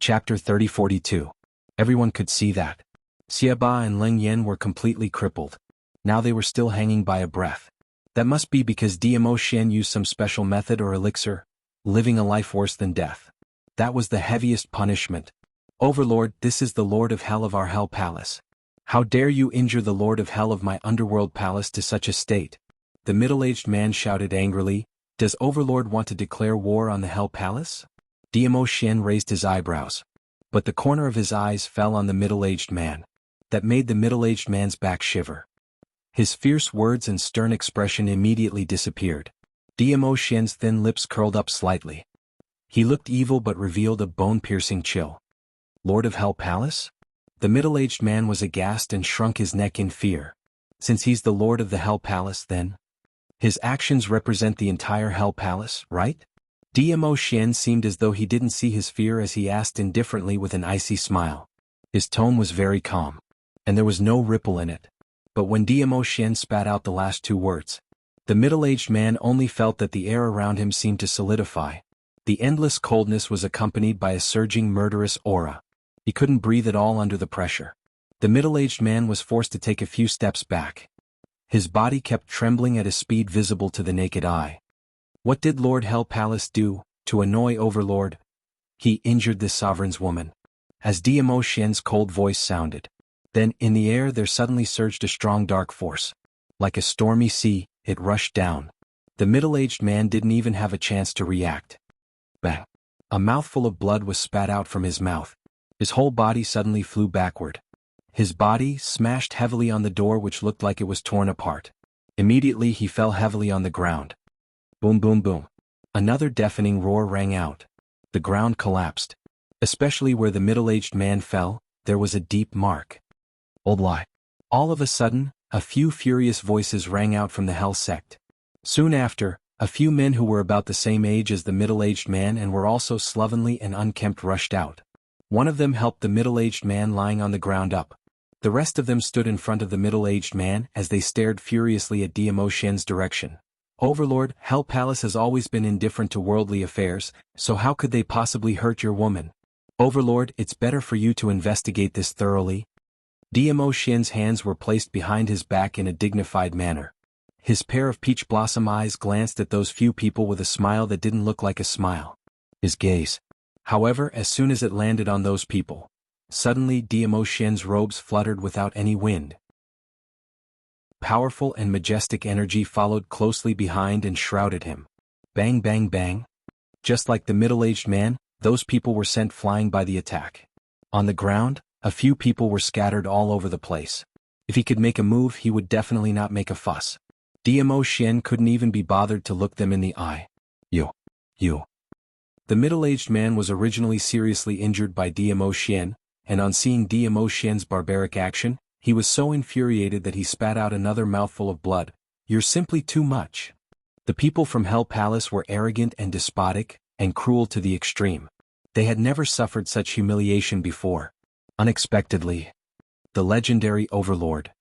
Chapter 3042. Everyone could see that. Xieba and Leng Yan were completely crippled. Now they were still hanging by a breath. That must be because Diamo Xian used some special method or elixir, living a life worse than death. That was the heaviest punishment. Overlord, this is the Lord of Hell of our Hell Palace. How dare you injure the Lord of Hell of my underworld palace to such a state? The middle-aged man shouted angrily. Does Overlord want to declare war on the Hell Palace? Diamo Xian raised his eyebrows. But the corner of his eyes fell on the middle-aged man. That made the middle-aged man's back shiver. His fierce words and stern expression immediately disappeared. Diamo Xian's thin lips curled up slightly. He looked evil but revealed a bone-piercing chill. Lord of Hell Palace? The middle-aged man was aghast and shrunk his neck in fear. Since he's the Lord of the Hell Palace, then? His actions represent the entire Hell Palace, right? Diamo Xian seemed as though he didn't see his fear as he asked indifferently with an icy smile. His tone was very calm. And there was no ripple in it. But when Diamo Xian spat out the last two words, the middle-aged man only felt that the air around him seemed to solidify. The endless coldness was accompanied by a surging murderous aura. He couldn't breathe at all under the pressure. The middle-aged man was forced to take a few steps back. His body kept trembling at a speed visible to the naked eye. What did Lord Hell Palace do, to annoy Overlord? He injured this sovereign's woman. As Diamo Xian's cold voice sounded. Then, in the air there suddenly surged a strong dark force. Like a stormy sea, it rushed down. The middle-aged man didn't even have a chance to react. Bang! A mouthful of blood was spat out from his mouth. His whole body suddenly flew backward. His body smashed heavily on the door which looked like it was torn apart. Immediately he fell heavily on the ground. Boom boom boom. Another deafening roar rang out. The ground collapsed. Especially where the middle-aged man fell, there was a deep mark. Old lie. All of a sudden, a few furious voices rang out from the Hell sect. Soon after, a few men who were about the same age as the middle-aged man and were also slovenly and unkempt rushed out. One of them helped the middle-aged man lying on the ground up. The rest of them stood in front of the middle-aged man as they stared furiously at Diamo Xian's direction. Overlord, Hell Palace has always been indifferent to worldly affairs, so how could they possibly hurt your woman? Overlord, it's better for you to investigate this thoroughly. Diamo Xian's hands were placed behind his back in a dignified manner. His pair of peach blossom eyes glanced at those few people with a smile that didn't look like a smile. His gaze. However, as soon as it landed on those people, suddenly Diamo Xian's robes fluttered without any wind. Powerful and majestic energy followed closely behind and shrouded him. Bang bang bang. Just like the middle-aged man, those people were sent flying by the attack. On the ground, a few people were scattered all over the place. If he could make a move, he would definitely not make a fuss. Diamo Xian couldn't even be bothered to look them in the eye. You. The middle-aged man was originally seriously injured by Diamo Xian, and on seeing Diamo Xian's barbaric action, he was so infuriated that he spat out another mouthful of blood. You're simply too much. The people from Hell Palace were arrogant and despotic, and cruel to the extreme. They had never suffered such humiliation before. Unexpectedly. The legendary Overlord.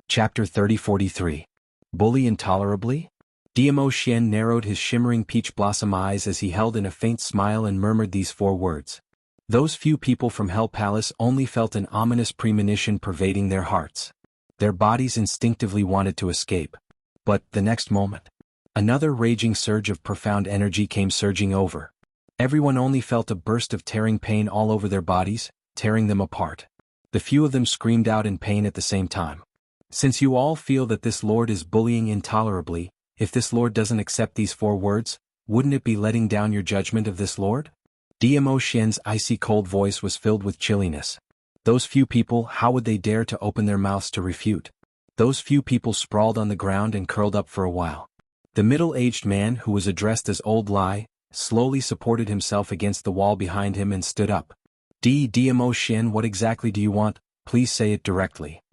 Chapter 3043. Bully intolerably? Diamo Xian narrowed his shimmering peach blossom eyes as he held in a faint smile and murmured these four words. Those few people from Hell Palace only felt an ominous premonition pervading their hearts. Their bodies instinctively wanted to escape. But, the next moment, another raging surge of profound energy came surging over. Everyone only felt a burst of tearing pain all over their bodies, tearing them apart. The few of them screamed out in pain at the same time. Since you all feel that this Lord is bullying intolerably, if this Lord doesn't accept these four words, wouldn't it be letting down your judgment of this Lord? Diamo Xian's icy cold voice was filled with chilliness. Those few people, how would they dare to open their mouths to refute? Those few people sprawled on the ground and curled up for a while. The middle-aged man, who was addressed as Old Lai, slowly supported himself against the wall behind him and stood up. Diamo Xian, what exactly do you want? Please say it directly.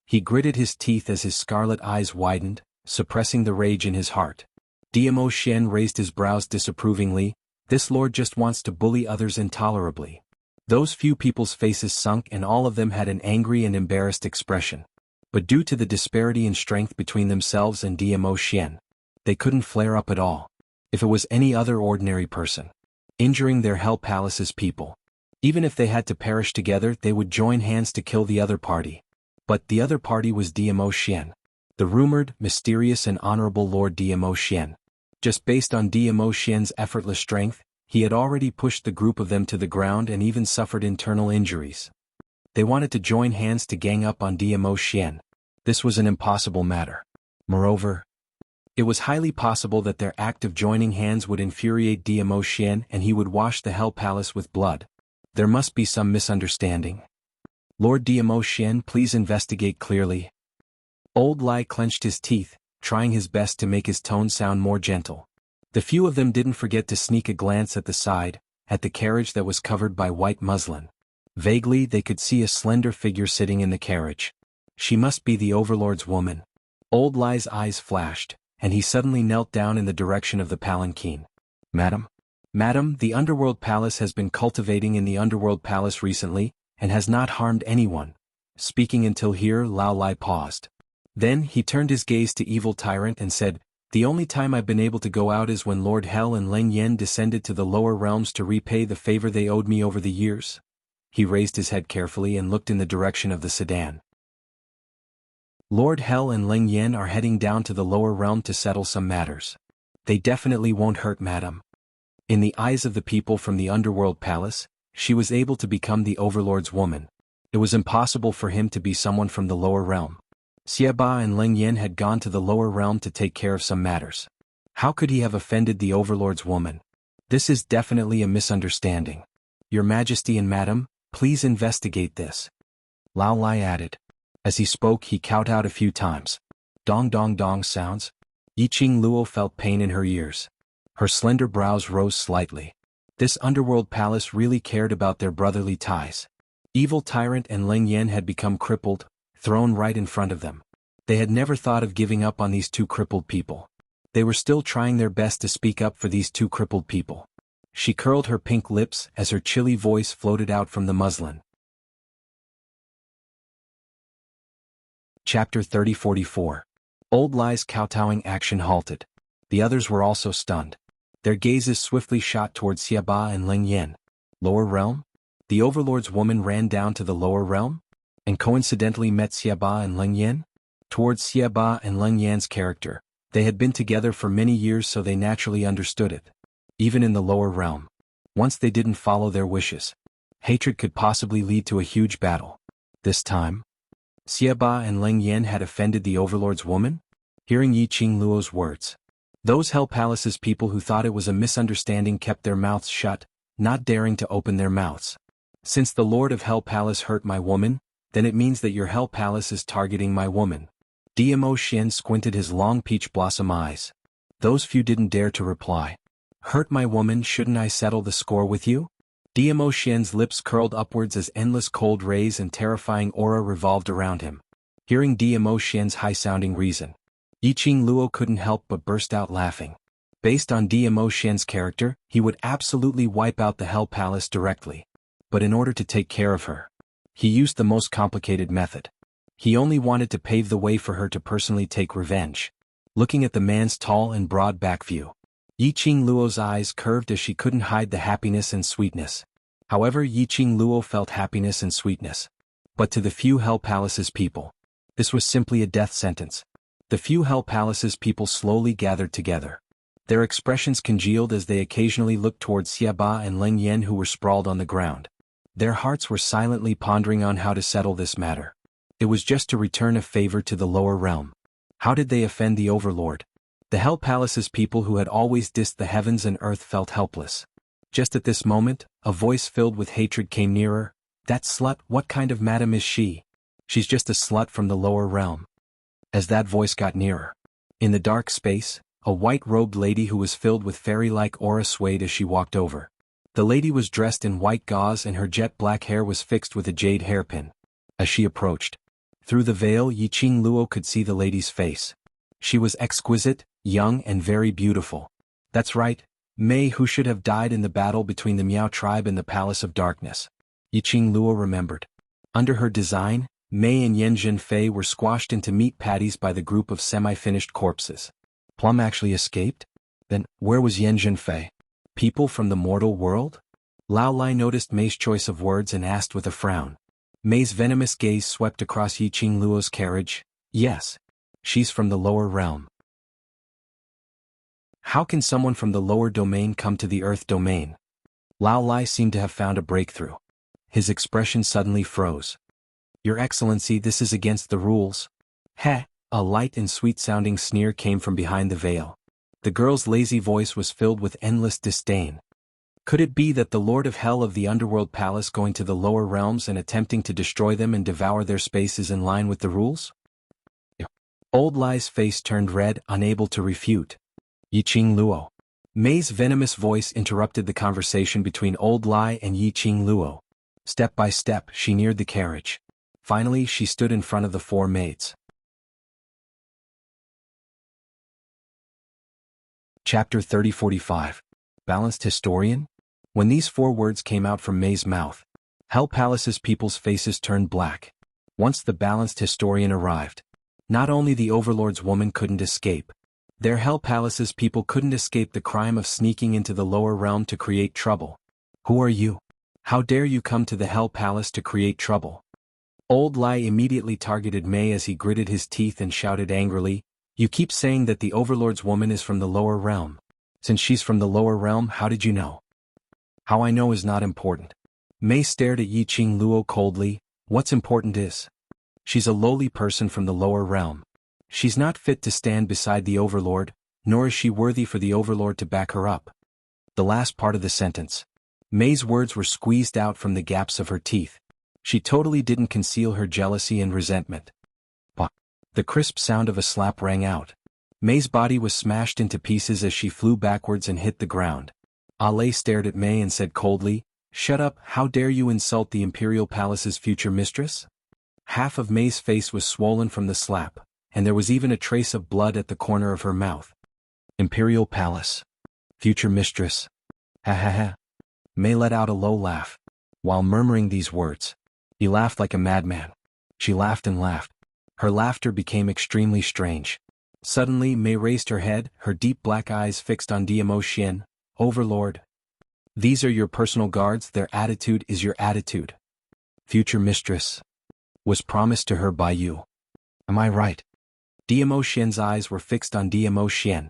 He gritted his teeth as his scarlet eyes widened, suppressing the rage in his heart. Diamo Xian raised his brows disapprovingly. This Lord just wants to bully others intolerably. Those few people's faces sunk and all of them had an angry and embarrassed expression. But due to the disparity in strength between themselves and Diamo Xian, they couldn't flare up at all. If it was any other ordinary person, injuring their Hell Palace's people, even if they had to perish together, they would join hands to kill the other party. But the other party was Diamo Xian, the rumored, mysterious and honorable Lord Diamo Xian. Just based on Diamo Xian's effortless strength, he had already pushed the group of them to the ground and even suffered internal injuries. They wanted to join hands to gang up on Diamo Xian. This was an impossible matter. Moreover, it was highly possible that their act of joining hands would infuriate Diamo Xian and he would wash the Hell Palace with blood. There must be some misunderstanding. Lord Diamo Xian, please investigate clearly. Old Lai clenched his teeth, trying his best to make his tone sound more gentle. The few of them didn't forget to sneak a glance at the side, at the carriage that was covered by white muslin. Vaguely they could see a slender figure sitting in the carriage. She must be the Overlord's woman. Old Lai's eyes flashed, and he suddenly knelt down in the direction of the palanquin. Madam? Madam, the Underworld Palace has been cultivating in the Underworld Palace recently, and has not harmed anyone. Speaking until here, Lao Lai paused. Then he turned his gaze to Evil Tyrant and said, the only time I've been able to go out is when Lord Hell and Leng Yen descended to the lower realms to repay the favor they owed me over the years. He raised his head carefully and looked in the direction of the sedan. Lord Hell and Leng Yen are heading down to the lower realm to settle some matters. They definitely won't hurt Madam. In the eyes of the people from the Underworld Palace, she was able to become the Overlord's woman. It was impossible for him to be someone from the lower realm. Xieba and Leng Yen had gone to the lower realm to take care of some matters. How could he have offended the Overlord's woman? This is definitely a misunderstanding. Your Majesty and Madam, please investigate this. Lao Lai added. As he spoke, he kowtowed a few times. Dong dong dong sounds. Yiqing Luo felt pain in her ears. Her slender brows rose slightly. This Underworld Palace really cared about their brotherly ties. Evil Tyrant and Leng Yen had become crippled, thrown right in front of them. They had never thought of giving up on these two crippled people. They were still trying their best to speak up for these two crippled people. She curled her pink lips as her chilly voice floated out from the muslin. Chapter 30-44. Old Lai's kowtowing action halted. The others were also stunned. Their gazes swiftly shot towards Xieba and Leng Yen. Lower realm? The Overlord's woman ran down to the lower realm? And coincidentally met Xieba and Leng Yen? Towards Xieba and Leng Yan's character, they had been together for many years, so they naturally understood it. Even in the lower realm, once they didn't follow their wishes, hatred could possibly lead to a huge battle. This time, Xieba and Leng Yen had offended the Overlord's woman? Hearing Yiqing Luo's words, those Hell Palace's people who thought it was a misunderstanding kept their mouths shut, not daring to open their mouths. Since the Lord of Hell Palace hurt my woman, then it means that your Hell Palace is targeting my woman. Diamo Xian squinted his long peach blossom eyes. Those few didn't dare to reply. Hurt my woman, shouldn't I settle the score with you? Diamo Xian's lips curled upwards as endless cold rays and terrifying aura revolved around him. Hearing Diamo Xian's high-sounding reason, Yiqing Luo couldn't help but burst out laughing. Based on Diamo Xian's character, he would absolutely wipe out the Hell Palace directly. But in order to take care of her, he used the most complicated method. He only wanted to pave the way for her to personally take revenge. Looking at the man's tall and broad back view, Yiqing Luo's eyes curved as she couldn't hide the happiness and sweetness. However, Yiqing Luo felt happiness and sweetness. But to the few Hell Palace's people, this was simply a death sentence. The few Hell Palace's people slowly gathered together. Their expressions congealed as they occasionally looked towards Xieba and Leng Yen, who were sprawled on the ground. Their hearts were silently pondering on how to settle this matter. It was just to return a favor to the lower realm. How did they offend the Overlord? The Hell Palace's people who had always dissed the heavens and earth felt helpless. Just at this moment, a voice filled with hatred came nearer. That slut, what kind of madam is she? She's just a slut from the lower realm. As that voice got nearer, in the dark space, a white-robed lady who was filled with fairy-like aura swayed as she walked over. The lady was dressed in white gauze and her jet-black hair was fixed with a jade hairpin. As she approached, through the veil, Yiqing Luo could see the lady's face. She was exquisite, young and very beautiful. That's right, Mei, who should have died in the battle between the Miao tribe and the Palace of Darkness. Yiqing Luo remembered. Under her design, Mei and Yen Zhenfei were squashed into meat patties by the group of semi-finished corpses. Plum actually escaped? Then, where was Yan Zhenfei? People from the mortal world? Lao Lai noticed Mei's choice of words and asked with a frown. Mei's venomous gaze swept across Yi Qing Luo's carriage. Yes. She's from the lower realm. How can someone from the lower domain come to the earth domain? Lao Lai seemed to have found a breakthrough. His expression suddenly froze. Your Excellency, this is against the rules. Heh! A light and sweet-sounding sneer came from behind the veil. The girl's lazy voice was filled with endless disdain. Could it be that the Lord of Hell of the Underworld Palace going to the lower realms and attempting to destroy them and devour their space is in line with the rules? Old Lai's face turned red, unable to refute. Yi Qing Luo. Mei's venomous voice interrupted the conversation between Old Lai and Yi Qing Luo. Step by step, she neared the carriage. Finally, she stood in front of the four maids. Chapter 30-45. Balanced Historian? When these four words came out from Mei's mouth, Hell Palace's people's faces turned black. Once the balanced historian arrived, not only the Overlord's woman couldn't escape, their Hell Palace's people couldn't escape the crime of sneaking into the lower realm to create trouble. Who are you? How dare you come to the Hell Palace to create trouble? Old Lai immediately targeted Mei as he gritted his teeth and shouted angrily, You keep saying that the Overlord's woman is from the lower realm. Since she's from the lower realm, how did you know? How I know is not important. Mei stared at Yi Qing Luo coldly. What's important is, she's a lowly person from the lower realm. She's not fit to stand beside the Overlord, nor is she worthy for the Overlord to back her up. The last part of the sentence. Mei's words were squeezed out from the gaps of her teeth. She totally didn't conceal her jealousy and resentment. Pah! The crisp sound of a slap rang out. Mei's body was smashed into pieces as she flew backwards and hit the ground. Ale stared at Mei and said coldly, Shut up, how dare you insult the Imperial Palace's future mistress? Half of Mei's face was swollen from the slap, and there was even a trace of blood at the corner of her mouth. Imperial Palace. Future mistress. Ha ha ha. Mei let out a low laugh. While murmuring these words, he laughed like a madman. She laughed and laughed. Her laughter became extremely strange. Suddenly Mei raised her head, her deep black eyes fixed on Diamo Xian. Overlord. These are your personal guards, their attitude is your attitude. Future mistress. Was promised to her by you. Am I right? Diamo Xian's eyes were fixed on Diamo Xian.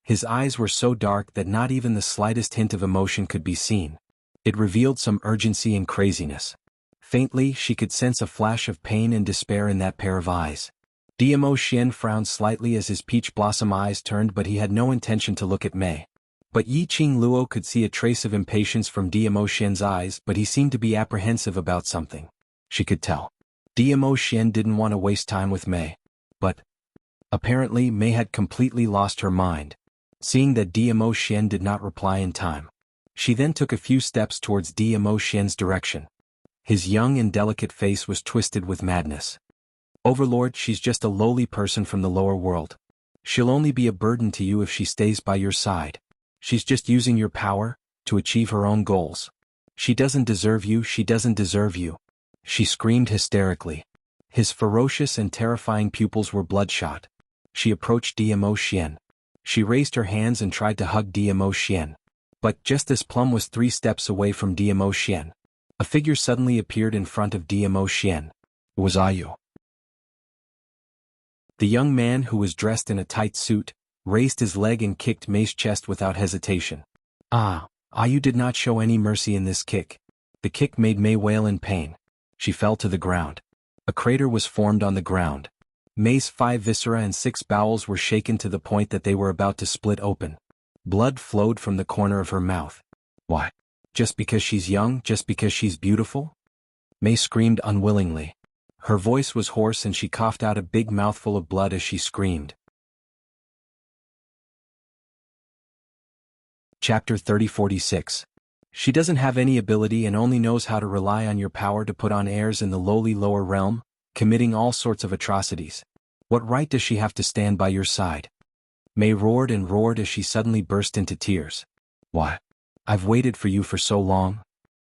His eyes were so dark that not even the slightest hint of emotion could be seen. It revealed some urgency and craziness. Faintly, she could sense a flash of pain and despair in that pair of eyes. Diamo Xian frowned slightly as his peach blossom eyes turned, but he had no intention to look at Mei. But Yi Qing Luo could see a trace of impatience from Diamo Xian's eyes, but he seemed to be apprehensive about something. She could tell. Diamo Xian didn't want to waste time with Mei. But apparently Mei had completely lost her mind. Seeing that Diamo Xian did not reply in time, she then took a few steps towards Diamo Xian's direction. His young and delicate face was twisted with madness. Overlord, she's just a lowly person from the lower world. She'll only be a burden to you if she stays by your side. She's just using your power to achieve her own goals. She doesn't deserve you, she doesn't deserve you. She screamed hysterically. His ferocious and terrifying pupils were bloodshot. She approached Diamo Xian. She raised her hands and tried to hug Diamo Xian. But just as Plum was 3 steps away from Diamo Xian, a figure suddenly appeared in front of Diamo Xian. It was Ayu. The young man, who was dressed in a tight suit, raised his leg and kicked Mei's chest without hesitation. Ayu did not show any mercy in this kick. The kick made Mei wail in pain. She fell to the ground. A crater was formed on the ground. Mei's 5 viscera and 6 bowels were shaken to the point that they were about to split open. Blood flowed from the corner of her mouth. Why? Just because she's young, just because she's beautiful? Mei screamed unwillingly. Her voice was hoarse and she coughed out a big mouthful of blood as she screamed. Chapter 30-46. She doesn't have any ability and only knows how to rely on your power to put on airs in the lowly lower realm, committing all sorts of atrocities. What right does she have to stand by your side? Mei roared and roared as she suddenly burst into tears. Why? I've waited for you for so long.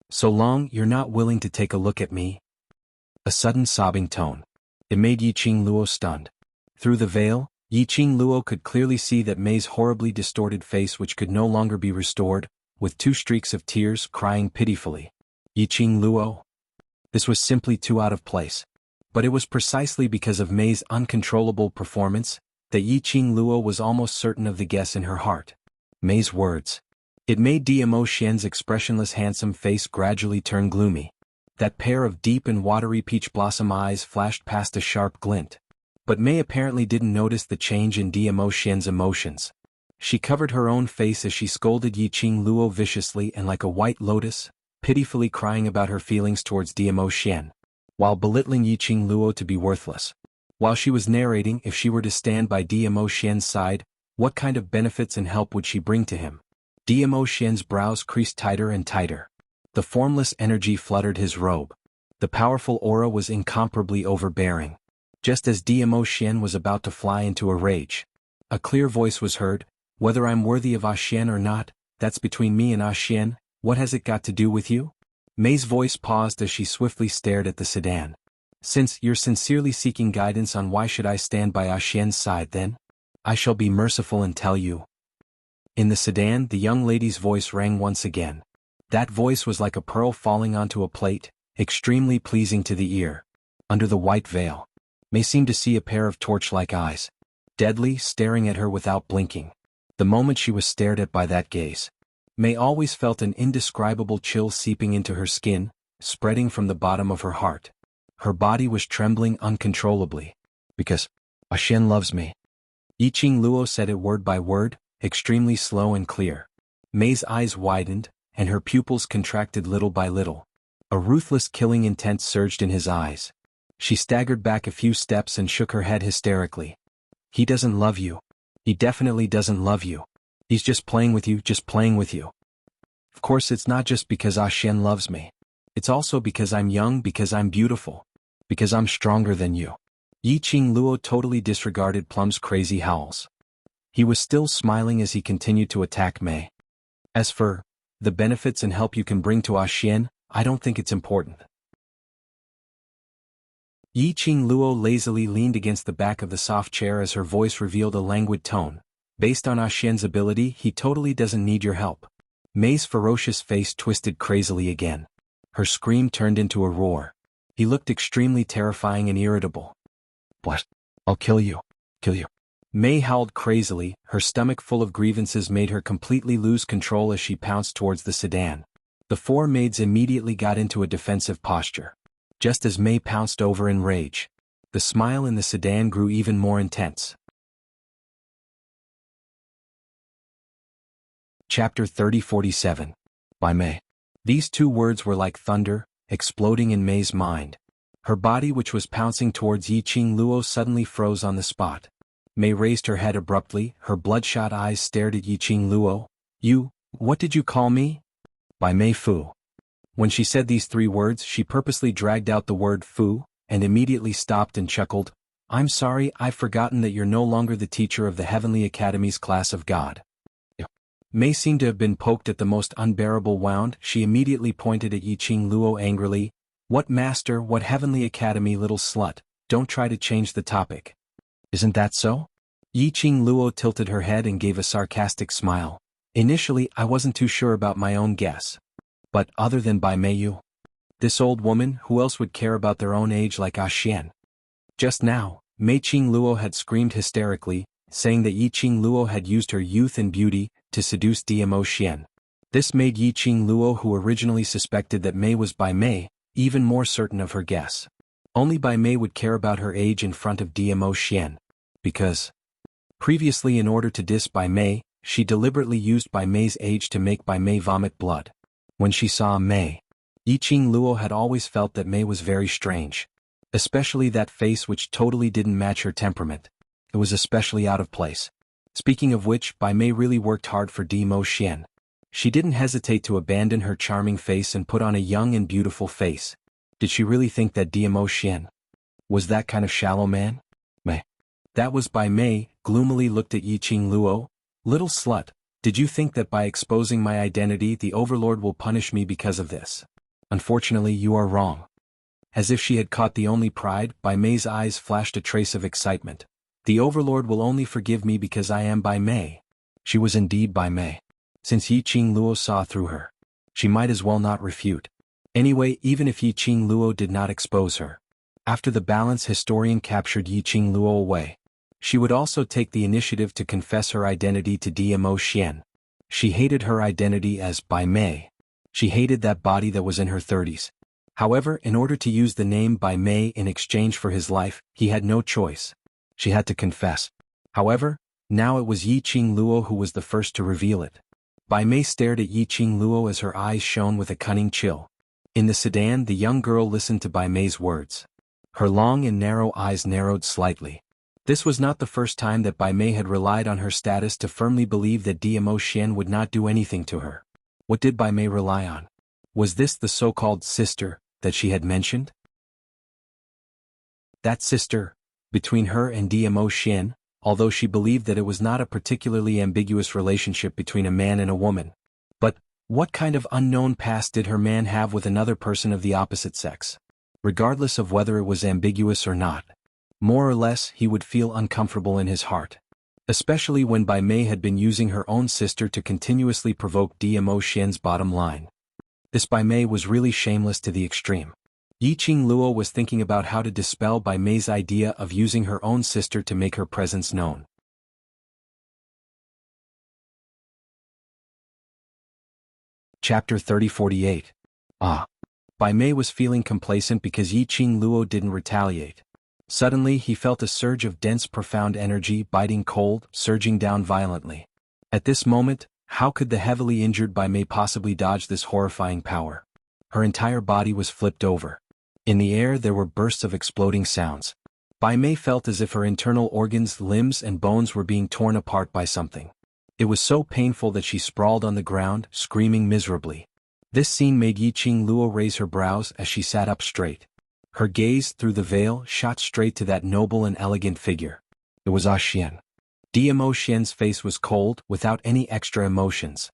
So long, you're not willing to take a look at me? A sudden sobbing tone. It made Yi Qing Luo stunned. Through the veil, Yiqing Luo could clearly see that Mei's horribly distorted face which could no longer be restored, with 2 streaks of tears crying pitifully. Yiqing Luo? This was simply too out of place. But it was precisely because of Mei's uncontrollable performance that Yiqing Luo was almost certain of the guess in her heart. Mei's words. It made Dmo Xian's expressionless handsome face gradually turn gloomy. That pair of deep and watery peach blossom eyes flashed past a sharp glint. But Mei apparently didn't notice the change in Dmo Xian's emotions. She covered her own face as she scolded Yiqing Luo viciously and like a white lotus, pitifully crying about her feelings towards Dmo Xian, while belittling Yiqing Luo to be worthless. While she was narrating if she were to stand by Dmo Xian's side, what kind of benefits and help would she bring to him? Dmo Xian's brows creased tighter and tighter. The formless energy fluttered his robe. The powerful aura was incomparably overbearing. Just as Dmo Xian was about to fly into a rage, a clear voice was heard, "Whether I'm worthy of Xian or not, that's between me and Xian, what has it got to do with you?" Mei's voice paused as she swiftly stared at the sedan. "Since you're sincerely seeking guidance on why should I stand by Xian's side then? I shall be merciful and tell you." In the sedan the young lady's voice rang once again. That voice was like a pearl falling onto a plate, extremely pleasing to the ear. Under the white veil, Mei seemed to see a pair of torch-like eyes, deadly, staring at her without blinking. The moment she was stared at by that gaze, Mei always felt an indescribable chill seeping into her skin, spreading from the bottom of her heart. Her body was trembling uncontrollably. "Because Xian loves me." Yiqing Luo said it word by word, extremely slow and clear. Mei's eyes widened, and her pupils contracted little by little. A ruthless killing intent surged in his eyes. She staggered back a few steps and shook her head hysterically. "He doesn't love you. He definitely doesn't love you. He's just playing with you, just playing with you. Of course it's not just because Xian loves me. It's also because I'm young, because I'm beautiful. Because I'm stronger than you." Yiqing Luo totally disregarded Plum's crazy howls. He was still smiling as he continued to attack Mei. "As for the benefits and help you can bring to Xian, I don't think it's important." Yiqing Luo lazily leaned against the back of the soft chair as her voice revealed a languid tone. "Based on Xian's ability, he totally doesn't need your help." Mei's ferocious face twisted crazily again. Her scream turned into a roar. He looked extremely terrifying and irritable. "What? I'll kill you. Kill you." Mei howled crazily, her stomach full of grievances made her completely lose control as she pounced towards the sedan. The 4 maids immediately got into a defensive posture. Just as Mei pounced over in rage, the smile in the sedan grew even more intense. Chapter 3047. By Mei. These 2 words were like thunder, exploding in Mei's mind. Her body, which was pouncing towards Yiqing Luo, suddenly froze on the spot. Mei raised her head abruptly, her bloodshot eyes stared at Yiqing Luo. What did you call me?" "By Mei Fu." When she said these 3 words, she purposely dragged out the word fu, and immediately stopped and chuckled. "I'm sorry, I've forgotten that you're no longer the teacher of the Heavenly Academy's class of God." Mei seemed to have been poked at the most unbearable wound. She immediately pointed at Yiqing Luo angrily. "What master, what Heavenly Academy, little slut, don't try to change the topic." "Isn't that so?" Yiqing Luo tilted her head and gave a sarcastic smile. "Initially, I wasn't too sure about my own guess. But other than by Mei Yu, this old woman, who else would care about their own age like Xian?" Just now, Yiqing Luo had screamed hysterically, saying that Yiqing Luo had used her youth and beauty to seduce Dmo Xian. This made Yiqing Luo, who originally suspected that Mei was by Mei, even more certain of her guess. Only Bai Mei would care about her age in front of Dmo Xian. Because previously, in order to diss Bai Mei, she deliberately used Bai Mei's age to make Bai Mei vomit blood. When she saw Mei, Yiqing Luo had always felt that Mei was very strange. Especially that face, which totally didn't match her temperament. It was especially out of place. Speaking of which, Bai Mei really worked hard for Dmo Xian. She didn't hesitate to abandon her charming face and put on a young and beautiful face. Did she really think that Dmo Xian was that kind of shallow man? Mei. That was Bai Mei, gloomily looked at Yiqing Luo. "Little slut, did you think that by exposing my identity the Overlord will punish me because of this? Unfortunately, you are wrong." As if she had caught the only pride, Bai Mei's eyes flashed a trace of excitement. The Overlord will only forgive me because I am Bai Mei. She was indeed Bai Mei. Since Yi Qing Luo saw through her, she might as well not refute. Anyway, even if Yi Qing Luo did not expose her, after the balance historian captured Yi Qing Luo away, she would also take the initiative to confess her identity to DMO Xian. She hated her identity as Bai Mei. She hated that body that was in her 30s. However, in order to use the name Bai Mei in exchange for his life, he had no choice. She had to confess. However, now it was Yi Qing Luo who was the first to reveal it. Bai Mei stared at Yi Qing Luo as her eyes shone with a cunning chill. In the sedan, the young girl listened to Bai Mei's words. Her long and narrow eyes narrowed slightly. This was not the first time that Bai Mei had relied on her status to firmly believe that DMO Xian would not do anything to her. What did Bai Mei rely on? Was this the so-called sister that she had mentioned? That sister, between her and DMO Xian, although she believed that it was not a particularly ambiguous relationship between a man and a woman. But, what kind of unknown past did her man have with another person of the opposite sex? Regardless of whether it was ambiguous or not, more or less he would feel uncomfortable in his heart. Especially when Bai Mei had been using her own sister to continuously provoke DMO Xian's bottom line. This Bai Mei was really shameless to the extreme. Yi Qing Luo was thinking about how to dispel Bai Mei's idea of using her own sister to make her presence known. Chapter 3048. Bai Mei was feeling complacent because Yi Qing Luo didn't retaliate. Suddenly he felt a surge of dense profound energy biting cold, surging down violently. At this moment, how could the heavily injured Bai Mei possibly dodge this horrifying power? Her entire body was flipped over. In the air there were bursts of exploding sounds. Bai Mei felt as if her internal organs, limbs and bones were being torn apart by something. It was so painful that she sprawled on the ground, screaming miserably. This scene made Yi Qing Luo raise her brows as she sat up straight. Her gaze, through the veil, shot straight to that noble and elegant figure. It was Xian. DMO Xian's face was cold, without any extra emotions.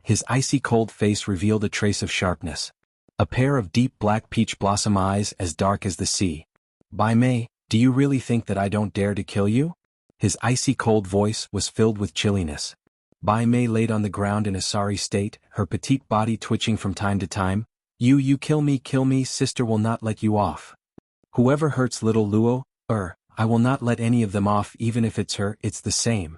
His icy cold face revealed a trace of sharpness. A pair of deep black peach blossom eyes as dark as the sea. Bai Mei, do you really think that I don't dare to kill you? His icy cold voice was filled with chilliness. Bai Mei laid on the ground in a sorry state, her petite body twitching from time to time. You kill me, sister will not let you off. Whoever hurts little Luo, I will not let any of them off even if it's her, it's the same.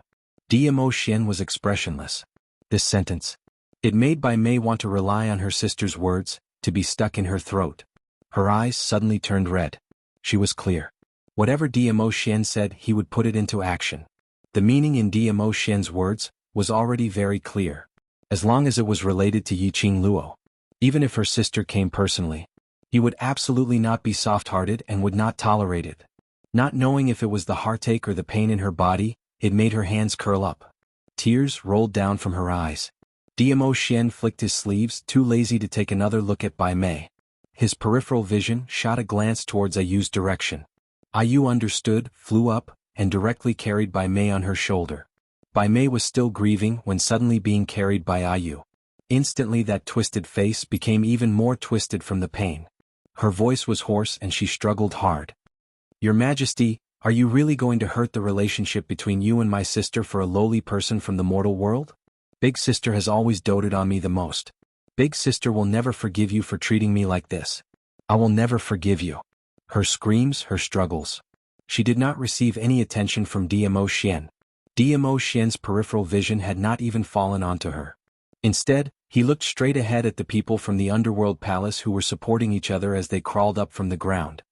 DMO Xian was expressionless. This sentence. It made Bai Mei want to rely on her sister's words, to be stuck in her throat. Her eyes suddenly turned red. She was clear. Whatever DMO Xian said, he would put it into action. The meaning in DMO Xian's words was already very clear. As long as it was related to Yi Qing Luo. Even if her sister came personally, he would absolutely not be soft-hearted and would not tolerate it. Not knowing if it was the heartache or the pain in her body, it made her hands curl up. Tears rolled down from her eyes. DMO Xian flicked his sleeves, too lazy to take another look at Bai Mei. His peripheral vision shot a glance towards Ayu's direction. Ayu understood, flew up, and directly carried Bai Mei on her shoulder. Bai Mei was still grieving when suddenly being carried by Ayu. Instantly that twisted face became even more twisted from the pain. Her voice was hoarse and she struggled hard. Your Majesty, are you really going to hurt the relationship between you and my sister for a lowly person from the mortal world? Big sister has always doted on me the most. Big sister will never forgive you for treating me like this. I will never forgive you. Her screams, her struggles. She did not receive any attention from DMO Xian. DMO Xian's peripheral vision had not even fallen onto her. Instead, he looked straight ahead at the people from the underworld palace who were supporting each other as they crawled up from the ground.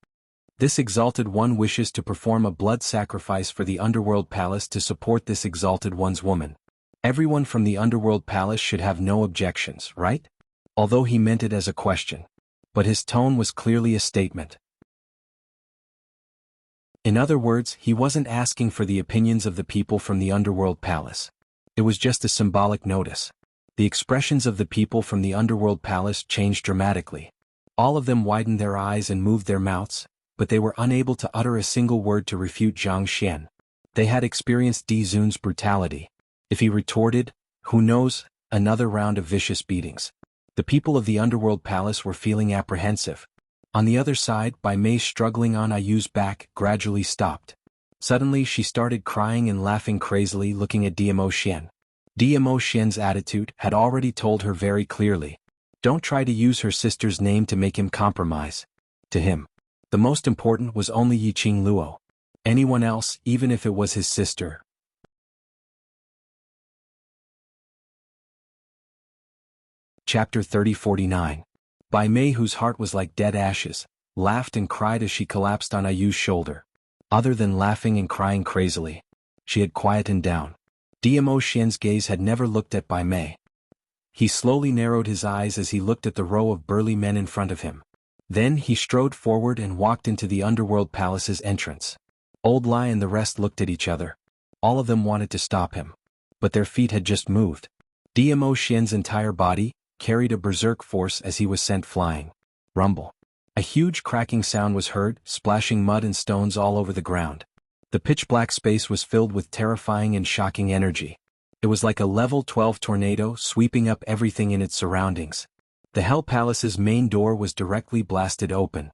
This exalted one wishes to perform a blood sacrifice for the underworld palace to support this exalted one's woman. Everyone from the underworld palace should have no objections, right? Although he meant it as a question. But his tone was clearly a statement. In other words, he wasn't asking for the opinions of the people from the underworld palace. It was just a symbolic notice. The expressions of the people from the underworld palace changed dramatically. All of them widened their eyes and moved their mouths, but they were unable to utter a single word to refute Zhang Xian. They had experienced Di Zun's brutality. If he retorted, who knows, another round of vicious beatings. The people of the underworld palace were feeling apprehensive. On the other side, Bai Mei struggling on Ayu's back gradually stopped. Suddenly she started crying and laughing crazily, looking at Diamo Xian. Diamo Xian's attitude had already told her very clearly. Don't try to use her sister's name to make him compromise. To him, the most important was only Yiqing Luo. Anyone else, even if it was his sister. Chapter 30-49. Bai Mei, whose heart was like dead ashes, laughed and cried as she collapsed on Ayu's shoulder. Other than laughing and crying crazily, she had quietened down. Diamo Xian's gaze had never looked at Bai Mei. He slowly narrowed his eyes as he looked at the row of burly men in front of him. Then he strode forward and walked into the underworld palace's entrance. Old Lai and the rest looked at each other. All of them wanted to stop him, but their feet had just moved. Diamo Xian's entire body carried a berserk force as he was sent flying. Rumble. A huge cracking sound was heard, splashing mud and stones all over the ground. The pitch-black space was filled with terrifying and shocking energy. It was like a level 12 tornado sweeping up everything in its surroundings. The Hell Palace's main door was directly blasted open.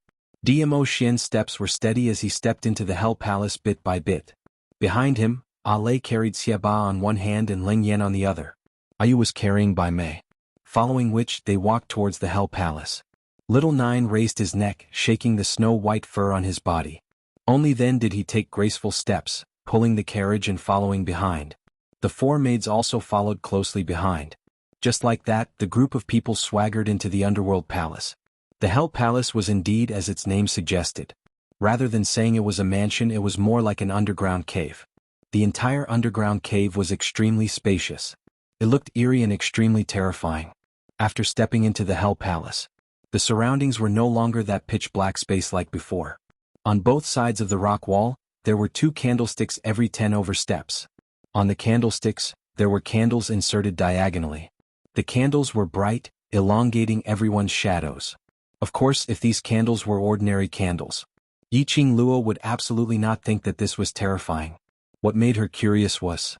Diamo Xian's steps were steady as he stepped into the Hell Palace bit by bit. Behind him, Ale carried Xia Ba on one hand and Leng Yan on the other. Ayu was carrying Bai Mei. Following which, they walked towards the Hell Palace. Little Nine raised his neck, shaking the snow-white fur on his body. Only then did he take graceful steps, pulling the carriage and following behind. The four maids also followed closely behind. Just like that, the group of people swaggered into the underworld palace. The Hell Palace was indeed as its name suggested. Rather than saying it was a mansion, it was more like an underground cave. The entire underground cave was extremely spacious. It looked eerie and extremely terrifying. After stepping into the Hell Palace, the surroundings were no longer that pitch-black space like before. On both sides of the rock wall, there were 2 candlesticks every 10 over steps. On the candlesticks, there were candles inserted diagonally. The candles were bright, elongating everyone's shadows. Of course, if these candles were ordinary candles, Yiqing Luo would absolutely not think that this was terrifying. What made her curious was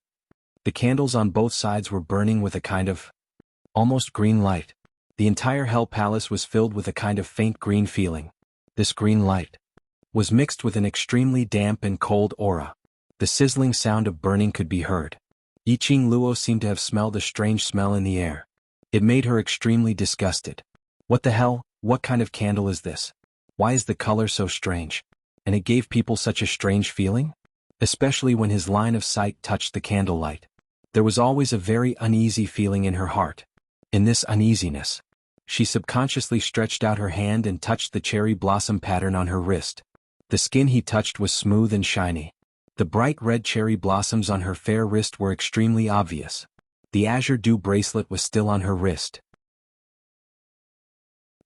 the candles on both sides were burning with a kind of almost green light. The entire Hell Palace was filled with a kind of faint green feeling. This green light was mixed with an extremely damp and cold aura. The sizzling sound of burning could be heard. Yiqing Luo seemed to have smelled a strange smell in the air. It made her extremely disgusted. What the hell? What kind of candle is this? Why is the color so strange? And it gave people such a strange feeling? Especially when his line of sight touched the candlelight. There was always a very uneasy feeling in her heart. In this uneasiness, she subconsciously stretched out her hand and touched the cherry blossom pattern on her wrist. The skin he touched was smooth and shiny. The bright red cherry blossoms on her fair wrist were extremely obvious. The azure dew bracelet was still on her wrist.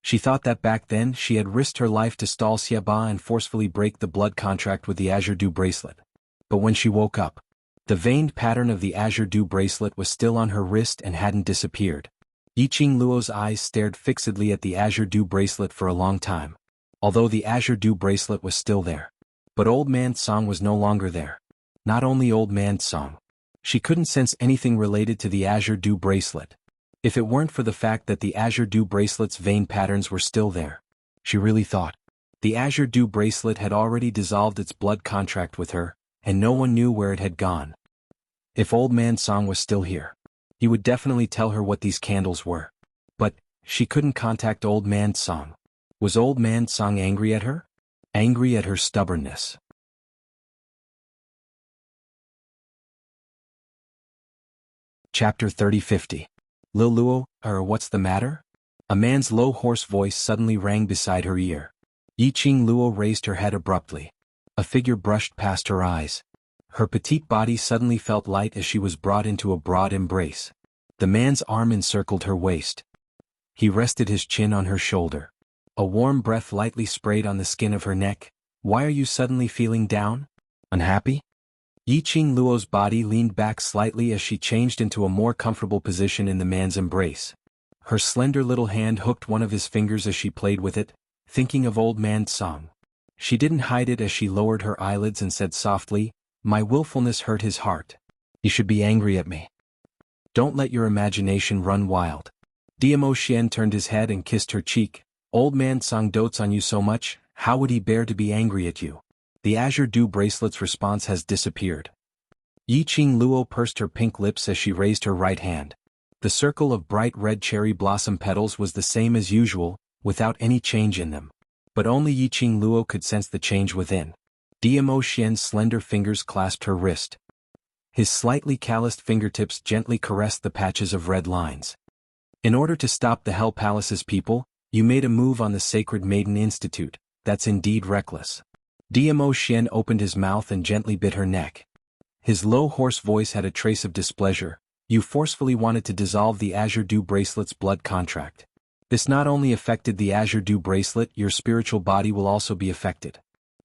She thought that back then she had risked her life to stall Xia Ba and forcefully break the blood contract with the azure dew bracelet. But when she woke up, the veined pattern of the azure dew bracelet was still on her wrist and hadn't disappeared. Yiqing Luo's eyes stared fixedly at the azure dew bracelet for a long time. Although the azure dew bracelet was still there. But Old Man Song was no longer there. Not only Old Man Song. She couldn't sense anything related to the azure dew bracelet. If it weren't for the fact that the azure dew bracelet's vein patterns were still there, she really thought the azure dew bracelet had already dissolved its blood contract with her, and no one knew where it had gone. If Old Man Song was still here, he would definitely tell her what these candles were. But she couldn't contact Old Man Song. Was Old Man Song angry at her? Angry at her stubbornness. Chapter 30-50. Lil Luo, what's the matter? A man's low hoarse voice suddenly rang beside her ear. Yiqing Luo raised her head abruptly. A figure brushed past her eyes. Her petite body suddenly felt light as she was brought into a broad embrace. The man's arm encircled her waist. He rested his chin on her shoulder. A warm breath lightly sprayed on the skin of her neck. Why are you suddenly feeling down? Unhappy? Yiqing Luo's body leaned back slightly as she changed into a more comfortable position in the man's embrace. Her slender little hand hooked one of his fingers as she played with it, thinking of Old Man Song. She didn't hide it as she lowered her eyelids and said softly, "My willfulness hurt his heart. You should be angry at me. Don't let your imagination run wild." Diamo Xian turned his head and kissed her cheek. Old Man Song dotes on you so much, how would he bear to be angry at you? The Azure Dew bracelet's response has disappeared. Yiqing Luo pursed her pink lips as she raised her right hand. The circle of bright red cherry blossom petals was the same as usual, without any change in them. But only Yiqing Luo could sense the change within. Dmo Xian's slender fingers clasped her wrist. His slightly calloused fingertips gently caressed the patches of red lines. In order to stop the Hell Palace's people, you made a move on the Sacred Maiden Institute. That's indeed reckless. Dmo Xian opened his mouth and gently bit her neck. His low hoarse voice had a trace of displeasure. You forcefully wanted to dissolve the Azure Dew bracelet's blood contract. This not only affected the Azure Dew bracelet, your spiritual body will also be affected.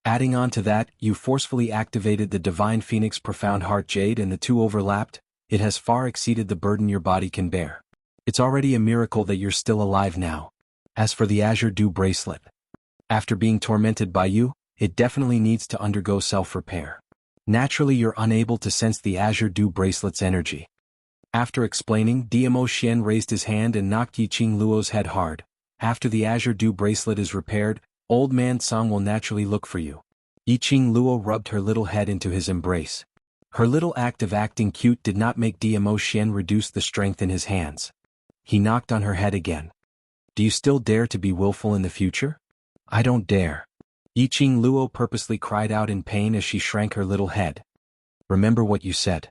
Adding on to that, you forcefully activated the Divine Phoenix Profound Heart Jade and the two overlapped. It has far exceeded the burden your body can bear. It's already a miracle that you're still alive now. As for the Azure Dew bracelet, after being tormented by you, it definitely needs to undergo self-repair. Naturally, you're unable to sense the Azure Dew bracelet's energy. After explaining, Dmo Xian raised his hand and knocked Yiqing Luo's head hard. After the Azure Dew bracelet is repaired, Old Man Song will naturally look for you. Yiqing Luo rubbed her little head into his embrace. Her little act of acting cute did not make Dmo Xian reduce the strength in his hands. He knocked on her head again. Do you still dare to be willful in the future? I don't dare. Yiqing Luo purposely cried out in pain as she shrank her little head. Remember what you said.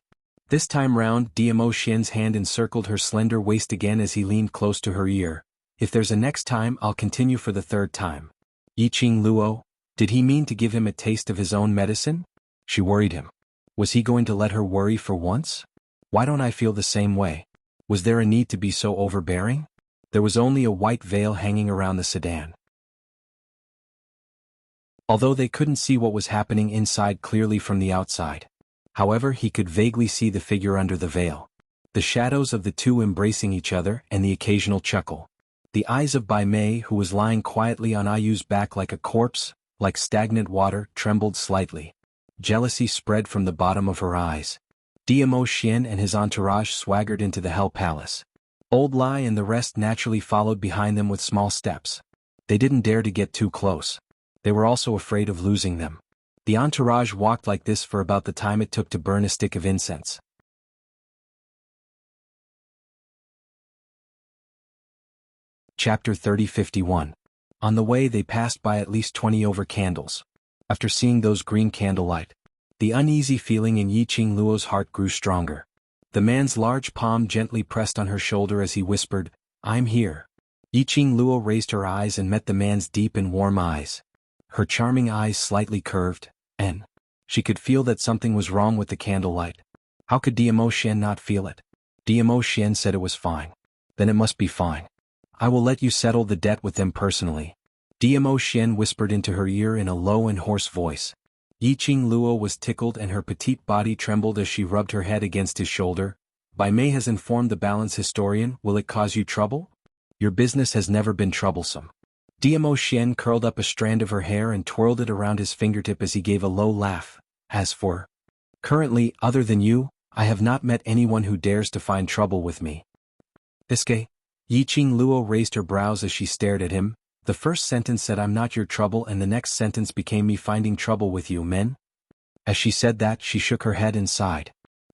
This time round, Dmo Xian's hand encircled her slender waist again as he leaned close to her ear. If there's a next time, I'll continue for the third time. Yiqing Luo, did he mean to give him a taste of his own medicine? She worried him. Was he going to let her worry for once? Why don't I feel the same way? Was there a need to be so overbearing? There was only a white veil hanging around the sedan. Although they couldn't see what was happening inside clearly from the outside. However, he could vaguely see the figure under the veil. The shadows of the two embracing each other and the occasional chuckle. The eyes of Bai Mei, who was lying quietly on Ayu's back like a corpse, like stagnant water, trembled slightly. Jealousy spread from the bottom of her eyes. Dmo Xian and his entourage swaggered into the Hell Palace. Old Lai and the rest naturally followed behind them with small steps. They didn't dare to get too close. They were also afraid of losing them. The entourage walked like this for about the time it took to burn a stick of incense. Chapter 30:51. On the way they passed by at least 20 over candles. After seeing those green candlelight, the uneasy feeling in Yiqing Luo's heart grew stronger. The man's large palm gently pressed on her shoulder as he whispered, I'm here. Yiqing Luo raised her eyes and met the man's deep and warm eyes. Her charming eyes slightly curved, and she could feel that something was wrong with the candlelight. How could Dmo Xian not feel it? Dmo Xian said it was fine. Then it must be fine. I will let you settle the debt with them personally. Dmo Xian whispered into her ear in a low and hoarse voice. Yiqing Luo was tickled and her petite body trembled as she rubbed her head against his shoulder. Bai Mei has informed the balance historian, will it cause you trouble? Your business has never been troublesome. Dmo Xian curled up a strand of her hair and twirled it around his fingertip as he gave a low laugh. As for currently, other than you, I have not met anyone who dares to find trouble with me. Iske? Yiqing Luo raised her brows as she stared at him. The first sentence said I'm not your trouble and the next sentence became me finding trouble with you, men. As she said that, she shook her head and sighed.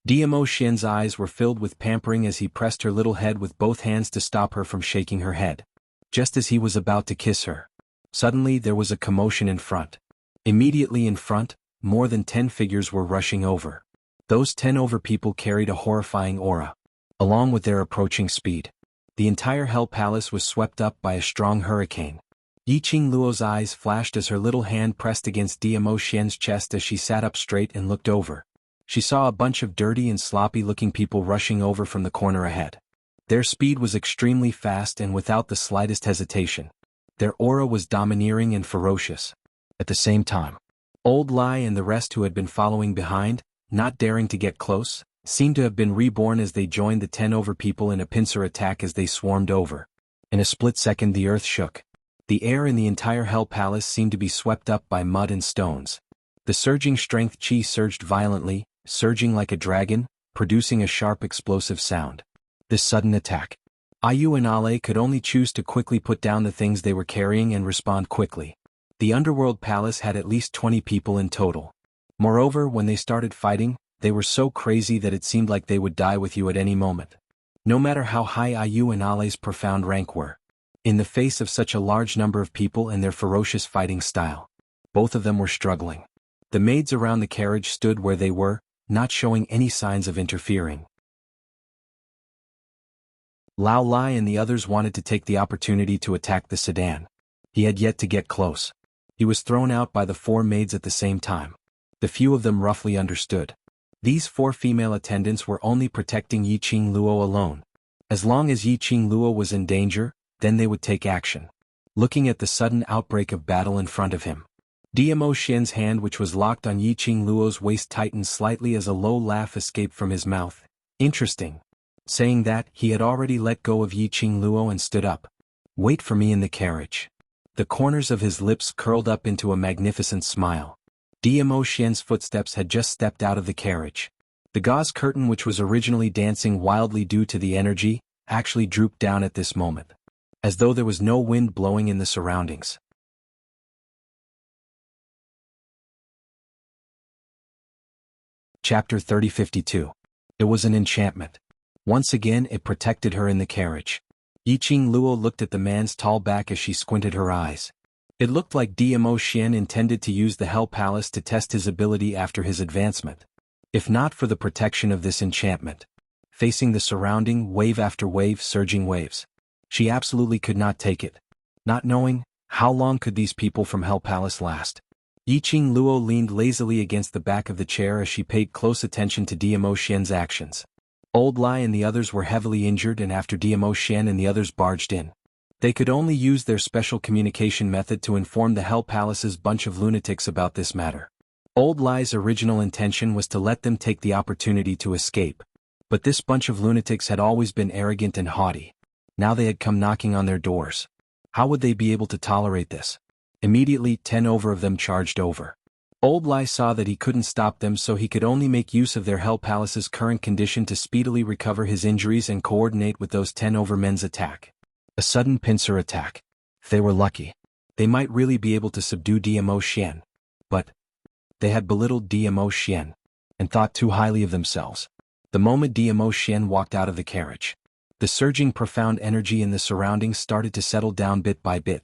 Dmo Xian's eyes were filled with pampering as he pressed her little head with both hands to stop her from shaking her head. Just as he was about to kiss her, suddenly there was a commotion in front. Immediately in front, more than 10 figures were rushing over. Those 10 over people carried a horrifying aura. Along with their approaching speed, the entire Hell Palace was swept up by a strong hurricane. Yiqing Luo's eyes flashed as her little hand pressed against Dmo Xian's chest as she sat up straight and looked over. She saw a bunch of dirty and sloppy-looking people rushing over from the corner ahead. Their speed was extremely fast and without the slightest hesitation. Their aura was domineering and ferocious. At the same time, Old Lai and the rest who had been following behind, not daring to get close, seemed to have been reborn as they joined the 10 over people in a pincer attack as they swarmed over. In a split second the earth shook. The air in the entire Hell Palace seemed to be swept up by mud and stones. The surging strength chi surged violently, surging like a dragon, producing a sharp explosive sound. This sudden attack. Ayu and Ale could only choose to quickly put down the things they were carrying and respond quickly. The underworld palace had at least 20 people in total. Moreover, when they started fighting, they were so crazy that it seemed like they would die with you at any moment. No matter how high Ayu and Ale's profound rank were. In the face of such a large number of people and their ferocious fighting style, both of them were struggling. The maids around the carriage stood where they were, not showing any signs of interfering. Lao Lai and the others wanted to take the opportunity to attack the sedan. He had yet to get close. He was thrown out by the 4 maids at the same time. The few of them roughly understood. These 4 female attendants were only protecting Yi Qing Luo alone. As long as Yi Qing Luo was in danger, then they would take action. Looking at the sudden outbreak of battle in front of him, Dmo Xian's hand, which was locked on Yi Qing Luo's waist, tightened slightly as a low laugh escaped from his mouth. Interesting. Saying that, he had already let go of Yi Qing Luo and stood up. Wait for me in the carriage. The corners of his lips curled up into a magnificent smile. Dmo Xian's footsteps had just stepped out of the carriage. The gauze curtain, which was originally dancing wildly due to the energy, actually drooped down at this moment, as though there was no wind blowing in the surroundings. Chapter 3052. It was an enchantment. Once again it protected her in the carriage. Yi Qing Luo looked at the man's tall back as she squinted her eyes. It looked like Dmo Xian intended to use the Hell Palace to test his ability after his advancement. If not for the protection of this enchantment, facing the surrounding wave after wave surging waves, she absolutely could not take it. Not knowing, how long could these people from Hell Palace last? Yi Qing Luo leaned lazily against the back of the chair as she paid close attention to Dmo Xian's actions. Old Lai and the others were heavily injured, and after Dmo Xian and the others barged in, they could only use their special communication method to inform the Hell Palace's bunch of lunatics about this matter. Old Lai's original intention was to let them take the opportunity to escape, but this bunch of lunatics had always been arrogant and haughty. Now they had come knocking on their doors. How would they be able to tolerate this? Immediately 10 over of them charged over. Old Lai saw that he couldn't stop them, so he could only make use of their Hell Palace's current condition to speedily recover his injuries and coordinate with those 10 over men's attack. A sudden pincer attack. If they were lucky, they might really be able to subdue Dmo Xian. But they had belittled Dmo Xian and thought too highly of themselves. The moment Dmo Xian walked out of the carriage, the surging profound energy in the surroundings started to settle down bit by bit.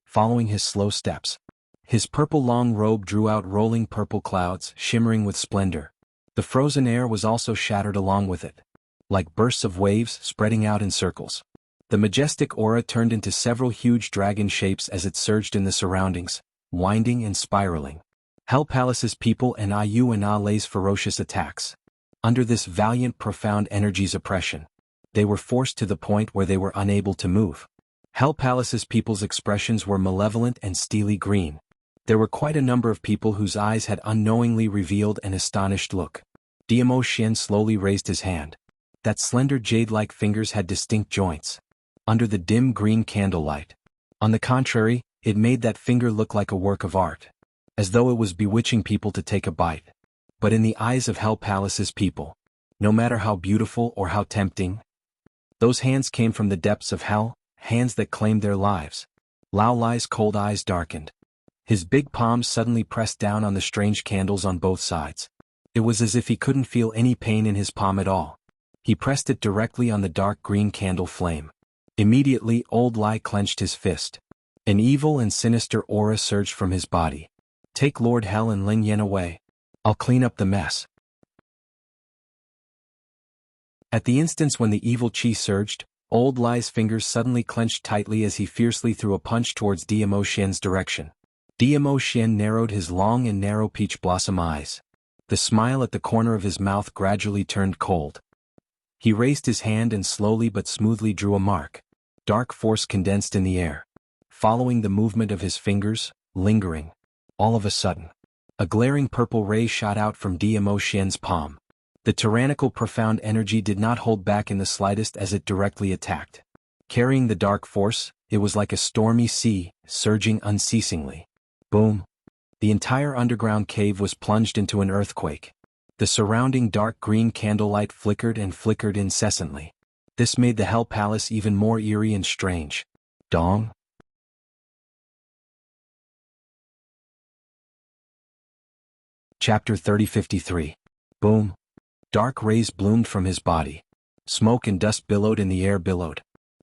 Following his slow steps, his purple long robe drew out rolling purple clouds, shimmering with splendor. The frozen air was also shattered along with it, like bursts of waves spreading out in circles. The majestic aura turned into several huge dragon shapes as it surged in the surroundings, winding and spiraling. Hell Palace's people and Ayu and Ale's ferocious attacks. Under this valiant profound energy's oppression, they were forced to the point where they were unable to move. Hell Palace's people's expressions were malevolent and steely green. There were quite a number of people whose eyes had unknowingly revealed an astonished look. Dmo Xian slowly raised his hand. That slender jade-like fingers had distinct joints. Under the dim green candlelight, on the contrary, it made that finger look like a work of art, as though it was bewitching people to take a bite. But in the eyes of Hell Palace's people, no matter how beautiful or how tempting, those hands came from the depths of hell, hands that claimed their lives. Lao Lai's cold eyes darkened. His big palms suddenly pressed down on the strange candles on both sides. It was as if he couldn't feel any pain in his palm at all. He pressed it directly on the dark green candle flame. Immediately Old Lai clenched his fist. An evil and sinister aura surged from his body. Take Lord Hell and Ling Yan away. I'll clean up the mess. At the instance when the evil chi surged, Old Lai's fingers suddenly clenched tightly as he fiercely threw a punch towards Dmo Xian's direction. Dmo Xian narrowed his long and narrow peach blossom eyes. The smile at the corner of his mouth gradually turned cold. He raised his hand and slowly but smoothly drew a mark. Dark force condensed in the air. Following the movement of his fingers, lingering, all of a sudden, a glaring purple ray shot out from Dmo Xian's palm. The tyrannical profound energy did not hold back in the slightest as it directly attacked. Carrying the dark force, it was like a stormy sea, surging unceasingly. Boom! The entire underground cave was plunged into an earthquake. The surrounding dark green candlelight flickered and flickered incessantly. This made the Hell Palace even more eerie and strange. Dong? Chapter 3053. Boom. Dark rays bloomed from his body. Smoke and dust billowed in the air billowed.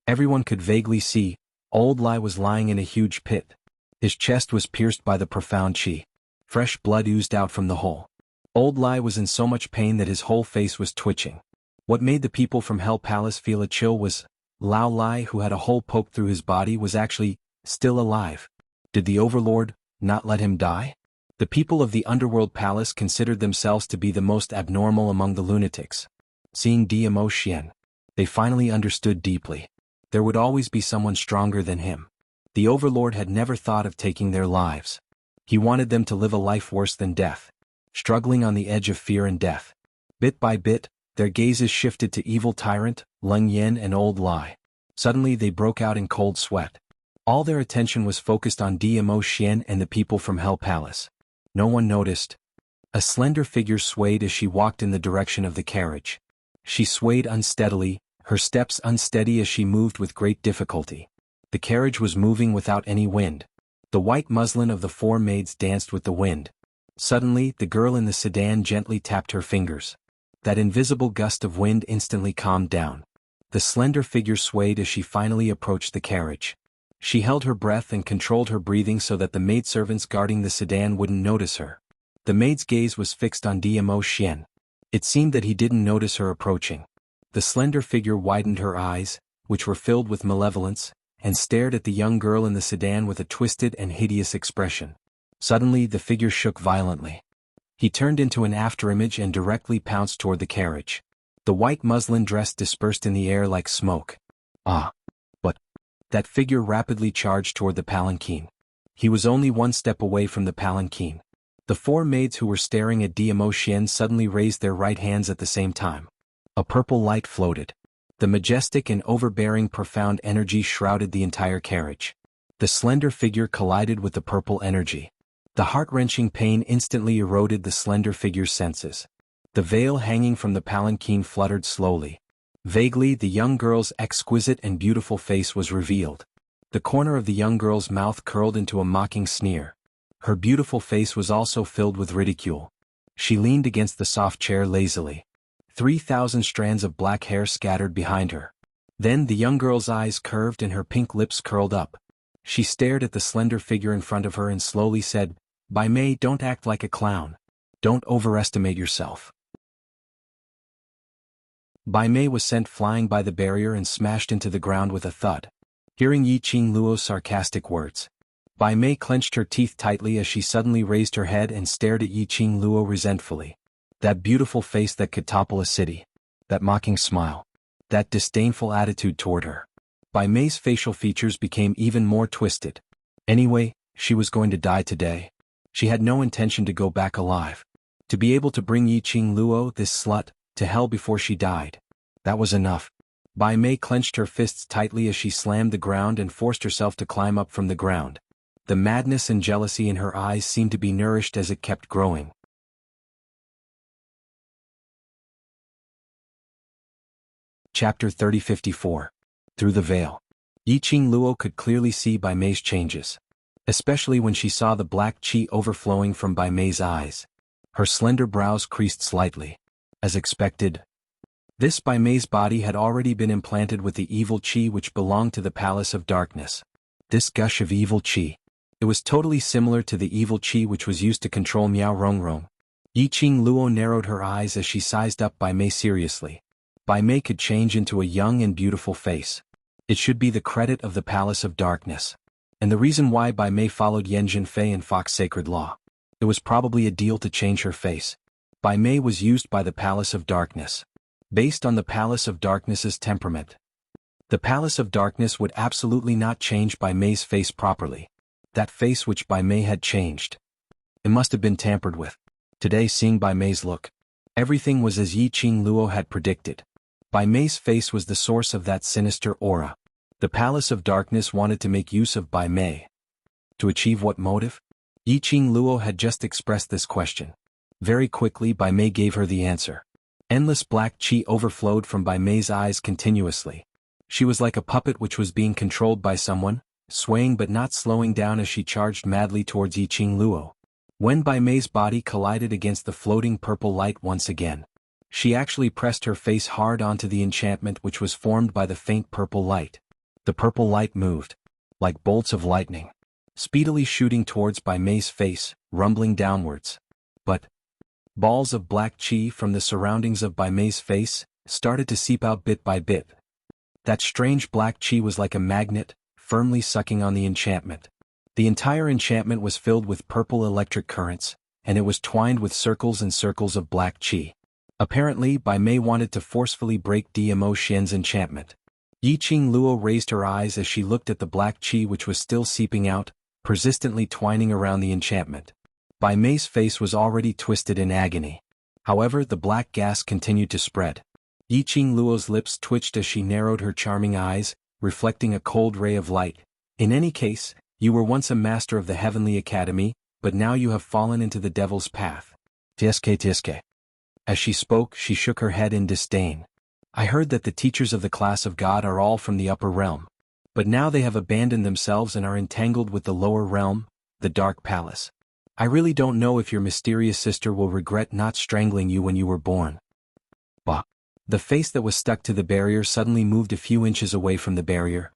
Everyone could vaguely see, Old Lai was lying in a huge pit. His chest was pierced by the profound chi. Fresh blood oozed out from the hole. Old Lai was in so much pain that his whole face was twitching. What made the people from Hell Palace feel a chill was, Lao Lai, who had a hole poked through his body, was actually still alive. Did the Overlord not let him die? The people of the Underworld Palace considered themselves to be the most abnormal among the lunatics. Seeing Dmo Xian, they finally understood deeply. There would always be someone stronger than him. The Overlord had never thought of taking their lives. He wanted them to live a life worse than death, struggling on the edge of fear and death. Bit by bit, their gazes shifted to Evil Tyrant, Leng Yan and Old Lai. Suddenly they broke out in cold sweat. All their attention was focused on Dmo Xian and the people from Hell Palace. No one noticed. A slender figure swayed as she walked in the direction of the carriage. She swayed unsteadily, her steps unsteady as she moved with great difficulty. The carriage was moving without any wind. The white muslin of the four maids danced with the wind. Suddenly, the girl in the sedan gently tapped her fingers. That invisible gust of wind instantly calmed down. The slender figure swayed as she finally approached the carriage. She held her breath and controlled her breathing so that the maidservants guarding the sedan wouldn't notice her. The maid's gaze was fixed on Dmo Xian. It seemed that he didn't notice her approaching. The slender figure widened her eyes, which were filled with malevolence, and stared at the young girl in the sedan with a twisted and hideous expression. Suddenly the figure shook violently. He turned into an afterimage and directly pounced toward the carriage. The white muslin dress dispersed in the air like smoke. Ah! But that figure rapidly charged toward the palanquin. He was only one step away from the palanquin. The four maids who were staring at Dmo Xian suddenly raised their right hands at the same time. A purple light floated. The majestic and overbearing profound energy shrouded the entire carriage. The slender figure collided with the purple energy. The heart-wrenching pain instantly eroded the slender figure's senses. The veil hanging from the palanquin fluttered slowly. Vaguely, the young girl's exquisite and beautiful face was revealed. The corner of the young girl's mouth curled into a mocking sneer. Her beautiful face was also filled with ridicule. She leaned against the soft chair lazily. 3,000 strands of black hair scattered behind her. Then the young girl's eyes curved and her pink lips curled up. She stared at the slender figure in front of her and slowly said, "Bai Mei, don't act like a clown. Don't overestimate yourself." Bai Mei was sent flying by the barrier and smashed into the ground with a thud. Hearing Yi Qing Luo's sarcastic words, Bai Mei clenched her teeth tightly as she suddenly raised her head and stared at Yi Qing Luo resentfully. That beautiful face that could topple a city. That mocking smile. That disdainful attitude toward her. Bai Mei's facial features became even more twisted. Anyway, she was going to die today. She had no intention to go back alive. To be able to bring Yi Qing Luo, this slut, to hell before she died. That was enough. Bai Mei clenched her fists tightly as she slammed the ground and forced herself to climb up from the ground. The madness and jealousy in her eyes seemed to be nourished as it kept growing. Chapter 3054. Through the veil. Yi Qing Luo could clearly see Bai Mei's changes. Especially when she saw the black qi overflowing from Bai Mei's eyes. Her slender brows creased slightly. As expected, this Bai Mei's body had already been implanted with the evil qi which belonged to the Palace of Darkness. This gush of evil qi. It was totally similar to the evil qi which was used to control Miao Rongrong. Yi Qing Luo narrowed her eyes as she sized up Bai Mei seriously. Bai Mei could change into a young and beautiful face. It should be the credit of the Palace of Darkness. And the reason why Bai Mei followed Yan Zhenfei and Fox Sacred Law. It was probably a deal to change her face. Bai Mei was used by the Palace of Darkness. Based on the Palace of Darkness's temperament. The Palace of Darkness would absolutely not change Bai Mei's face properly. That face which Bai Mei had changed. It must have been tampered with. Today, seeing Bai Mei's look, everything was as Yi Qing Luo had predicted. Bai Mei's face was the source of that sinister aura. The Palace of Darkness wanted to make use of Bai Mei. To achieve what motive? Yi Qing Luo had just expressed this question. Very quickly Bai Mei gave her the answer. Endless black qi overflowed from Bai Mei's eyes continuously. She was like a puppet which was being controlled by someone, swaying but not slowing down as she charged madly towards Yi Qing Luo. When Bai Mei's body collided against the floating purple light once again, she actually pressed her face hard onto the enchantment which was formed by the faint purple light. The purple light moved, like bolts of lightning, speedily shooting towards Bai Mei's face, rumbling downwards. But balls of black qi from the surroundings of Bai Mei's face started to seep out bit by bit. That strange black qi was like a magnet, firmly sucking on the enchantment. The entire enchantment was filled with purple electric currents, and it was twined with circles and circles of black qi. Apparently, Bai Mei wanted to forcefully break Dmo Xian's enchantment. Yiqing Luo raised her eyes as she looked at the black qi which was still seeping out, persistently twining around the enchantment. Bai Mei's face was already twisted in agony. However, the black gas continued to spread. Yiqing Luo's lips twitched as she narrowed her charming eyes, reflecting a cold ray of light. In any case, you were once a master of the Heavenly Academy, but now you have fallen into the devil's path. Tiske. As she spoke, she shook her head in disdain. I heard that the teachers of the class of God are all from the upper realm. But now they have abandoned themselves and are entangled with the lower realm, the Dark Palace. I really don't know if your mysterious sister will regret not strangling you when you were born. Bah. The face that was stuck to the barrier suddenly moved a few inches away from the barrier.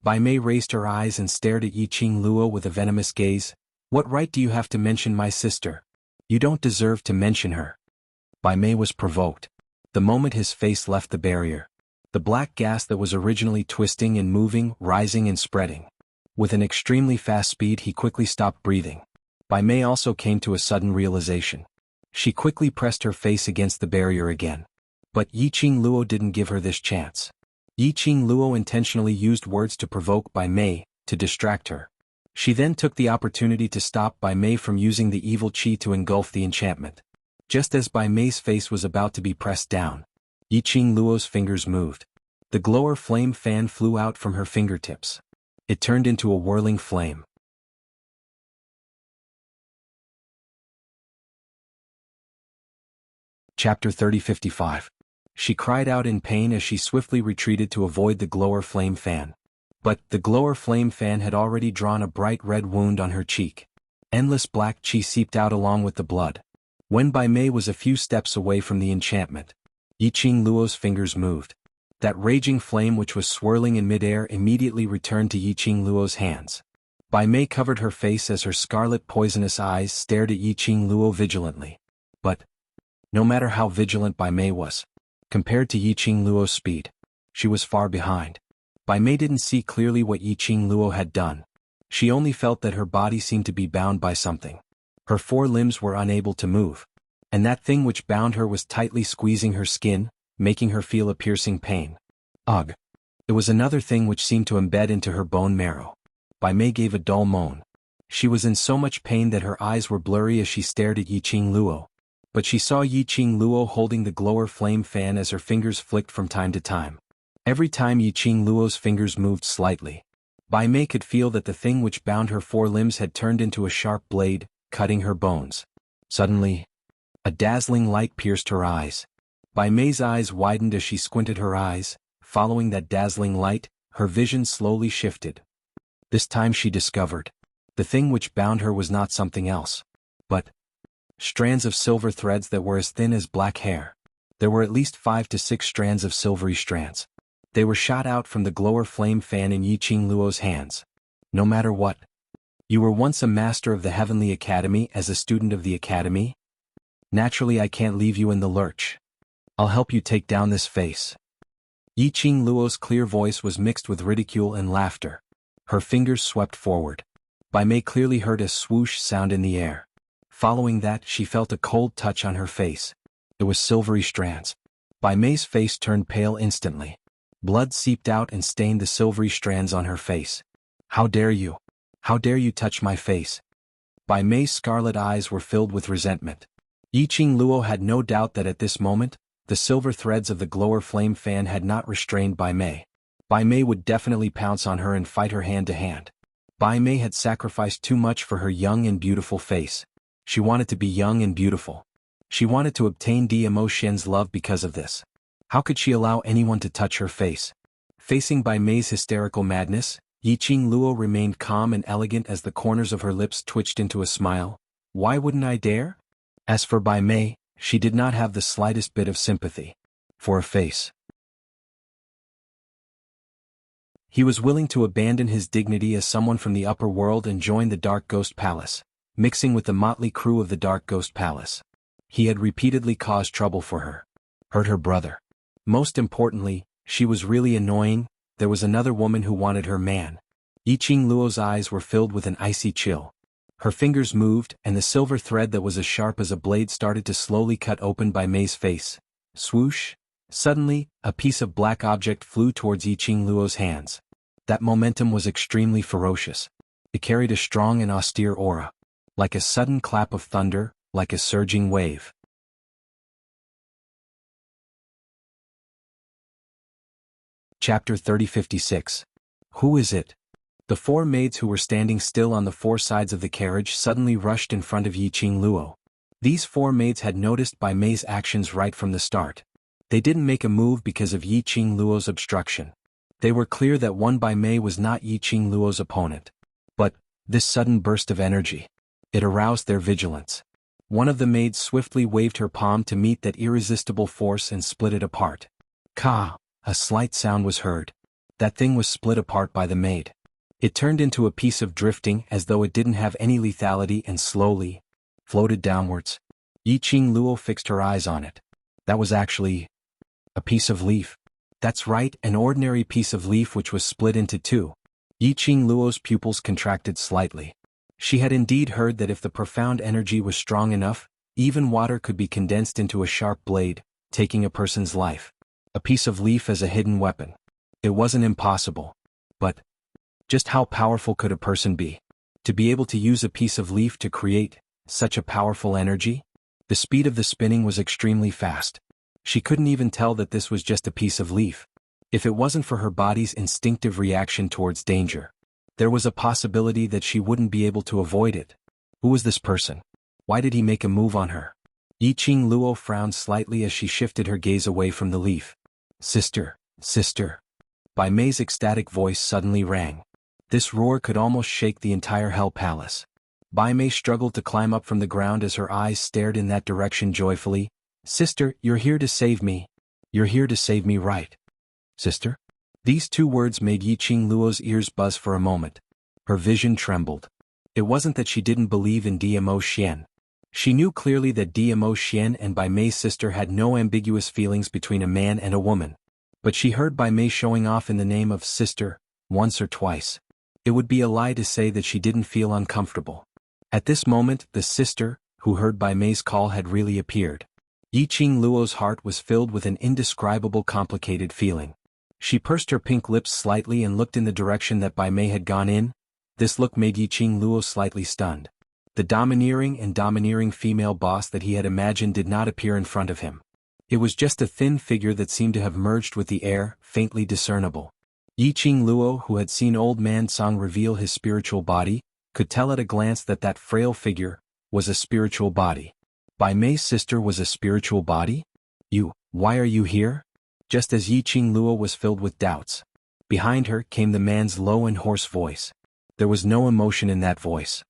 Bai Mei raised her eyes and stared at Yiqing Luo with a venomous gaze. What right do you have to mention my sister? You don't deserve to mention her. Bai Mei was provoked. The moment his face left the barrier, the black gas that was originally twisting and moving, rising and spreading. With an extremely fast speed he quickly stopped breathing. Bai Mei also came to a sudden realization. She quickly pressed her face against the barrier again. But Yiqing Luo didn't give her this chance. Yiqing Luo intentionally used words to provoke Bai Mei, to distract her. She then took the opportunity to stop Bai Mei from using the evil qi to engulf the enchantment. Just as Bai Mei's face was about to be pressed down, Yiqing Luo's fingers moved. The glower flame fan flew out from her fingertips. It turned into a whirling flame. Chapter 30:55. She cried out in pain as she swiftly retreated to avoid the glower flame fan. But the glower flame fan had already drawn a bright red wound on her cheek. Endless black qi seeped out along with the blood. When Bai Mei was a few steps away from the enchantment, Yiqing Luo's fingers moved. That raging flame which was swirling in midair immediately returned to Yiqing Luo's hands. Bai Mei covered her face as her scarlet poisonous eyes stared at Yiqing Luo vigilantly. But no matter how vigilant Bai Mei was, compared to Yiqing Luo's speed, she was far behind. Bai Mei didn't see clearly what Yiqing Luo had done. She only felt that her body seemed to be bound by something. Her four limbs were unable to move. And that thing which bound her was tightly squeezing her skin, making her feel a piercing pain. Ugh! It was another thing which seemed to embed into her bone marrow. Bai Mei gave a dull moan. She was in so much pain that her eyes were blurry as she stared at Yiqing Luo. But she saw Yiqing Luo holding the glower flame fan as her fingers flicked from time to time. Every time Yiqing Luo's fingers moved slightly, Bai Mei could feel that the thing which bound her four limbs had turned into a sharp blade, cutting her bones. Suddenly, a dazzling light pierced her eyes. Bai Mei's eyes widened as she squinted her eyes. Following that dazzling light, her vision slowly shifted. This time she discovered, the thing which bound her was not something else, but strands of silver threads that were as thin as black hair. There were at least 5 to 6 strands of silvery strands. They were shot out from the glower flame fan in Yiqing Luo's hands. No matter what. You were once a master of the Heavenly Academy as a student of the Academy? Naturally I can't leave you in the lurch. I'll help you take down this face. Yiqing Luo's clear voice was mixed with ridicule and laughter. Her fingers swept forward. Bai Mei clearly heard a swoosh sound in the air. Following that, she felt a cold touch on her face. It was silvery strands. Bai Mei's face turned pale instantly. Blood seeped out and stained the silvery strands on her face. How dare you? How dare you touch my face? Bai Mei's scarlet eyes were filled with resentment. Yiqing Luo had no doubt that at this moment, the silver threads of the glower flame fan had not restrained Bai Mei. Bai Mei would definitely pounce on her and fight her hand to hand. Bai Mei had sacrificed too much for her young and beautiful face. She wanted to be young and beautiful. She wanted to obtain Dmo Xian's love because of this. How could she allow anyone to touch her face? Facing Bai Mei's hysterical madness, Yiqing Luo remained calm and elegant as the corners of her lips twitched into a smile. Why wouldn't I dare? As for Bai Mei, she did not have the slightest bit of sympathy for a face. He was willing to abandon his dignity as someone from the upper world and join the Dark Ghost Palace, mixing with the motley crew of the Dark Ghost Palace. He had repeatedly caused trouble for her, hurt her brother. Most importantly, she was really annoying. There was another woman who wanted her man. Yiqing Luo's eyes were filled with an icy chill. Her fingers moved, and the silver thread that was as sharp as a blade started to slowly cut open Bai Mei's face. Swoosh! Suddenly, a piece of black object flew towards Yiqing Luo's hands. That momentum was extremely ferocious. It carried a strong and austere aura. Like a sudden clap of thunder, like a surging wave. Chapter 3056. Who is it? The four maids who were standing still on the four sides of the carriage suddenly rushed in front of Yiqing Luo. These four maids had noticed Bai Mei's actions right from the start. They didn't make a move because of Yiqing Luo's obstruction. They were clear that one Bai Mei was not Yiqing Luo's opponent. But, this sudden burst of energy. It aroused their vigilance. One of the maids swiftly waved her palm to meet that irresistible force and split it apart. Ka! A slight sound was heard. That thing was split apart by the maid. It turned into a piece of drifting as though it didn't have any lethality and slowly floated downwards. Yiqing Luo fixed her eyes on it. That was actually a piece of leaf. That's right, an ordinary piece of leaf which was split into two. Yiqing Luo's pupils contracted slightly. She had indeed heard that if the profound energy was strong enough, even water could be condensed into a sharp blade, taking a person's life. A piece of leaf as a hidden weapon. It wasn't impossible. But just how powerful could a person be? To be able to use a piece of leaf to create such a powerful energy? The speed of the spinning was extremely fast. She couldn't even tell that this was just a piece of leaf. If it wasn't for her body's instinctive reaction towards danger, there was a possibility that she wouldn't be able to avoid it. Who was this person? Why did he make a move on her? Yiqing Luo frowned slightly as she shifted her gaze away from the leaf. Sister, sister. Bai Mei's ecstatic voice suddenly rang. This roar could almost shake the entire Hell Palace. Bai Mei struggled to climb up from the ground as her eyes stared in that direction joyfully. Sister, you're here to save me. You're here to save me, right? Sister? These two words made Yiqing Luo's ears buzz for a moment. Her vision trembled. It wasn't that she didn't believe in Dmo Xian. She knew clearly that Dmo Xian and Bai Mei's sister had no ambiguous feelings between a man and a woman. But she heard Bai Mei showing off in the name of sister, once or twice. It would be a lie to say that she didn't feel uncomfortable. At this moment, the sister, who heard Bai Mei's call, had really appeared. Yiqing Luo's heart was filled with an indescribable complicated feeling. She pursed her pink lips slightly and looked in the direction that Bai Mei had gone in. This look made Yiqing Luo slightly stunned. The domineering female boss that he had imagined did not appear in front of him. It was just a thin figure that seemed to have merged with the air, faintly discernible. Yiqing Luo, who had seen Old Man Song reveal his spiritual body, could tell at a glance that that frail figure was a spiritual body. Bai Mei's sister was a spiritual body? Why are you here? Just as Yiqing Luo was filled with doubts. Behind her came the man's low and hoarse voice. There was no emotion in that voice.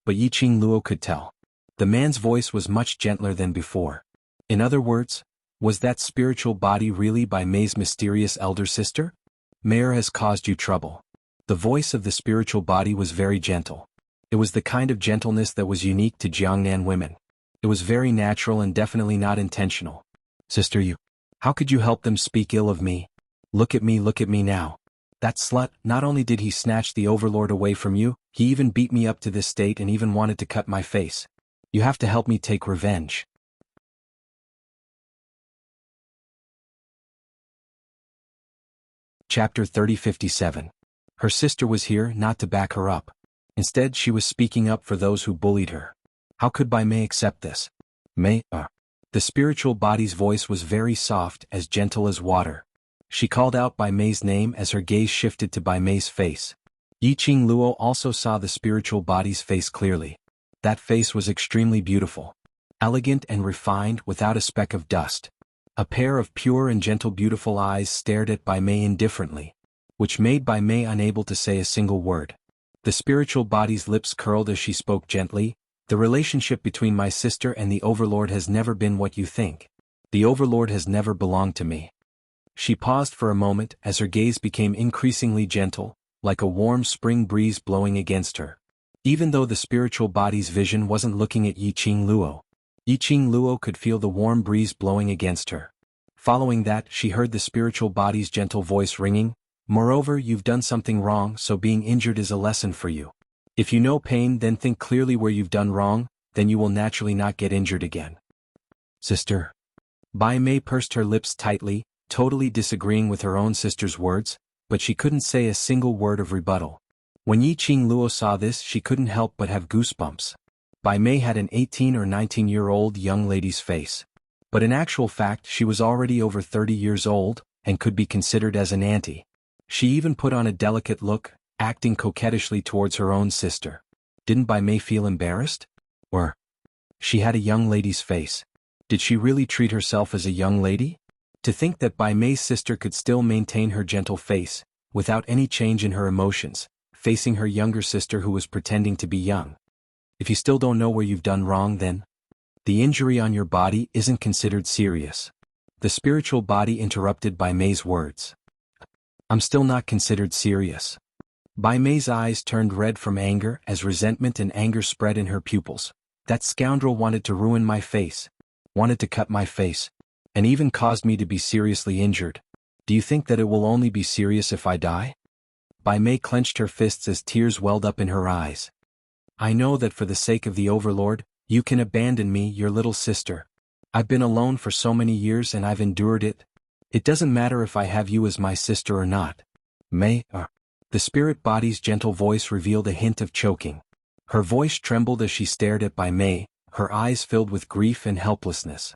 But Yiqing Luo could tell. The man's voice was much gentler than before. In other words, was that spiritual body really Bai Mei's mysterious elder sister? Mayor has caused you trouble. The voice of the spiritual body was very gentle. It was the kind of gentleness that was unique to Jiangnan women. It was very natural and definitely not intentional. Sister, how could you help them speak ill of me? Look at me now. That slut, not only did he snatch the overlord away from you, he even beat me up to this state and even wanted to cut my face. You have to help me take revenge. Chapter 3057. Her sister was here not to back her up. Instead, she was speaking up for those who bullied her. How could Bai Mei accept this? The spiritual body's voice was very soft, as gentle as water. She called out Bai Mei's name as her gaze shifted to Bai Mei's face. Yiqing Luo also saw the spiritual body's face clearly. That face was extremely beautiful. Elegant and refined without a speck of dust. A pair of pure and gentle beautiful eyes stared at Bai Mei indifferently. which made Bai Mei unable to say a single word. The spiritual body's lips curled as she spoke gently. The relationship between my sister and the Overlord has never been what you think. The Overlord has never belonged to me. She paused for a moment as her gaze became increasingly gentle, like a warm spring breeze blowing against her. Even though the spiritual body's vision wasn't looking at Yiqing Luo, Yiqing Luo could feel the warm breeze blowing against her. Following that, she heard the spiritual body's gentle voice ringing, "Moreover, you've done something wrong, so being injured is a lesson for you. If you know pain, then think clearly where you've done wrong, then you will naturally not get injured again." Sister. Bai Mei pursed her lips tightly, totally disagreeing with her own sister's words, but she couldn't say a single word of rebuttal. When Yiqing Luo saw this, she couldn't help but have goosebumps. Bai Mei had an 18 or 19-year-old young lady's face. But in actual fact she was already over 30 years old, and could be considered as an auntie. She even put on a delicate look, acting coquettishly towards her own sister. Didn't Bai Mei feel embarrassed? Or, she had a young lady's face. Did she really treat herself as a young lady? To think that Bai Mei's sister could still maintain her gentle face, without any change in her emotions, facing her younger sister who was pretending to be young. If you still don't know where you've done wrong, then the injury on your body isn't considered serious. The spiritual body interrupted Bai Mei's words. I'm still not considered serious. Bai Mei's eyes turned red from anger as resentment and anger spread in her pupils. That scoundrel wanted to ruin my face, wanted to cut my face, and even caused me to be seriously injured. Do you think that it will only be serious if I die? Bai Mei clenched her fists as tears welled up in her eyes. I know that for the sake of the Overlord, you can abandon me, your little sister. I've been alone for so many years and I've endured it. It doesn't matter if I have you as my sister or not. Mei, the spirit body's gentle voice revealed a hint of choking. Her voice trembled as she stared at Bai Mei, her eyes filled with grief and helplessness.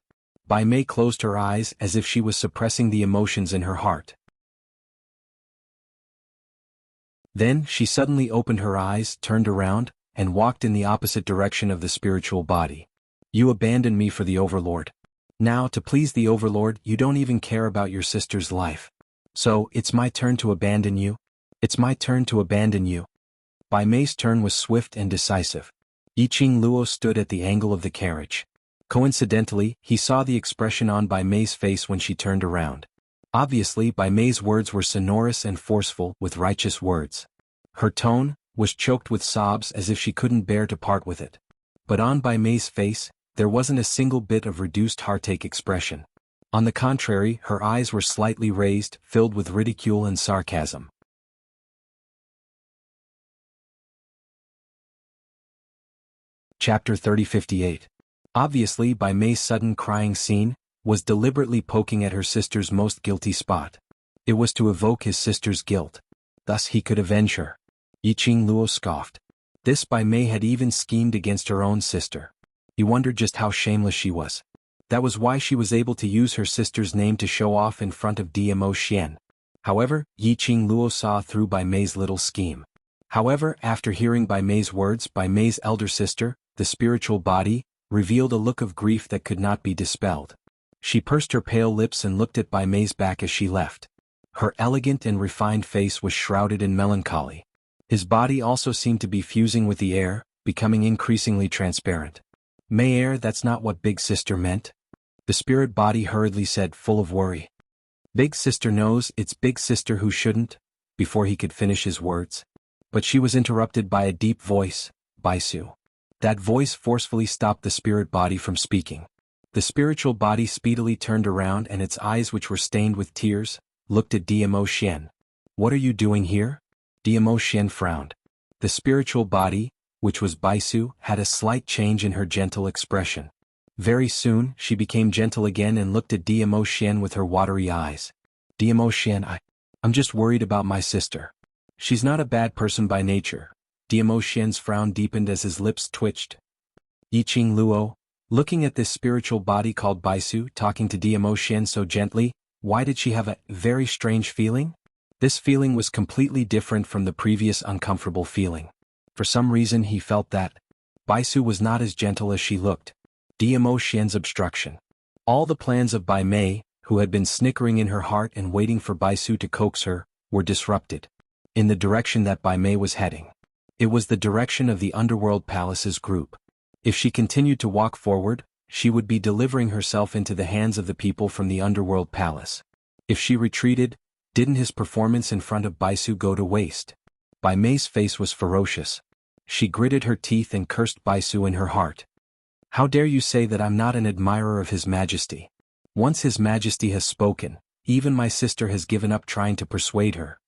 Bai Mei closed her eyes as if she was suppressing the emotions in her heart. Then she suddenly opened her eyes, turned around, and walked in the opposite direction of the spiritual body. You abandoned me for the Overlord. Now, to please the Overlord, you don't even care about your sister's life. So, it's my turn to abandon you? It's my turn to abandon you. Bai Mei's turn was swift and decisive. Yiqing Luo stood at the angle of the carriage. Coincidentally, he saw the expression on Bai Mei's face when she turned around. Obviously, Bai Mei's words were sonorous and forceful, with righteous words. Her tone was choked with sobs as if she couldn't bear to part with it. But on Bai Mei's face, there wasn't a single bit of reduced heartache expression. On the contrary, her eyes were slightly raised, filled with ridicule and sarcasm. Chapter 3058. Obviously, Bai Mei's sudden crying scene was deliberately poking at her sister's most guilty spot. It was to evoke his sister's guilt. Thus he could avenge her. Yiqing Luo scoffed. This Bai Mei had even schemed against her own sister. He wondered just how shameless she was. That was why she was able to use her sister's name to show off in front of Dmo Xian. However, Yiqing Luo saw through Bai Mei's little scheme. However, after hearing Bai Mei's words, Bai Mei's elder sister, the spiritual body, revealed a look of grief that could not be dispelled. She pursed her pale lips and looked at Bai Mei's back as she left. Her elegant and refined face was shrouded in melancholy. His body also seemed to be fusing with the air, becoming increasingly transparent. Mei, that's not what Big Sister meant. The spirit body hurriedly said, full of worry. Big Sister knows it's Big Sister who shouldn't, before he could finish his words. But she was interrupted by a deep voice, Baisu. That voice forcefully stopped the spirit body from speaking. The spiritual body speedily turned around and its eyes, which were stained with tears, looked at Dmo Xian. What are you doing here? Dmo Xian frowned. The spiritual body, which was Baisu, had a slight change in her gentle expression. Very soon, she became gentle again and looked at Dmo Xian with her watery eyes. Dmo Xian, I'm just worried about my sister. She's not a bad person by nature. Dmo Xian's frown deepened as his lips twitched. Yiqing Luo, looking at this spiritual body called Baisu talking to Dmo Xian so gently, why did she have a very strange feeling? This feeling was completely different from the previous uncomfortable feeling. For some reason he felt that Baisu was not as gentle as she looked. Dmo Xian's obstruction. All the plans of Bai Mei, who had been snickering in her heart and waiting for Baisu to coax her, were disrupted. In the direction that Bai Mei was heading. It was the direction of the Underworld Palace's group. If she continued to walk forward, she would be delivering herself into the hands of the people from the Underworld Palace. If she retreated, didn't his performance in front of Baisu go to waste? Bai Mei's face was ferocious. She gritted her teeth and cursed Baisu in her heart. How dare you say that I'm not an admirer of His Majesty? Once His Majesty has spoken, even my sister has given up trying to persuade her.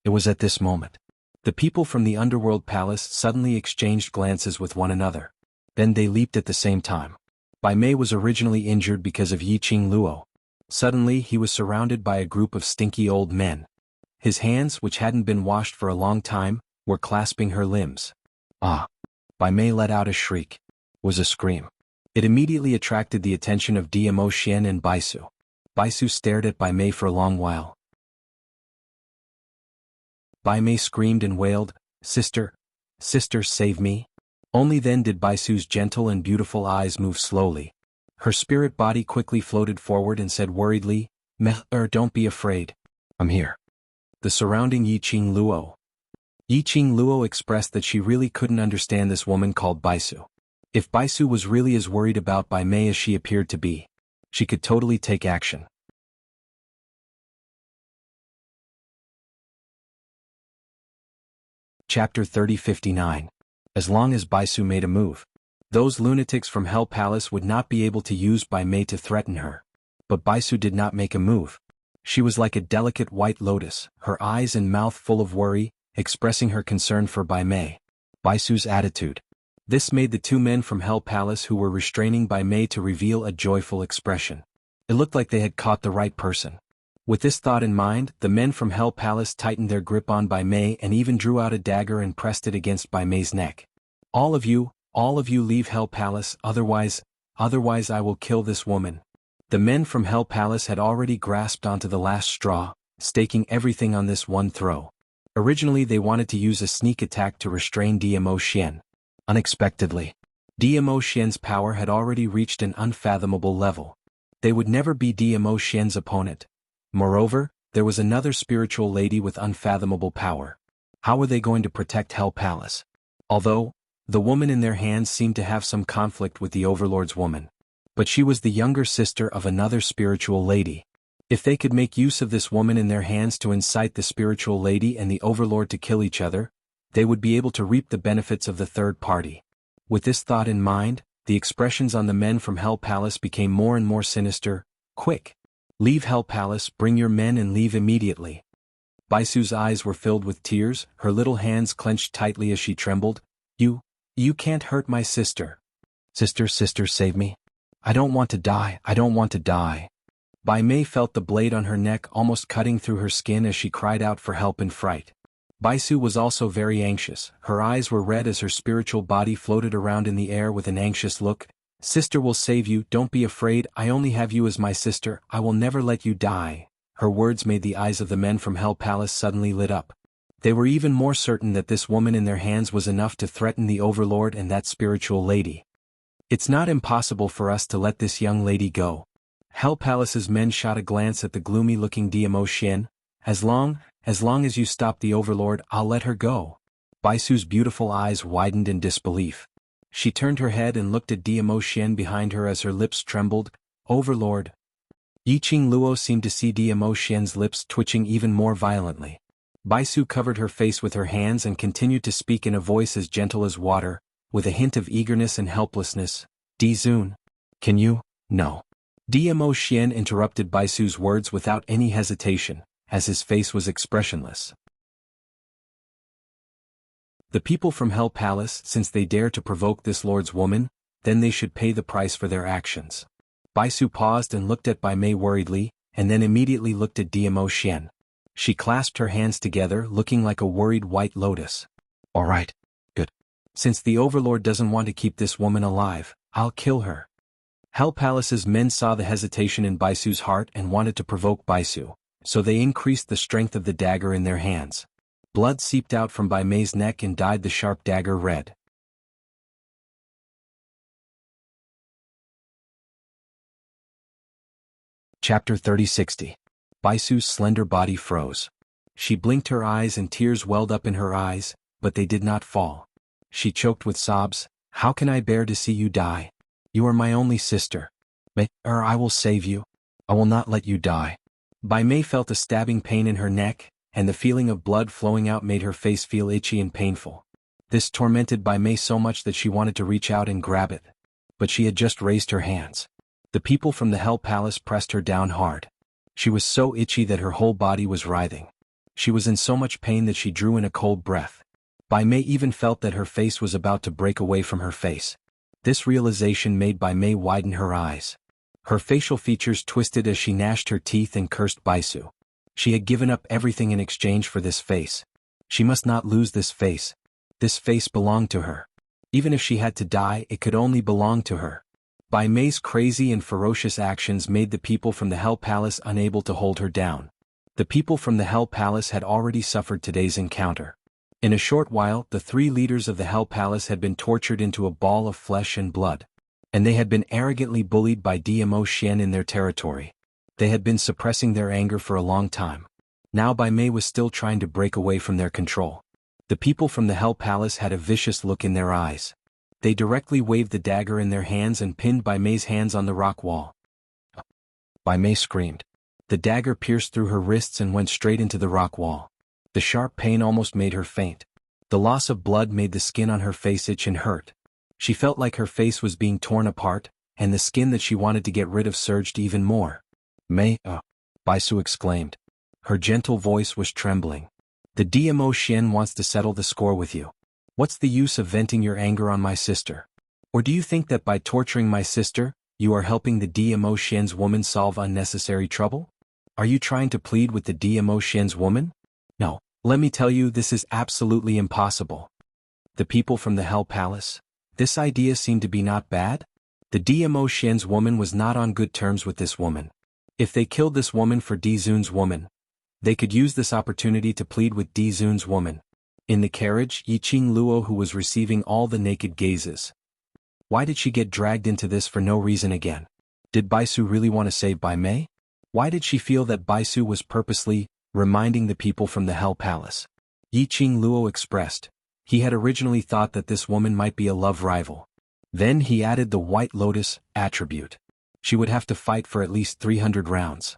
It was at this moment. The people from the Underworld Palace suddenly exchanged glances with one another. Then they leaped at the same time. Bai Mei was originally injured because of Yiqing Luo. Suddenly he was surrounded by a group of stinky old men. His hands, which hadn't been washed for a long time, were clasping her limbs. Ah! Bai Mei let out a shriek. Was a scream. It immediately attracted the attention of Dmo Xian and Baisu. Baisu stared at Bai Mei for a long while. Bai Mei screamed and wailed, "Sister! Sister, save me!" Only then did Baisu's gentle and beautiful eyes move slowly. Her spirit body quickly floated forward and said worriedly, Don't be afraid. I'm here." The surrounding Yiqing Luo. Yiqing Luo expressed that she really couldn't understand this woman called Baisu. If Baisu was really as worried about Bai Mei as she appeared to be, she could totally take action. Chapter 30:59. As long as Baisu made a move, those lunatics from Hell Palace would not be able to use Bai Mei to threaten her. But Baisu did not make a move. She was like a delicate white lotus, her eyes and mouth full of worry, expressing her concern for Bai Mei. Baisu's attitude. This made the two men from Hell Palace who were restraining Bai Mei to reveal a joyful expression. It looked like they had caught the right person. With this thought in mind, the men from Hell Palace tightened their grip on Bai Mei and even drew out a dagger and pressed it against Bai Mei's neck. All of you leave Hell Palace, otherwise I will kill this woman." The men from Hell Palace had already grasped onto the last straw, staking everything on this one throw. Originally they wanted to use a sneak attack to restrain Dmo Xian. Unexpectedly, Dmo Xian's power had already reached an unfathomable level. They would never be Dmo Xian's opponent. Moreover, there was another spiritual lady with unfathomable power. How were they going to protect Hell Palace? Although, the woman in their hands seemed to have some conflict with the Overlord's woman. But she was the younger sister of another spiritual lady. If they could make use of this woman in their hands to incite the spiritual lady and the Overlord to kill each other, they would be able to reap the benefits of the third party. With this thought in mind, the expressions on the men from Hell Palace became more and more sinister. "Quick! Leave Hell Palace, bring your men and leave immediately." Baisu's eyes were filled with tears, her little hands clenched tightly as she trembled. You can't hurt my sister. Sister, save me. I don't want to die. Bai Mei felt the blade on her neck almost cutting through her skin as she cried out for help in fright. Baisu was also very anxious, her eyes were red as her spiritual body floated around in the air with an anxious look. "Sister will save you, don't be afraid, I only have you as my sister, I will never let you die." Her words made the eyes of the men from Hell Palace suddenly lit up. They were even more certain that this woman in their hands was enough to threaten the Overlord and that spiritual lady. "It's not impossible for us to let this young lady go." Hell Palace's men shot a glance at the gloomy-looking Dmo Xian. As long as you stop the Overlord, I'll let her go." Baisu's beautiful eyes widened in disbelief. She turned her head and looked at Dmo Xian behind her as her lips trembled. "Overlord." Yiqing Luo seemed to see Dmo Xian's lips twitching even more violently. Baisu covered her face with her hands and continued to speak in a voice as gentle as water, with a hint of eagerness and helplessness. "Dizun. Can you?" "No." Dmo Xian interrupted Baisu's words without any hesitation, as his face was expressionless. "The people from Hell Palace, since they dare to provoke this lord's woman, then they should pay the price for their actions." Baisu paused and looked at Bai Mei worriedly, and then immediately looked at Dmo Xian. She clasped her hands together, looking like a worried white lotus. "All right. Good. Since the Overlord doesn't want to keep this woman alive, I'll kill her." Hell Palace's men saw the hesitation in Baisu's heart and wanted to provoke Baisu, so they increased the strength of the dagger in their hands. Blood seeped out from Bai Mei's neck and dyed the sharp dagger red. Chapter 30:60. Baisu's slender body froze. She blinked her eyes and tears welled up in her eyes, but they did not fall. She choked with sobs. How can I bear to see you die? You are my only sister. I will save you. I will not let you die. Bai Mei felt a stabbing pain in her neck, and the feeling of blood flowing out made her face feel itchy and painful. This tormented Bai Mei so much that she wanted to reach out and grab it. But she had just raised her hands. The people from the Hell Palace pressed her down hard. She was so itchy that her whole body was writhing. She was in so much pain that she drew in a cold breath. Bai Mei even felt that her face was about to break away from her face. This realization made Bai Mei widen her eyes. Her facial features twisted as she gnashed her teeth and cursed Baisu. She had given up everything in exchange for this face. She must not lose this face. This face belonged to her. Even if she had to die, it could only belong to her. Bai Mei's crazy and ferocious actions made the people from the Hell Palace unable to hold her down. The people from the Hell Palace had already suffered today's encounter. In a short while, the 3 leaders of the Hell Palace had been tortured into a ball of flesh and blood. And they had been arrogantly bullied by Dmo Xian in their territory. They had been suppressing their anger for a long time. Now Bai Mei was still trying to break away from their control. The people from the Hell Palace had a vicious look in their eyes. They directly waved the dagger in their hands and pinned Bai Mei's hands on the rock wall. Bai Mei screamed. The dagger pierced through her wrists and went straight into the rock wall. The sharp pain almost made her faint. The loss of blood made the skin on her face itch and hurt. She felt like her face was being torn apart, and the skin that she wanted to get rid of surged even more. Baisu exclaimed. Her gentle voice was trembling. The Dmo Xian wants to settle the score with you. What's the use of venting your anger on my sister? Or do you think that by torturing my sister, you are helping the Dmo Xian's woman solve unnecessary trouble? Are you trying to plead with the Dmo Xian's woman? No, let me tell you, this is absolutely impossible. The people from the Hell Palace? This idea seemed to be not bad. The Dmo Xian's woman was not on good terms with this woman. If they killed this woman for Di Zun's woman, they could use this opportunity to plead with Di Zun's woman. In the carriage, Yiqing Luo, who was receiving all the naked gazes. Why did she get dragged into this for no reason again? Did Baisu really want to save Bai Mei? Why did she feel that Baisu was purposely reminding the people from the Hell Palace? Yiqing Luo expressed. He had originally thought that this woman might be a love rival. Then he added the White Lotus attribute. She would have to fight for at least 300 rounds.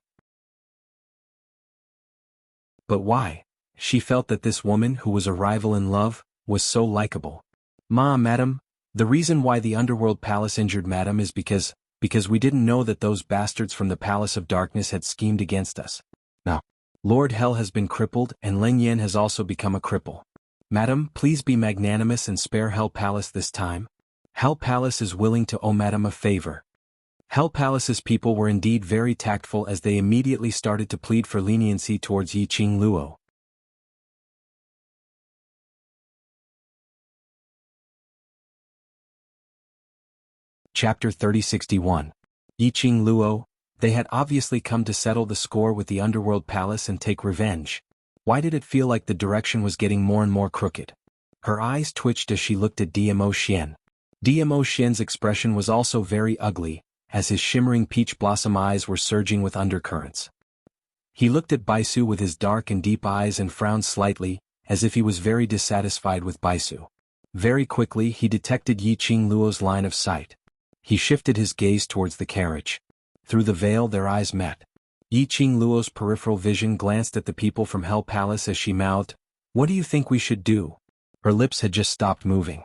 But why? She felt that this woman, who was a rival in love, was so likable. Madam, the reason why the Underworld Palace injured Madam is because we didn't know that those bastards from the Palace of Darkness had schemed against us. Now, Lord Hell has been crippled and Leng Yan has also become a cripple. Madam, please be magnanimous and spare Hell Palace this time. Hell Palace is willing to owe Madam a favor. Hell Palace's people were indeed very tactful as they immediately started to plead for leniency towards Yiqing Luo. Chapter 3061. Yiqing Luo. They had obviously come to settle the score with the Underworld Palace and take revenge. Why did it feel like the direction was getting more and more crooked? Her eyes twitched as she looked at Dmo Xian. Dmo Xian's expression was also very ugly, as his shimmering peach blossom eyes were surging with undercurrents. He looked at Baisu with his dark and deep eyes and frowned slightly, as if he was very dissatisfied with Baisu. Very quickly he detected Yiqing Luo's line of sight. He shifted his gaze towards the carriage. Through the veil their eyes met. Yiqing Luo's peripheral vision glanced at the people from Hell Palace as she mouthed, "What do you think we should do?" Her lips had just stopped moving.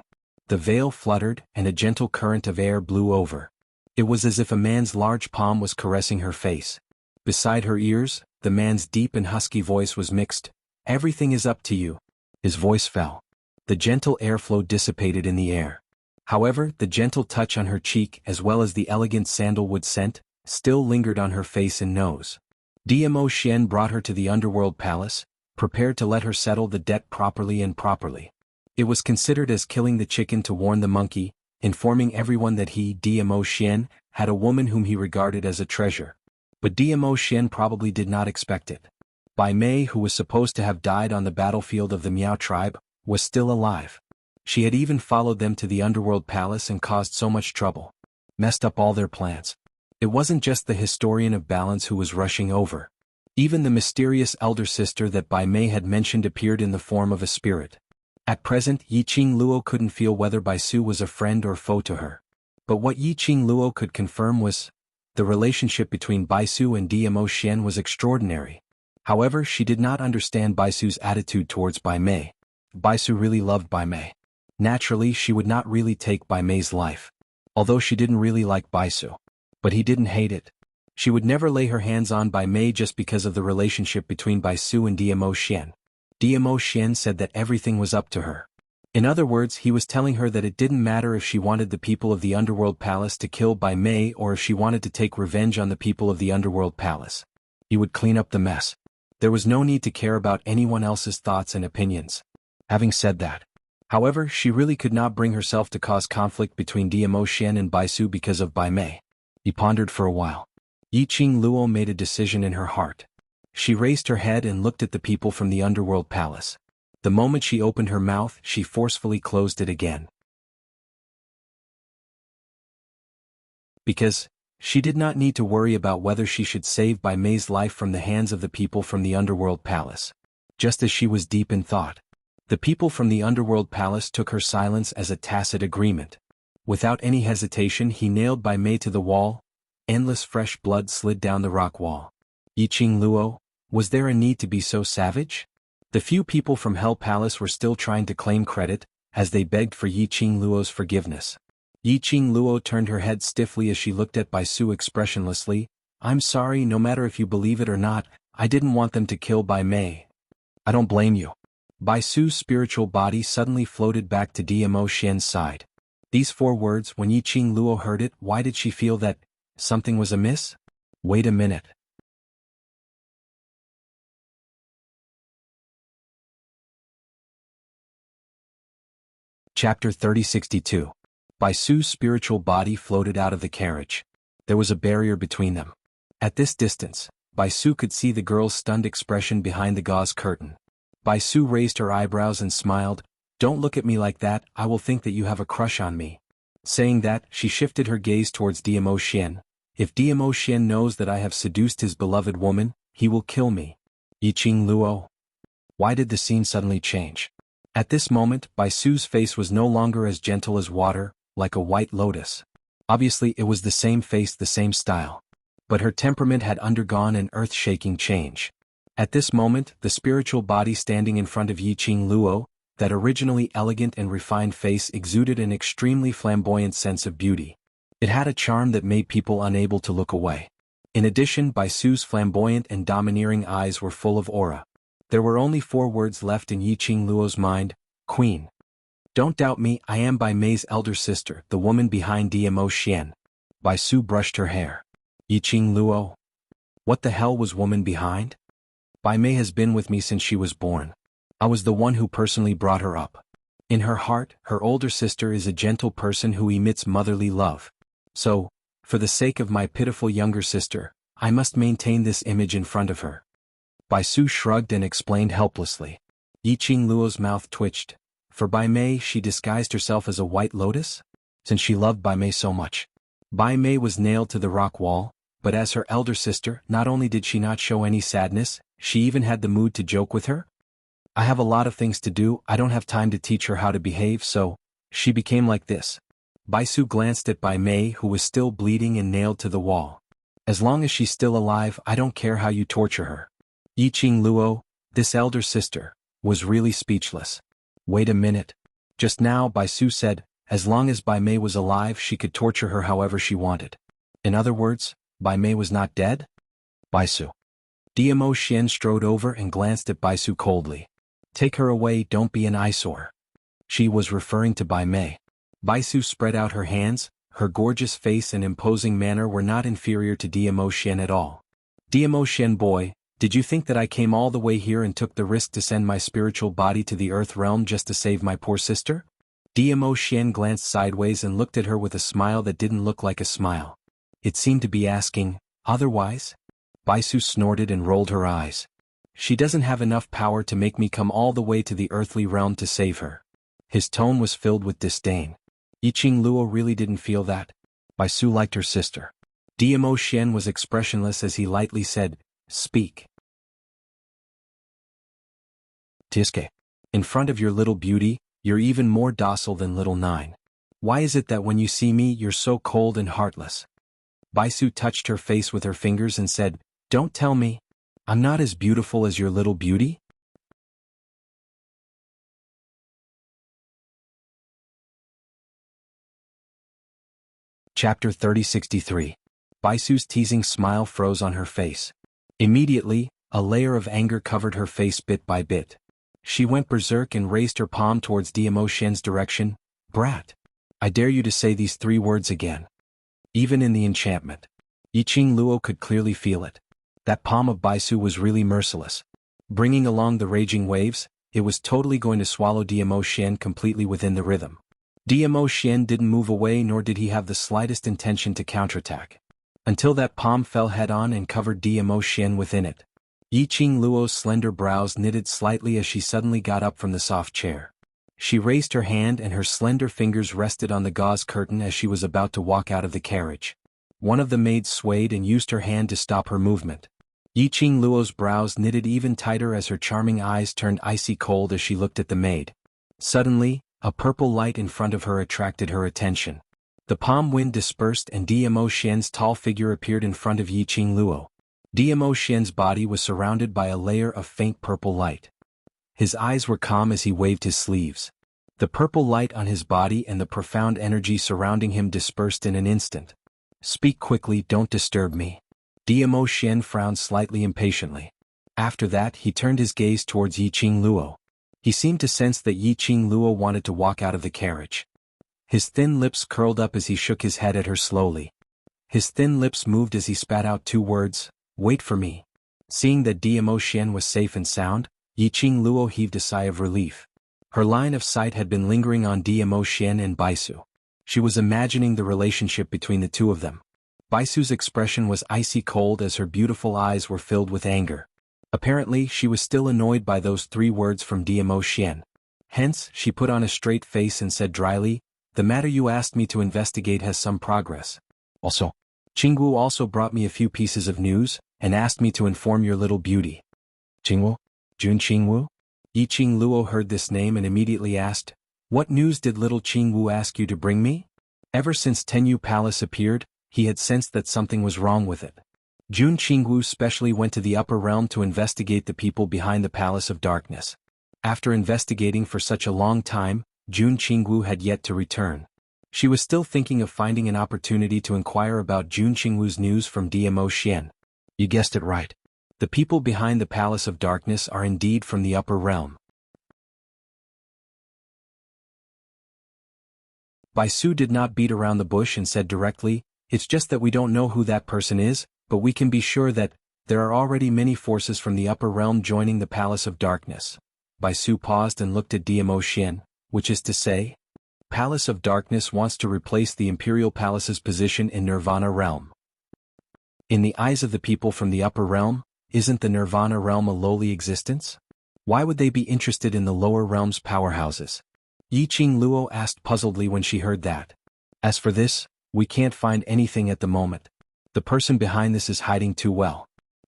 The veil fluttered and a gentle current of air blew over. It was as if a man's large palm was caressing her face. Beside her ears, the man's deep and husky voice was mixed. "Everything is up to you." His voice fell. The gentle airflow dissipated in the air. However, the gentle touch on her cheek as well as the elegant sandalwood scent still lingered on her face and nose. Dmo Xian brought her to the Underworld Palace, prepared to let her settle the debt properly. It was considered as killing the chicken to warn the monkey, informing everyone that he, Dmo Xian, had a woman whom he regarded as a treasure. But Dmo Xian probably did not expect it. Bai Mei, who was supposed to have died on the battlefield of the Miao tribe, was still alive. She had even followed them to the Underworld Palace and caused so much trouble. Messed up all their plans. It wasn't just the historian of balance who was rushing over. Even the mysterious elder sister that Bai Mei had mentioned appeared in the form of a spirit. At present, Yiqing Luo couldn't feel whether Bai Su was a friend or foe to her. But what Yiqing Luo could confirm was, the relationship between Bai Su and Dmo Xian was extraordinary. However, she did not understand Bai Su's attitude towards Bai Mei. Bai Su really loved Bai Mei. Naturally, she would not really take Bai Mei's life. Although she didn't really like Bai Su. But he didn't hate it. She would never lay her hands on Bai Mei just because of the relationship between Bai Su and Dmo Xian. Dmo Xian said that everything was up to her. In other words, he was telling her that it didn't matter if she wanted the people of the Underworld Palace to kill Bai Mei or if she wanted to take revenge on the people of the Underworld Palace. He would clean up the mess. There was no need to care about anyone else's thoughts and opinions. Having said that, however, she really could not bring herself to cause conflict between Dmo Xian and Bai Su because of Bai Mei. He pondered for a while. Yiqing Luo made a decision in her heart. She raised her head and looked at the people from the Underworld Palace. The moment she opened her mouth, she forcefully closed it again. Because she did not need to worry about whether she should save Bai Mei's life from the hands of the people from the Underworld Palace. Just as she was deep in thought, the people from the Underworld Palace took her silence as a tacit agreement. Without any hesitation, he nailed Bai Mei to the wall. Endless fresh blood slid down the rock wall. Yiqing Luo, was there a need to be so savage? The few people from Hell Palace were still trying to claim credit, as they begged for Yiqing Luo's forgiveness. Yiqing Luo turned her head stiffly as she looked at Bai Su expressionlessly. I'm sorry, no matter if you believe it or not, I didn't want them to kill Bai Mei. I don't blame you. Bai Su's spiritual body suddenly floated back to Dmo Xian's side. These 4 words, when Yiqing Luo heard it, why did she feel that something was amiss? Wait a minute. Chapter 3062. Bai Su's spiritual body floated out of the carriage. There was a barrier between them. At this distance, Bai Su could see the girl's stunned expression behind the gauze curtain. Bai Su raised her eyebrows and smiled. Don't look at me like that, I will think that you have a crush on me. Saying that, she shifted her gaze towards Dmo Xian. If Dmo Xian knows that I have seduced his beloved woman, he will kill me. Yiqing Luo. Why did the scene suddenly change? At this moment, Bai Su's face was no longer as gentle as water, like a white lotus. Obviously, it was the same face, the same style. But her temperament had undergone an earth-shaking change. At this moment, the spiritual body standing in front of Yiqing Luo, that originally elegant and refined face exuded an extremely flamboyant sense of beauty. It had a charm that made people unable to look away. In addition, Bai Su's flamboyant and domineering eyes were full of aura. There were only 4 words left in Yiqing Luo's mind: Queen. Don't doubt me, I am Bai Mei's elder sister, the woman behind Dmo Xian. Bai Su brushed her hair. Yiqing Luo. What the hell was woman behind? Bai Mei has been with me since she was born. I was the one who personally brought her up. In her heart, her older sister is a gentle person who emits motherly love. So, for the sake of my pitiful younger sister, I must maintain this image in front of her. Bai Su shrugged and explained helplessly. Yiqing Luo's mouth twitched. For Bai Mei, she disguised herself as a white lotus? Since she loved Bai Mei so much. Bai Mei was nailed to the rock wall, but as her elder sister, not only did she not show any sadness, she even had the mood to joke with her. I have a lot of things to do, I don't have time to teach her how to behave, so she became like this. Bai Su glanced at Bai Mei, who was still bleeding and nailed to the wall. As long as she's still alive, I don't care how you torture her. Yiqing Luo, this elder sister, was really speechless. Wait a minute. Just now Bai Su said, as long as Bai Mei was alive she could torture her however she wanted. In other words, Bai Mei was not dead? Bai Su. Dmo Xian strode over and glanced at Bai Su coldly. Take her away, don't be an eyesore. She was referring to Bai Mei. Bai Su spread out her hands, her gorgeous face and imposing manner were not inferior to Dmo Xian at all. Dmo Xian boy, did you think that I came all the way here and took the risk to send my spiritual body to the earth realm just to save my poor sister? Dmo Xian glanced sideways and looked at her with a smile that didn't look like a smile. It seemed to be asking, otherwise? Bai Su snorted and rolled her eyes. She doesn't have enough power to make me come all the way to the earthly realm to save her. His tone was filled with disdain. Yiqing Luo really didn't feel that. Bai Su liked her sister. Dmo Xian was expressionless as he lightly said, speak. Tiske. In front of your little beauty, you're even more docile than little Nine. Why is it that when you see me you're so cold and heartless? Baisu touched her face with her fingers and said, Don't tell me. I'm not as beautiful as your little beauty? Chapter 3063. Baisu's teasing smile froze on her face. Immediately, a layer of anger covered her face bit by bit. She went berserk and raised her palm towards Diamo Shen's direction. Brat! I dare you to say these 3 words again. Even in the enchantment, Yiqing Luo could clearly feel it. That palm of Baisu was really merciless. Bringing along the raging waves, it was totally going to swallow Diamo Shen completely within the rhythm. Diamo Shen didn't move away, nor did he have the slightest intention to counterattack. Until that palm fell head-on and covered Diamo Shen within it. Yiqing Luo's slender brows knitted slightly as she suddenly got up from the soft chair. She raised her hand and her slender fingers rested on the gauze curtain as she was about to walk out of the carriage. One of the maids swayed and used her hand to stop her movement. Yiqing Luo's brows knitted even tighter as her charming eyes turned icy cold as she looked at the maid. Suddenly, a purple light in front of her attracted her attention. The palm wind dispersed and Diamo Shen's tall figure appeared in front of Yiqing Luo. Diamo Shen's body was surrounded by a layer of faint purple light. His eyes were calm as he waved his sleeves. The purple light on his body and the profound energy surrounding him dispersed in an instant. Speak quickly, don't disturb me. Diamo Shen frowned slightly impatiently. After that he turned his gaze towards Yiqing Luo. He seemed to sense that Yiqing Luo wanted to walk out of the carriage. His thin lips curled up as he shook his head at her slowly. His thin lips moved as he spat out 2 words, Wait for me. Seeing that Diamo Shen was safe and sound, Yiqing Luo heaved a sigh of relief. Her line of sight had been lingering on Diamo Shen and Baisu. She was imagining the relationship between the 2 of them. Baisu's expression was icy cold as her beautiful eyes were filled with anger. Apparently, she was still annoyed by those 3 words from Diamo Shen. Hence, she put on a straight face and said dryly, The matter you asked me to investigate has some progress. Also, Jianghu also brought me a few pieces of news, and asked me to inform your little beauty. Jianghu? Jun Qingwu? Yiqing Luo heard this name and immediately asked, What news did little Qingwu ask you to bring me? Ever since Tenyu Palace appeared, he had sensed that something was wrong with it. Jun Qingwu specially went to the upper realm to investigate the people behind the Palace of Darkness. After investigating for such a long time, Jun Qingwu had yet to return. She was still thinking of finding an opportunity to inquire about Jun Qingwu's news from Diamo Shen. You guessed it right. The people behind the Palace of Darkness are indeed from the upper realm. Baisu did not beat around the bush and said directly, It's just that we don't know who that person is, but we can be sure that there are already many forces from the upper realm joining the Palace of Darkness. Baisu paused and looked at Diamo Shen, which is to say, Palace of Darkness wants to replace the Imperial Palace's position in Nirvana realm. In the eyes of the people from the upper realm, isn't the Nirvana realm a lowly existence? Why would they be interested in the lower realm's powerhouses? Yiqing Luo asked puzzledly when she heard that. As for this, we can't find anything at the moment. The person behind this is hiding too well.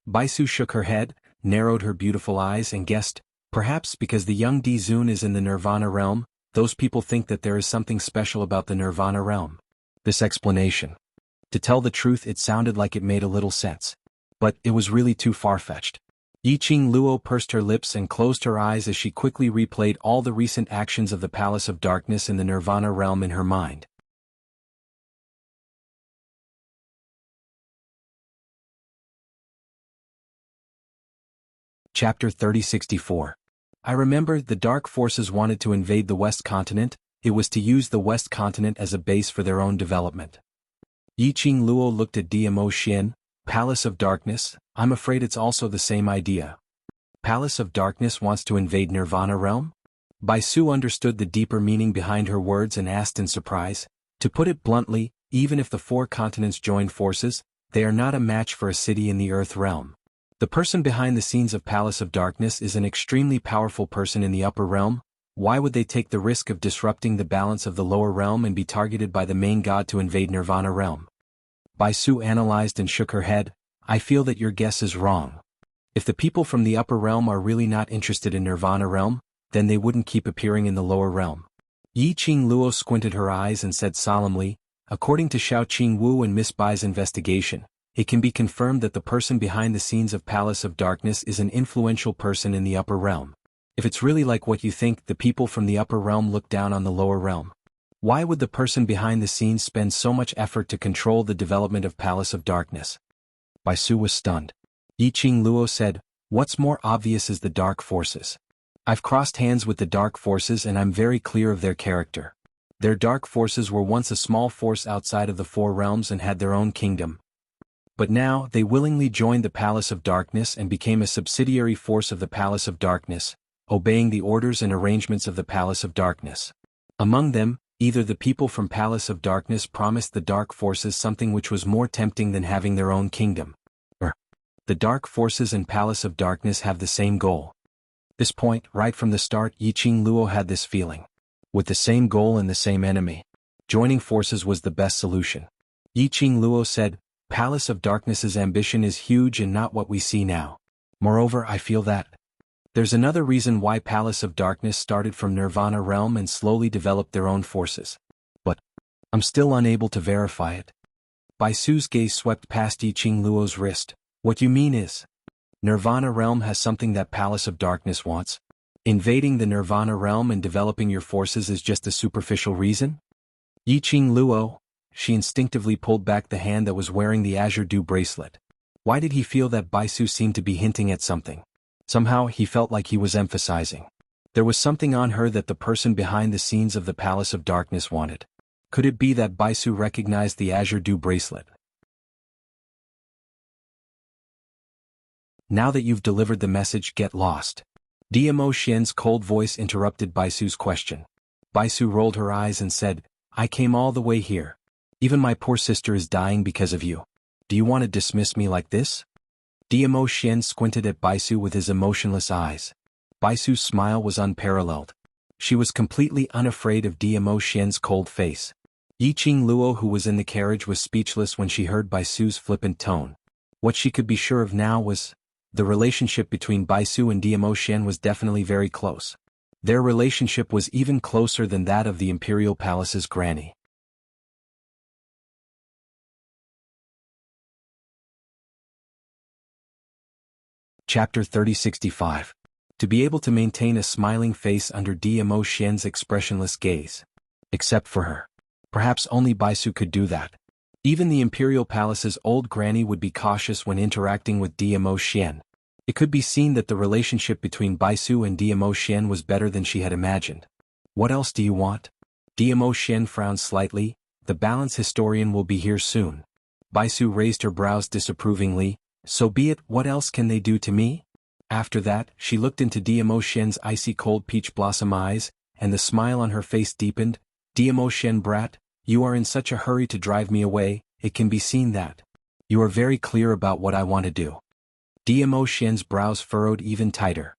Baisu shook her head, narrowed her beautiful eyes and guessed, perhaps because the young Di Zun is in the Nirvana realm, those people think that there is something special about the Nirvana realm. This explanation. To tell the truth, it sounded like it made a little sense. But it was really too far-fetched. Yiqing Luo pursed her lips and closed her eyes as she quickly replayed all the recent actions of the Palace of Darkness in the Nirvana realm in her mind. Chapter 3064. I remember the Dark Forces wanted to invade the West Continent. It was to use the West Continent as a base for their own development. Yiqing Luo looked at Diamo Shen. Palace of Darkness, I'm afraid it's also the same idea. Palace of Darkness wants to invade Nirvana realm? Baisu understood the deeper meaning behind her words and asked in surprise, To put it bluntly, even if the 4 continents join forces, they are not a match for a city in the Earth realm. The person behind the scenes of Palace of Darkness is an extremely powerful person in the upper realm. Why would they take the risk of disrupting the balance of the lower realm and be targeted by the main god to invade Nirvana realm? Baisu analyzed and shook her head. I feel that your guess is wrong. If the people from the upper realm are really not interested in Nirvana realm, then they wouldn't keep appearing in the lower realm. Yi Qing Luo squinted her eyes and said solemnly, according to Xiao Qing Wu and Miss Bai's investigation, it can be confirmed that the person behind the scenes of Palace of Darkness is an influential person in the upper realm. If it's really like what you think, the people from the upper realm look down on the lower realm. Why would the person behind the scenes spend so much effort to control the development of Palace of Darkness? Bai Su was stunned. Yi Qing Luo said, what's more obvious is the dark forces. I've crossed hands with the dark forces and I'm very clear of their character. Their dark forces were once a small force outside of the four realms and had their own kingdom. But now, they willingly joined the Palace of Darkness and became a subsidiary force of the Palace of Darkness, obeying the orders and arrangements of the Palace of Darkness. Among them, either the people from Palace of Darkness promised the dark forces something which was more tempting than having their own kingdom. Or, the dark forces and Palace of Darkness have the same goal. This point, right from the start, Yi Qing Luo had this feeling. With the same goal and the same enemy, joining forces was the best solution. Yi Qing Luo said, Palace of Darkness's ambition is huge and not what we see now. Moreover, I feel that there's another reason why Palace of Darkness started from Nirvana realm and slowly developed their own forces. But I'm still unable to verify it. Bai Su's gaze swept past Yi Qing Luo's wrist. What you mean is, Nirvana realm has something that Palace of Darkness wants? Invading the Nirvana realm and developing your forces is just a superficial reason? Yi Qing Luo, she instinctively pulled back the hand that was wearing the Azure Dew bracelet. Why did he feel that Bai Su seemed to be hinting at something? Somehow, he felt like he was emphasizing. There was something on her that the person behind the scenes of the Palace of Darkness wanted. Could it be that Bai Su recognized the Azure Dew bracelet? Now that you've delivered the message, get lost. DMO Xian's cold voice interrupted Bai Su's question. Bai Su rolled her eyes and said, I came all the way here. Even my poor sister is dying because of you. Do you want to dismiss me like this? DMO Xian squinted at Bai Su with his emotionless eyes. Bai Su's smile was unparalleled. She was completely unafraid of DMO Xian's cold face. Yi Qing Luo, who was in the carriage, was speechless when she heard Bai Su's flippant tone. What she could be sure of now was, the relationship between Bai Su and DMO Xian was definitely very close. Their relationship was even closer than that of the Imperial Palace's granny. Chapter 3065. To be able to maintain a smiling face under DMO Xian's expressionless gaze. Except for her. Perhaps only Bai Su could do that. Even the Imperial Palace's old granny would be cautious when interacting with DMO Xian. It could be seen that the relationship between Bai Su and DMO Xian was better than she had imagined. What else do you want? DMO Xian frowned slightly. The balance historian will be here soon. Bai Su raised her brows disapprovingly. So be it, what else can they do to me? After that, she looked into DMO Xian's icy cold peach blossom eyes, and the smile on her face deepened. DMO Xian brat, you are in such a hurry to drive me away, it can be seen that you are very clear about what I want to do. DMO Xian's brows furrowed even tighter.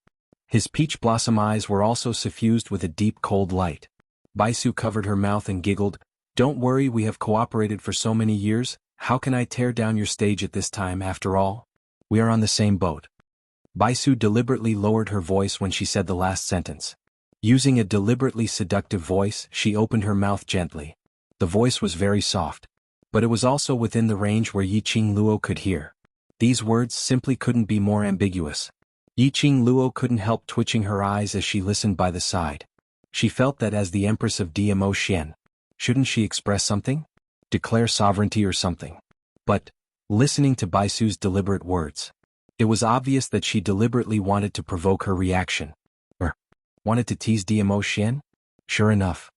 His peach blossom eyes were also suffused with a deep cold light. Bai Su covered her mouth and giggled. Don't worry, we have cooperated for so many years. How can I tear down your stage at this time after all? We are on the same boat. Bai Su deliberately lowered her voice when she said the last sentence. Using a deliberately seductive voice, she opened her mouth gently. The voice was very soft. But it was also within the range where Yi Qing Luo could hear. These words simply couldn't be more ambiguous. Yi Qing Luo couldn't help twitching her eyes as she listened by the side. She felt that as the Empress of DMO Xian, shouldn't she express something? Declare sovereignty or something. But, listening to Bai Su's deliberate words, it was obvious that she deliberately wanted to provoke her reaction. Or, wanted to tease DMO Xian? Sure enough.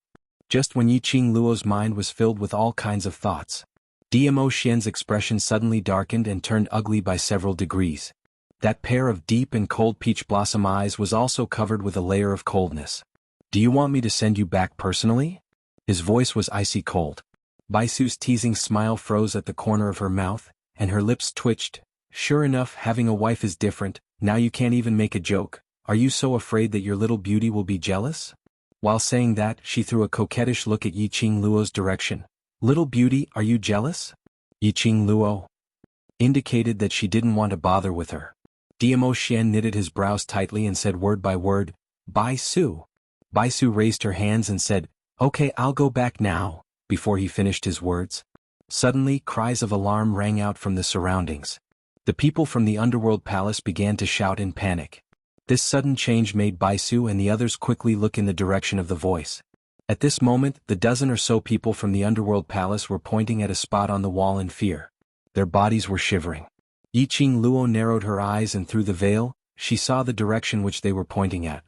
Just when Yi Qing Luo's mind was filled with all kinds of thoughts, DMO Xian's expression suddenly darkened and turned ugly by several degrees. That pair of deep and cold peach blossom eyes was also covered with a layer of coldness. Do you want me to send you back personally? His voice was icy cold. Bai Su's teasing smile froze at the corner of her mouth, and her lips twitched. Sure enough, having a wife is different. Now you can't even make a joke. Are you so afraid that your little beauty will be jealous? While saying that, she threw a coquettish look at Yi Qing Luo's direction. Little beauty, are you jealous? Yi Qing Luo indicated that she didn't want to bother with her. Dmo Xian knitted his brows tightly and said word by word, Bai Su. Bai Su raised her hands and said, Okay, I'll go back now, before he finished his words. Suddenly, cries of alarm rang out from the surroundings. The people from the underworld palace began to shout in panic. This sudden change made Bai Su and the others quickly look in the direction of the voice. At this moment, the dozen or so people from the underworld palace were pointing at a spot on the wall in fear. Their bodies were shivering. Yiqing Luo narrowed her eyes and through the veil, she saw the direction which they were pointing at.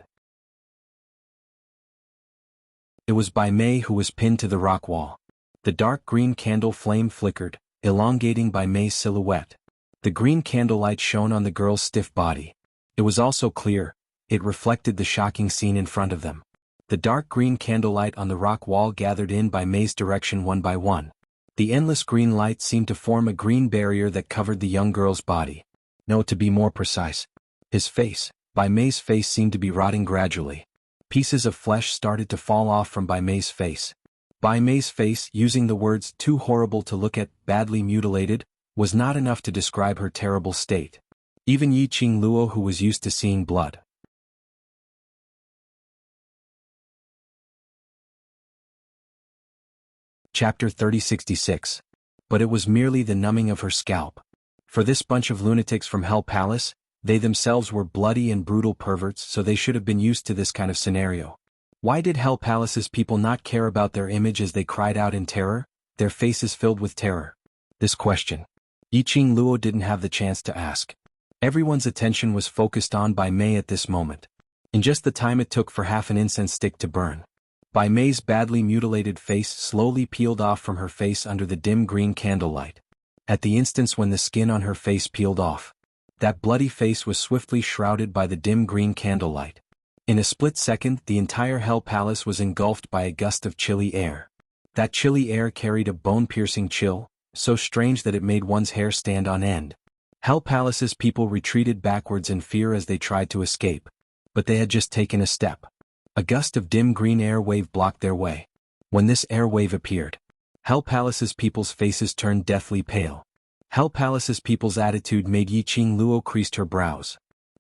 It was Bai Mei who was pinned to the rock wall. The dark green candle flame flickered, elongating Bai Mei's silhouette. The green candlelight shone on the girl's stiff body. It was also clear, it reflected the shocking scene in front of them. The dark green candlelight on the rock wall gathered in Bai Mei's direction one by one. The endless green light seemed to form a green barrier that covered the young girl's body. No, to be more precise, his face. Bai Mei's face seemed to be rotting gradually. Pieces of flesh started to fall off from Bai Mei's face. Bai Mei's face, using the words too horrible to look at, badly mutilated, was not enough to describe her terrible state. Even Yiqing Luo, who was used to seeing blood, Chapter 3066. But it was merely the numbing of her scalp. For this bunch of lunatics from Hell Palace, they themselves were bloody and brutal perverts, so they should have been used to this kind of scenario. Why did Hell Palace's people not care about their image as they cried out in terror, their faces filled with terror? This question Yiqing Luo didn't have the chance to ask. Everyone's attention was focused on Bai Mei at this moment. In just the time it took for half an incense stick to burn, Bai Mei's badly mutilated face slowly peeled off from her face under the dim green candlelight. At the instant when the skin on her face peeled off, that bloody face was swiftly shrouded by the dim green candlelight. In a split second, the entire Hell Palace was engulfed by a gust of chilly air. That chilly air carried a bone-piercing chill, so strange that it made one's hair stand on end. Hell Palace's people retreated backwards in fear as they tried to escape. But they had just taken a step. A gust of dim green air wave blocked their way. When this air wave appeared, Hell Palace's people's faces turned deathly pale. Hell Palace's people's attitude made Yiqing Luo creased her brows.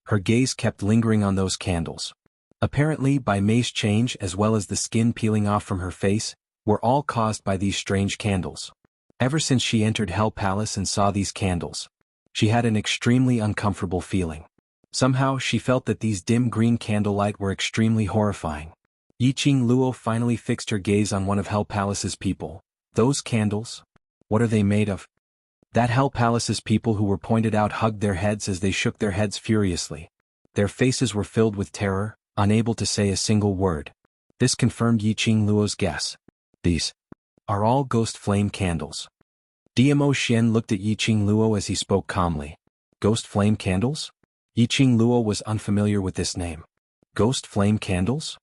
Her gaze kept lingering on those candles. Apparently, Bai Mei's change as well as the skin peeling off from her face were all caused by these strange candles. Ever since she entered Hell Palace and saw these candles, she had an extremely uncomfortable feeling. Somehow she felt that these dim green candlelight were extremely horrifying. Yiqing Luo finally fixed her gaze on one of Hell Palace's people. Those candles? What are they made of? That Hell Palace's people who were pointed out hugged their heads as they shook their heads furiously. Their faces were filled with terror, unable to say a single word. This confirmed Yiqing Luo's guess. These are all ghost flame candles. Dmo Xian looked at Yiqing Luo as he spoke calmly. Ghost flame candles? Yiqing Luo was unfamiliar with this name. Ghost flame candles?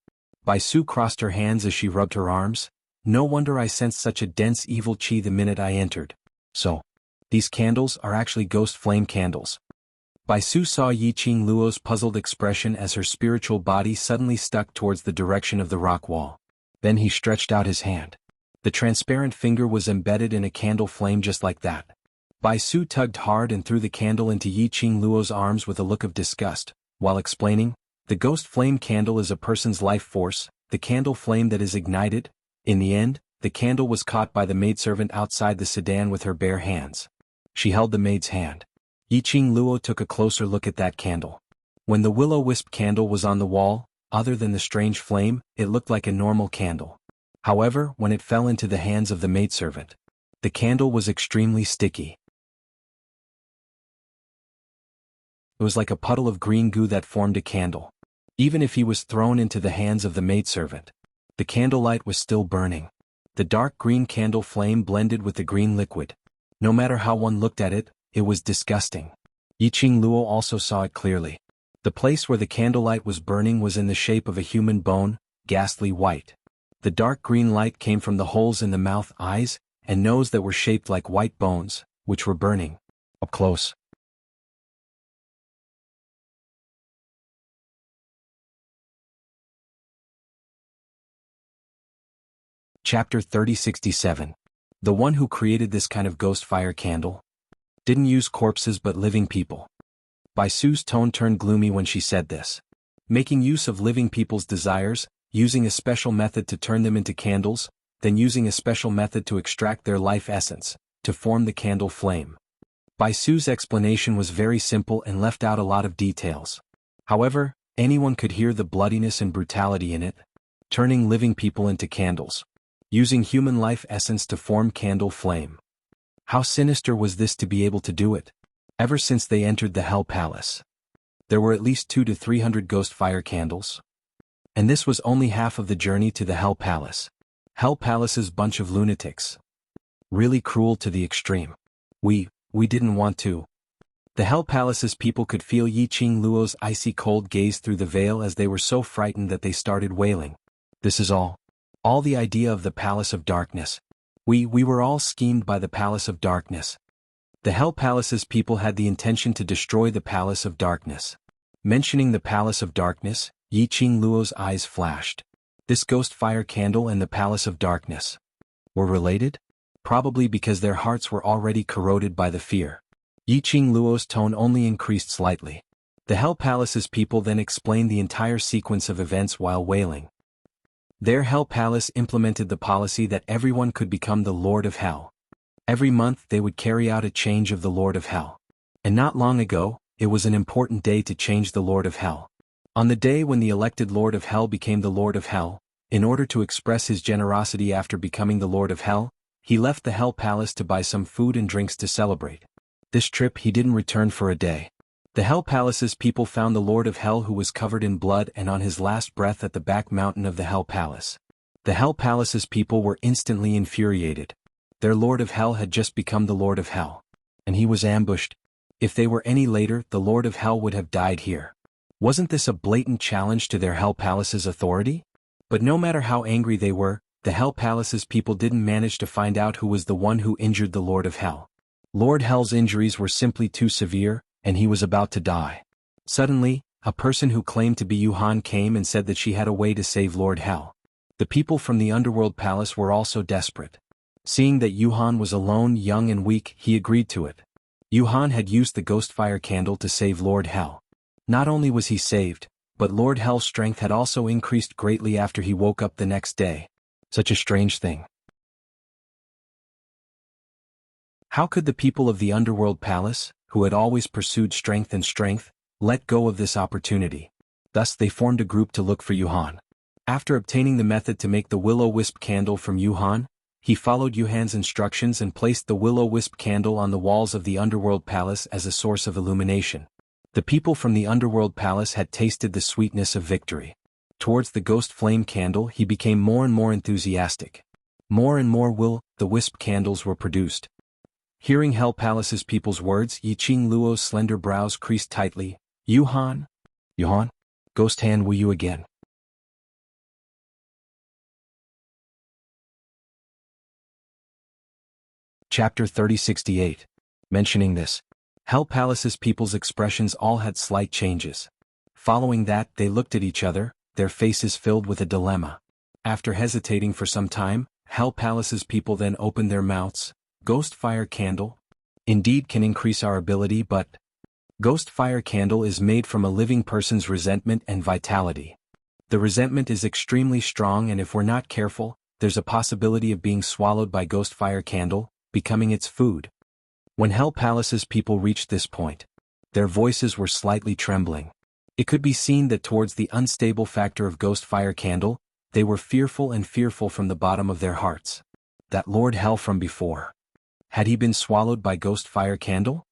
Bai Su crossed her hands as she rubbed her arms. No wonder I sensed such a dense evil qi the minute I entered. So, these candles are actually ghost flame candles. Bai Su saw Yiqing Luo's puzzled expression as her spiritual body suddenly stuck towards the direction of the rock wall. Then he stretched out his hand. The transparent finger was embedded in a candle flame just like that. Bai Su tugged hard and threw the candle into Yiqing Luo's arms with a look of disgust, while explaining, the ghost flame candle is a person's life force, the candle flame that is ignited. In the end, the candle was caught by the maidservant outside the sedan with her bare hands. She held the maid's hand. Yiqing Luo took a closer look at that candle. When the will-o-wisp candle was on the wall, other than the strange flame, it looked like a normal candle. However, when it fell into the hands of the maidservant, the candle was extremely sticky. It was like a puddle of green goo that formed a candle. Even if he was thrown into the hands of the maidservant, the candlelight was still burning. The dark green candle flame blended with the green liquid. No matter how one looked at it, it was disgusting. Yiqing Luo also saw it clearly. The place where the candlelight was burning was in the shape of a human bone, ghastly white. The dark green light came from the holes in the mouth, eyes, and nose that were shaped like white bones, which were burning. Up close. Chapter 3067. The one who created this kind of ghost fire candle didn't use corpses but living people. Bai Su's tone turned gloomy when she said this. Making use of living people's desires, using a special method to turn them into candles, then using a special method to extract their life essence, to form the candle flame. Bai Su's explanation was very simple and left out a lot of details. However, anyone could hear the bloodiness and brutality in it. Turning living people into candles. Using human life essence to form candle flame. How sinister was this to be able to do it? Ever since they entered the Hell Palace, there were at least 200 to 300 ghost fire candles. And this was only half of the journey to the Hell Palace. Hell Palace's bunch of lunatics. Really cruel to the extreme. We didn't want to. The Hell Palace's people could feel Yi Qing Luo's icy cold gaze through the veil as they were so frightened that they started wailing. This is all the idea of the Palace of Darkness. We were all schemed by the Palace of Darkness. The Hell Palace's people had the intention to destroy the Palace of Darkness. Mentioning the Palace of Darkness, Yi Qing Luo's eyes flashed. This ghost fire candle and the Palace of Darkness were related? Probably because their hearts were already corroded by the fear. Yi Qing Luo's tone only increased slightly. The Hell Palace's people then explained the entire sequence of events while wailing. Their Hell Palace implemented the policy that everyone could become the Lord of Hell. Every month they would carry out a change of the Lord of Hell. And not long ago, it was an important day to change the Lord of Hell. On the day when the elected Lord of Hell became the Lord of Hell, in order to express his generosity after becoming the Lord of Hell, he left the Hell Palace to buy some food and drinks to celebrate. This trip he didn't return for a day. The Hell Palace's people found the Lord of Hell who was covered in blood and on his last breath at the back mountain of the Hell Palace. The Hell Palace's people were instantly infuriated. Their Lord of Hell had just become the Lord of Hell. And he was ambushed. If they were any later, the Lord of Hell would have died here. Wasn't this a blatant challenge to their Hell Palace's authority? But no matter how angry they were, the Hell Palace's people didn't manage to find out who was the one who injured the Lord of Hell. Lord Hell's injuries were simply too severe, and he was about to die. Suddenly, a person who claimed to be Yuhan came and said that she had a way to save Lord Hell. The people from the Underworld Palace were also desperate. Seeing that Yuhan was alone, young and weak, he agreed to it. Yuhan had used the ghost fire candle to save Lord Hell. Not only was he saved, but Lord Hell's strength had also increased greatly after he woke up the next day. Such a strange thing. How could the people of the Underworld Palace, who had always pursued strength, let go of this opportunity? Thus they formed a group to look for Yuhan. After obtaining the method to make the will-o-wisp candle from Yuhan, he followed Yuhan's instructions and placed the will-o-wisp candle on the walls of the Underworld Palace as a source of illumination. The people from the Underworld Palace had tasted the sweetness of victory. Towards the ghost flame candle he became more and more enthusiastic. More and more will-o-wisp candles were produced. Hearing Hell Palace's people's words, Yi Qing Luo's slender brows creased tightly. Yuhan? Ghost hand, will you again? Chapter 3068. Mentioning this, Hell Palace's people's expressions all had slight changes. Following that, they looked at each other, their faces filled with a dilemma. After hesitating for some time, Hell Palace's people then opened their mouths. Ghost fire candle? Indeed can increase our ability, but ghost fire candle is made from a living person's resentment and vitality. The resentment is extremely strong, and if we're not careful, there's a possibility of being swallowed by ghost fire candle, becoming its food. When Hell Palace's people reached this point, their voices were slightly trembling. It could be seen that towards the unstable factor of ghost fire candle, they were fearful from the bottom of their hearts. That Lord Hell from before. Had he been swallowed by ghost fire candle?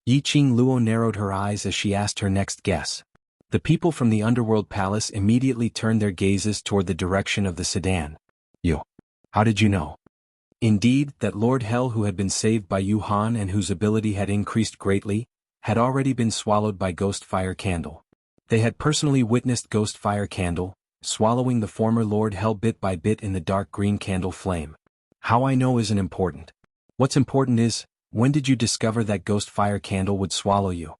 Yi Qing Luo narrowed her eyes as she asked her next guess. The people from the Underworld Palace immediately turned their gazes toward the direction of the sedan. How did you know? Indeed, that Lord Hell who had been saved by Yuhan and whose ability had increased greatly, had already been swallowed by ghost fire candle. They had personally witnessed ghost fire candle, swallowing the former Lord Hell bit by bit in the dark green candle flame. How I know isn't important. What's important is, when did you discover that ghost fire candle would swallow you?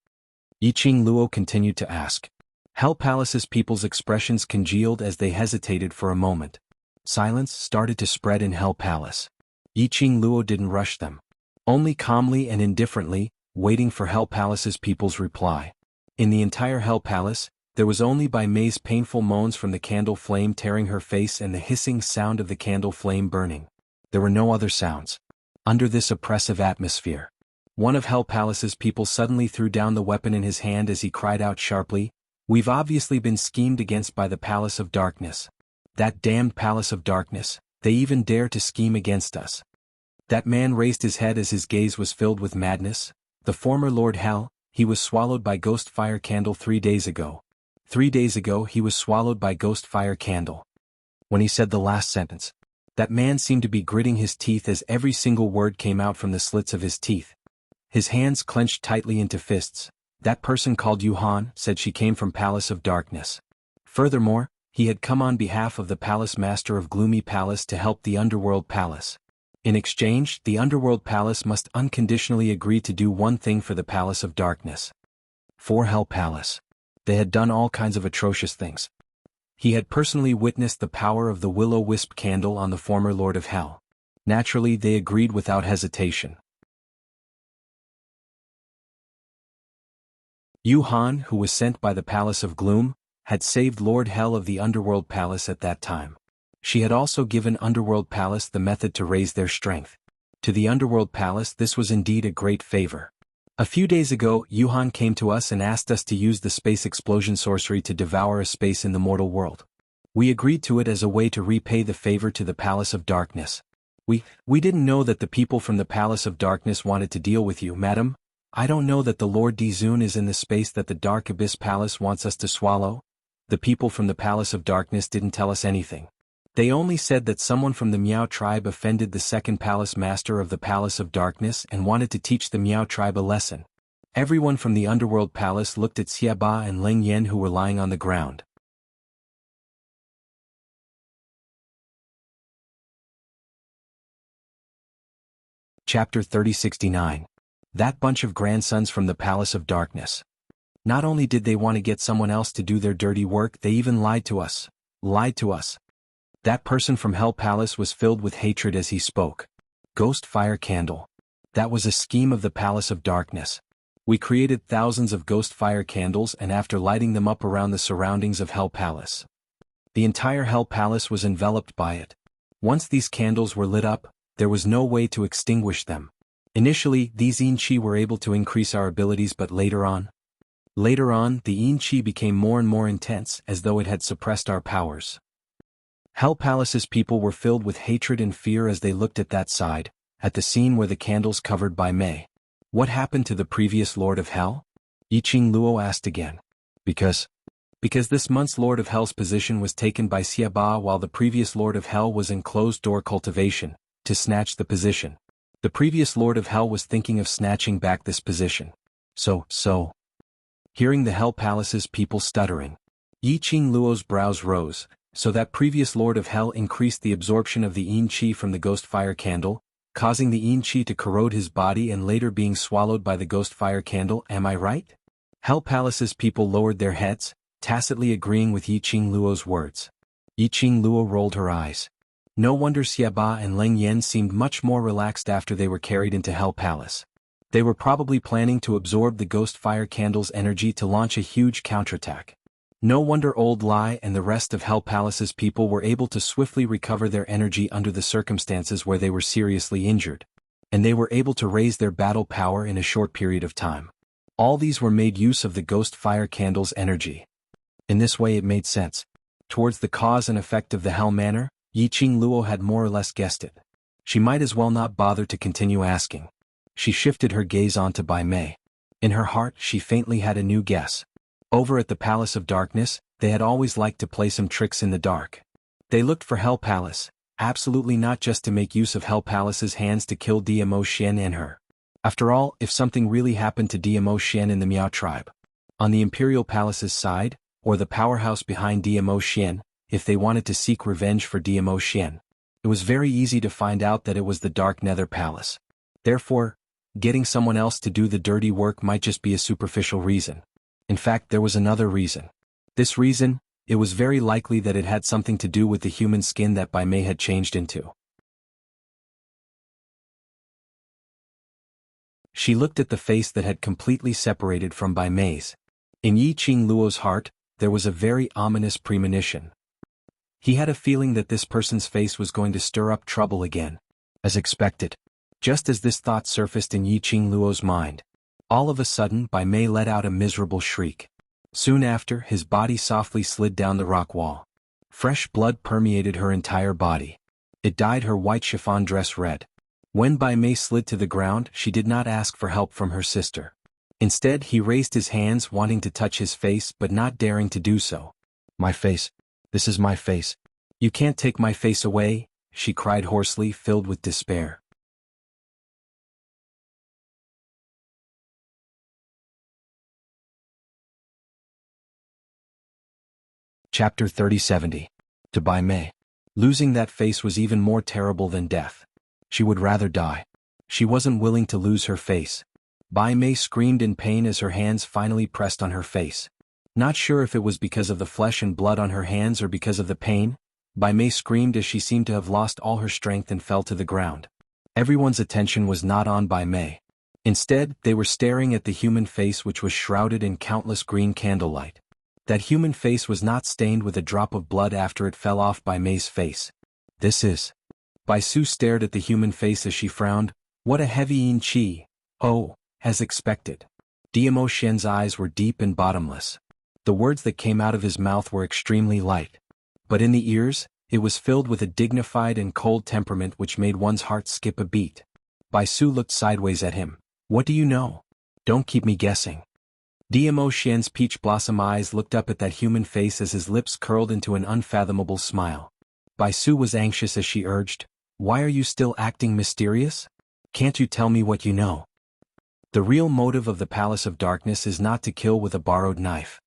Yi Qing Luo continued to ask. Hell Palace's people's expressions congealed as they hesitated for a moment. Silence started to spread in Hell Palace. Yi Qing Luo didn't rush them. Only calmly and indifferently, waiting for Hell Palace's people's reply. In the entire Hell Palace, there was only Bai Mei's painful moans from the candle flame tearing her face and the hissing sound of the candle flame burning. There were no other sounds. Under this oppressive atmosphere, one of Hell Palace's people suddenly threw down the weapon in his hand as he cried out sharply, "We've obviously been schemed against by the Palace of Darkness. That damned Palace of Darkness, they even dare to scheme against us." That man raised his head as his gaze was filled with madness. The former Lord Hell, he was swallowed by Ghost Fire Candle 3 days ago. 3 days ago he was swallowed by Ghost Fire Candle. When he said the last sentence, that man seemed to be gritting his teeth as every single word came out from the slits of his teeth. His hands clenched tightly into fists. That person called Yuhan said she came from Palace of Darkness. Furthermore, he had come on behalf of the Palace Master of Gloomy Palace to help the Underworld Palace. In exchange, the Underworld Palace must unconditionally agree to do one thing for the Palace of Darkness. For Hell Palace. They had done all kinds of atrocious things. He had personally witnessed the power of the Will-O-Wisp candle on the former Lord of Hell. Naturally, they agreed without hesitation. Yuhan, who was sent by the Palace of Gloom, had saved Lord Hell of the Underworld Palace at that time. She had also given Underworld Palace the method to raise their strength. To the Underworld Palace this was indeed a great favor. A few days ago, Yuhan came to us and asked us to use the space explosion sorcery to devour a space in the mortal world. We agreed to it as a way to repay the favor to the Palace of Darkness. We didn't know that the people from the Palace of Darkness wanted to deal with you, madam. I don't know that the Lord Dizun is in the space that the Dark Abyss Palace wants us to swallow. The people from the Palace of Darkness didn't tell us anything. They only said that someone from the Miao tribe offended the second Palace Master of the Palace of Darkness and wanted to teach the Miao tribe a lesson. Everyone from the Underworld Palace looked at Xiaba and Leng Yan who were lying on the ground. Chapter 3069. That bunch of grandsons from the Palace of Darkness. Not only did they want to get someone else to do their dirty work, they even lied to us. Lied to us. That person from Hell Palace was filled with hatred as he spoke. Ghost Fire Candle. That was a scheme of the Palace of Darkness. We created thousands of Ghost Fire Candles and after lighting them up around the surroundings of Hell Palace. The entire Hell Palace was enveloped by it. Once these candles were lit up, there was no way to extinguish them. Initially, these Yin Qi were able to increase our abilities, but later on, the Yin Qi became more and more intense as though it had suppressed our powers. Hell Palace's people were filled with hatred and fear as they looked at that side, at the scene where the candles covered Bai Mei. What happened to the previous Lord of Hell? Yiqing Luo asked again. Because this month's Lord of Hell's position was taken by Xiaba while the previous Lord of Hell was in closed-door cultivation, to snatch the position. The previous Lord of Hell was thinking of snatching back this position. So. Hearing the Hell Palace's people stuttering, Yiqing Luo's brows rose. So that previous Lord of Hell increased the absorption of the Yin Qi from the Ghost Fire Candle, causing the Yin Qi to corrode his body and later being swallowed by the Ghost Fire Candle, am I right? Hell Palace's people lowered their heads, tacitly agreeing with Yiqing Luo's words. Yiqing Luo rolled her eyes. No wonder Xiaba and Leng Yan seemed much more relaxed after they were carried into Hell Palace. They were probably planning to absorb the Ghost Fire Candle's energy to launch a huge counterattack. No wonder Old Lai and the rest of Hell Palace's people were able to swiftly recover their energy under the circumstances where they were seriously injured. And they were able to raise their battle power in a short period of time. All these were made use of the Ghost Fire Candle's energy. In this way it made sense. Towards the cause and effect of the Hell Manor, Yiqing Luo had more or less guessed it. She might as well not bother to continue asking. She shifted her gaze onto Bai Mei. In her heart she faintly had a new guess. Over at the Palace of Darkness, they had always liked to play some tricks in the dark. They looked for Hell Palace, absolutely not just to make use of Hell Palace's hands to kill DMO Xian and her. After all, if something really happened to DMO Xian in the Miao tribe, on the Imperial Palace's side, or the powerhouse behind DMO Xian, if they wanted to seek revenge for DMO Xian, it was very easy to find out that it was the Dark Nether Palace. Therefore, getting someone else to do the dirty work might just be a superficial reason. In fact, there was another reason. This reason, it was very likely that it had something to do with the human skin that Bai Mei had changed into. She looked at the face that had completely separated from Bai Mei's. In Yi Qing Luo's heart, there was a very ominous premonition. He had a feeling that this person's face was going to stir up trouble again. As expected. Just as this thought surfaced in Yi Qing Luo's mind, all of a sudden Bai Mei let out a miserable shriek. Soon after, his body softly slid down the rock wall. Fresh blood permeated her entire body. It dyed her white chiffon dress red. When Bai Mei slid to the ground, she did not ask for help from her sister. Instead, he raised his hands wanting to touch his face but not daring to do so. "My face. This is my face. You can't take my face away," she cried hoarsely, filled with despair. Chapter 3070. To Bai Mei. Losing that face was even more terrible than death. She would rather die. She wasn't willing to lose her face. Bai Mei screamed in pain as her hands finally pressed on her face. Not sure if it was because of the flesh and blood on her hands or because of the pain, Bai Mei screamed as she seemed to have lost all her strength and fell to the ground. Everyone's attention was not on Bai Mei. Instead, they were staring at the human face which was shrouded in countless green candlelight. That human face was not stained with a drop of blood after it fell off Bai Mei's face. "This is..." Bai Su stared at the human face as she frowned. "What a heavy yin qi." "Oh, as expected." Diamo Shen's eyes were deep and bottomless. The words that came out of his mouth were extremely light. But in the ears, it was filled with a dignified and cold temperament which made one's heart skip a beat. Bai Su looked sideways at him. "What do you know? Don't keep me guessing." Diamo Shen's peach blossom eyes looked up at that human face as his lips curled into an unfathomable smile. Bai Su was anxious as she urged, "Why are you still acting mysterious? Can't you tell me what you know?" The real motive of the Palace of Darkness is not to kill with a borrowed knife.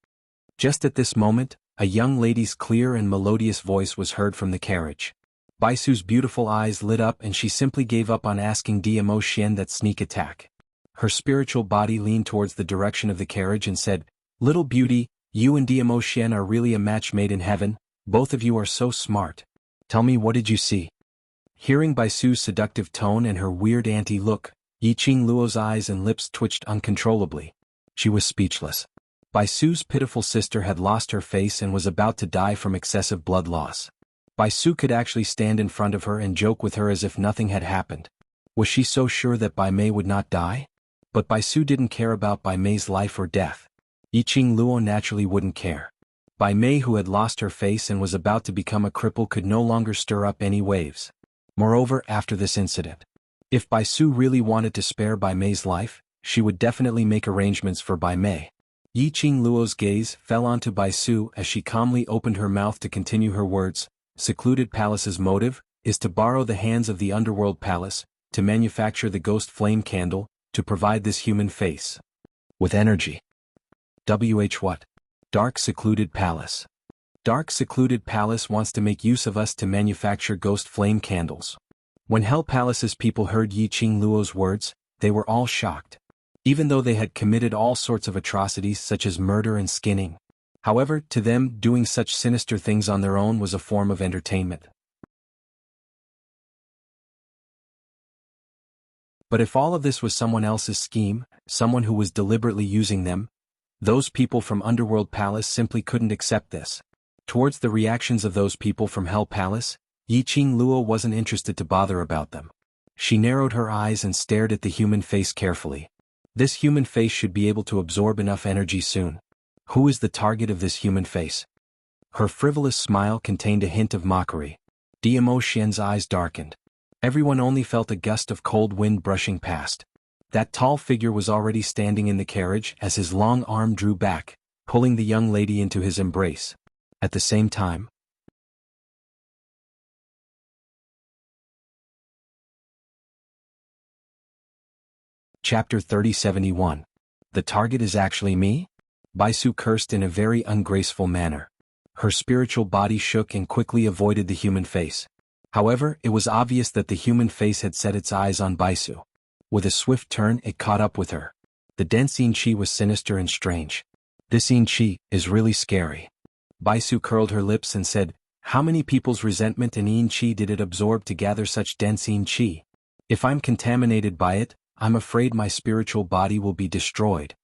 Just at this moment, a young lady's clear and melodious voice was heard from the carriage. Bai Su's beautiful eyes lit up and she simply gave up on asking Diamo Shen that sneak attack. Her spiritual body leaned towards the direction of the carriage and said, "Little beauty, you and Diamo Shen are really a match made in heaven. Both of you are so smart. Tell me, what did you see?" Hearing Bai Su's seductive tone and her weird auntie look, Yi Qing Luo's eyes and lips twitched uncontrollably. She was speechless. Bai Su's pitiful sister had lost her face and was about to die from excessive blood loss. Bai Su could actually stand in front of her and joke with her as if nothing had happened. Was she so sure that Bai Mei would not die? But Bai Su didn't care about Bai Mei's life or death. Yi Qing Luo naturally wouldn't care. Bai Mei, who had lost her face and was about to become a cripple, could no longer stir up any waves. Moreover, after this incident, if Bai Su really wanted to spare Bai Mei's life, she would definitely make arrangements for Bai Mei. Yi Qing Luo's gaze fell onto Bai Su as she calmly opened her mouth to continue her words. Secluded Palace's motive is to borrow the hands of the Underworld Palace, to manufacture the Ghost Flame Candle, to provide this human face. With energy. What? Dark Secluded Palace. Dark Secluded Palace wants to make use of us to manufacture Ghost Flame Candles. When Hell Palace's people heard Yi Qing Luo's words, they were all shocked. Even though they had committed all sorts of atrocities such as murder and skinning. However, to them, doing such sinister things on their own was a form of entertainment. But if all of this was someone else's scheme, someone who was deliberately using them, those people from Underworld Palace simply couldn't accept this. Towards the reactions of those people from Hell Palace, Yi Qing Luo wasn't interested to bother about them. She narrowed her eyes and stared at the human face carefully. This human face should be able to absorb enough energy soon. Who is the target of this human face? Her frivolous smile contained a hint of mockery. Diamo Shen's eyes darkened. Everyone only felt a gust of cold wind brushing past. That tall figure was already standing in the carriage as his long arm drew back, pulling the young lady into his embrace. At the same time, Chapter 3071. The target is actually me? Bai Su cursed in a very ungraceful manner. Her spiritual body shook and quickly avoided the human face. However, it was obvious that the human face had set its eyes on Bai Su. With a swift turn, it caught up with her. The dense yin qi was sinister and strange. This yin qi is really scary. Bai Su curled her lips and said, "How many people's resentment and yin qi did it absorb to gather such dense yin qi? If I'm contaminated by it, I'm afraid my spiritual body will be destroyed."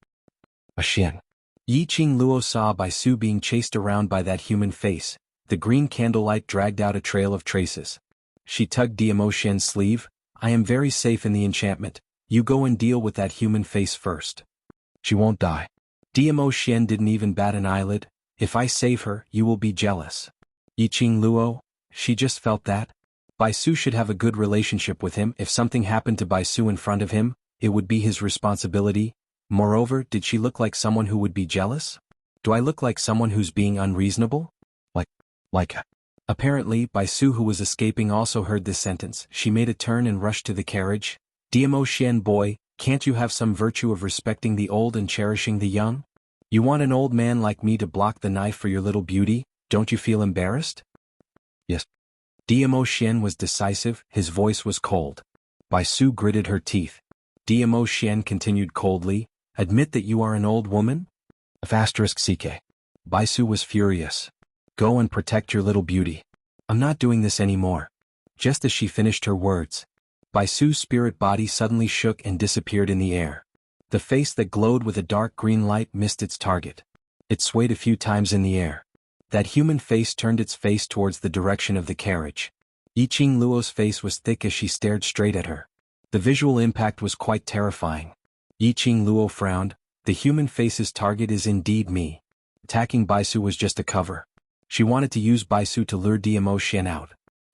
"Xian, Yi Qing Luo saw Bai Su being chased around by that human face. The green candlelight dragged out a trail of traces. She tugged Diamo Xian's sleeve. I am very safe in the enchantment. You go and deal with that human face first. She won't die. Diamo Xian didn't even bat an eyelid. If I save her, you will be jealous. Yi Qing Luo, she just felt that. Bai Su should have a good relationship with him. If something happened to Bai Su in front of him, it would be his responsibility. Moreover, did she look like someone who would be jealous? Do I look like someone who's being unreasonable? Like. Apparently, Bai Su, who was escaping, also heard this sentence. She made a turn and rushed to the carriage. Diamo Xian boy, can't you have some virtue of respecting the old and cherishing the young? You want an old man like me to block the knife for your little beauty? Don't you feel embarrassed? Yes. Diamo Xian was decisive, his voice was cold. Bai Su gritted her teeth. Diamo Xian continued coldly, admit that you are an old woman? *CK. Bai Su was furious. Go and protect your little beauty. I'm not doing this anymore. Just as she finished her words, Bai Su's spirit body suddenly shook and disappeared in the air. The face that glowed with a dark green light missed its target. It swayed a few times in the air. That human face turned its face towards the direction of the carriage. Yi Qing Luo's face was thick as she stared straight at her. The visual impact was quite terrifying. Yi Qing Luo frowned. The human face's target is indeed me. Attacking Bai Su was just a cover. She wanted to use Bai Su to lure Diamo Xian out.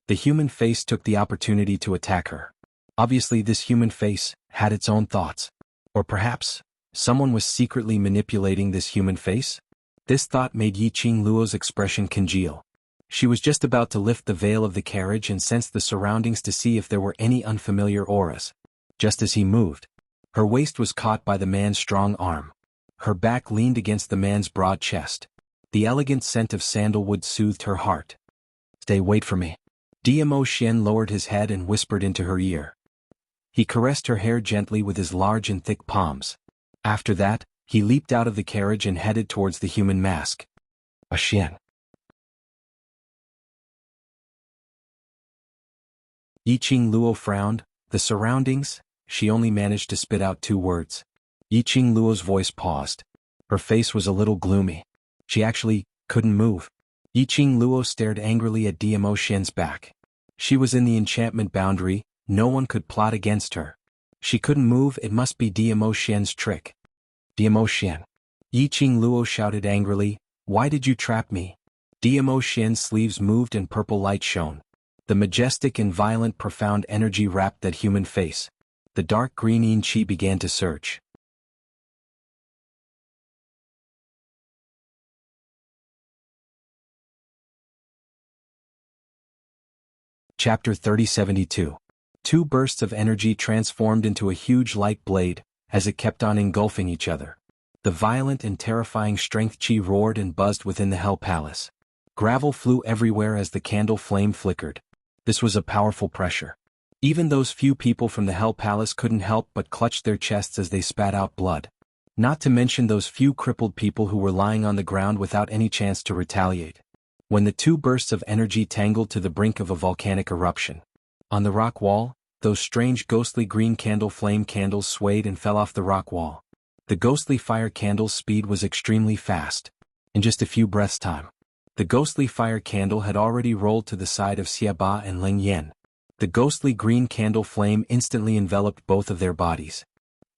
The human face took the opportunity to attack her. Obviously, this human face had its own thoughts. Or perhaps, someone was secretly manipulating this human face? This thought made Yi Qing Luo's expression congeal. She was just about to lift the veil of the carriage and sense the surroundings to see if there were any unfamiliar auras. Just as he moved, her waist was caught by the man's strong arm. Her back leaned against the man's broad chest. The elegant scent of sandalwood soothed her heart. Wait for me. Diamo Xian lowered his head and whispered into her ear. He caressed her hair gently with his large and thick palms. After that, he leaped out of the carriage and headed towards the human mask. Xian. Yi Qing Luo frowned. The surroundings? She only managed to spit out 2 words. Yi Qing Luo's voice paused. Her face was a little gloomy. She actually couldn't move. Yi Qing Luo stared angrily at Diamo Xian's back. She was in the enchantment boundary, no one could plot against her. She couldn't move, it must be Diamo Xian's trick. Diamo Xian. Yi Qing Luo shouted angrily, why did you trap me? Diamo Xian's sleeves moved and purple light shone. The majestic and violent profound energy wrapped that human face. The dark green yin qi began to surge. Chapter 3072. 2 bursts of energy transformed into a huge light blade, as it kept on engulfing each other. The violent and terrifying strength qi roared and buzzed within the Hell Palace. Gravel flew everywhere as the candle flame flickered. This was a powerful pressure. Even those few people from the Hell Palace couldn't help but clutch their chests as they spat out blood. Not to mention those few crippled people who were lying on the ground without any chance to retaliate. When the 2 bursts of energy tangled to the brink of a volcanic eruption. On the rock wall, those strange ghostly green candle flame candles swayed and fell off the rock wall. The ghostly fire candle's speed was extremely fast. In just a few breaths' time, the ghostly fire candle had already rolled to the side of Xiaba and Ling Yan. The ghostly green candle flame instantly enveloped both of their bodies.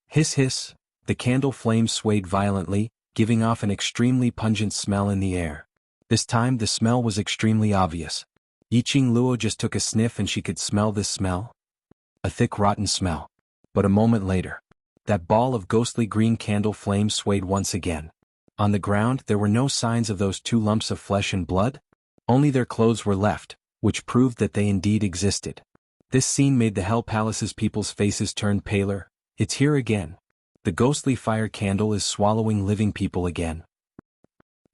Hiss hiss, the candle flame swayed violently, giving off an extremely pungent smell in the air. This time the smell was extremely obvious. Yi Qing Luo just took a sniff and she could smell this smell. A thick rotten smell. But a moment later, that ball of ghostly green candle flame swayed once again. On the ground there were no signs of those 2 lumps of flesh and blood. Only their clothes were left, which proved that they indeed existed. This scene made the Hell Palace's people's faces turn paler. It's here again. The ghostly fire candle is swallowing living people again.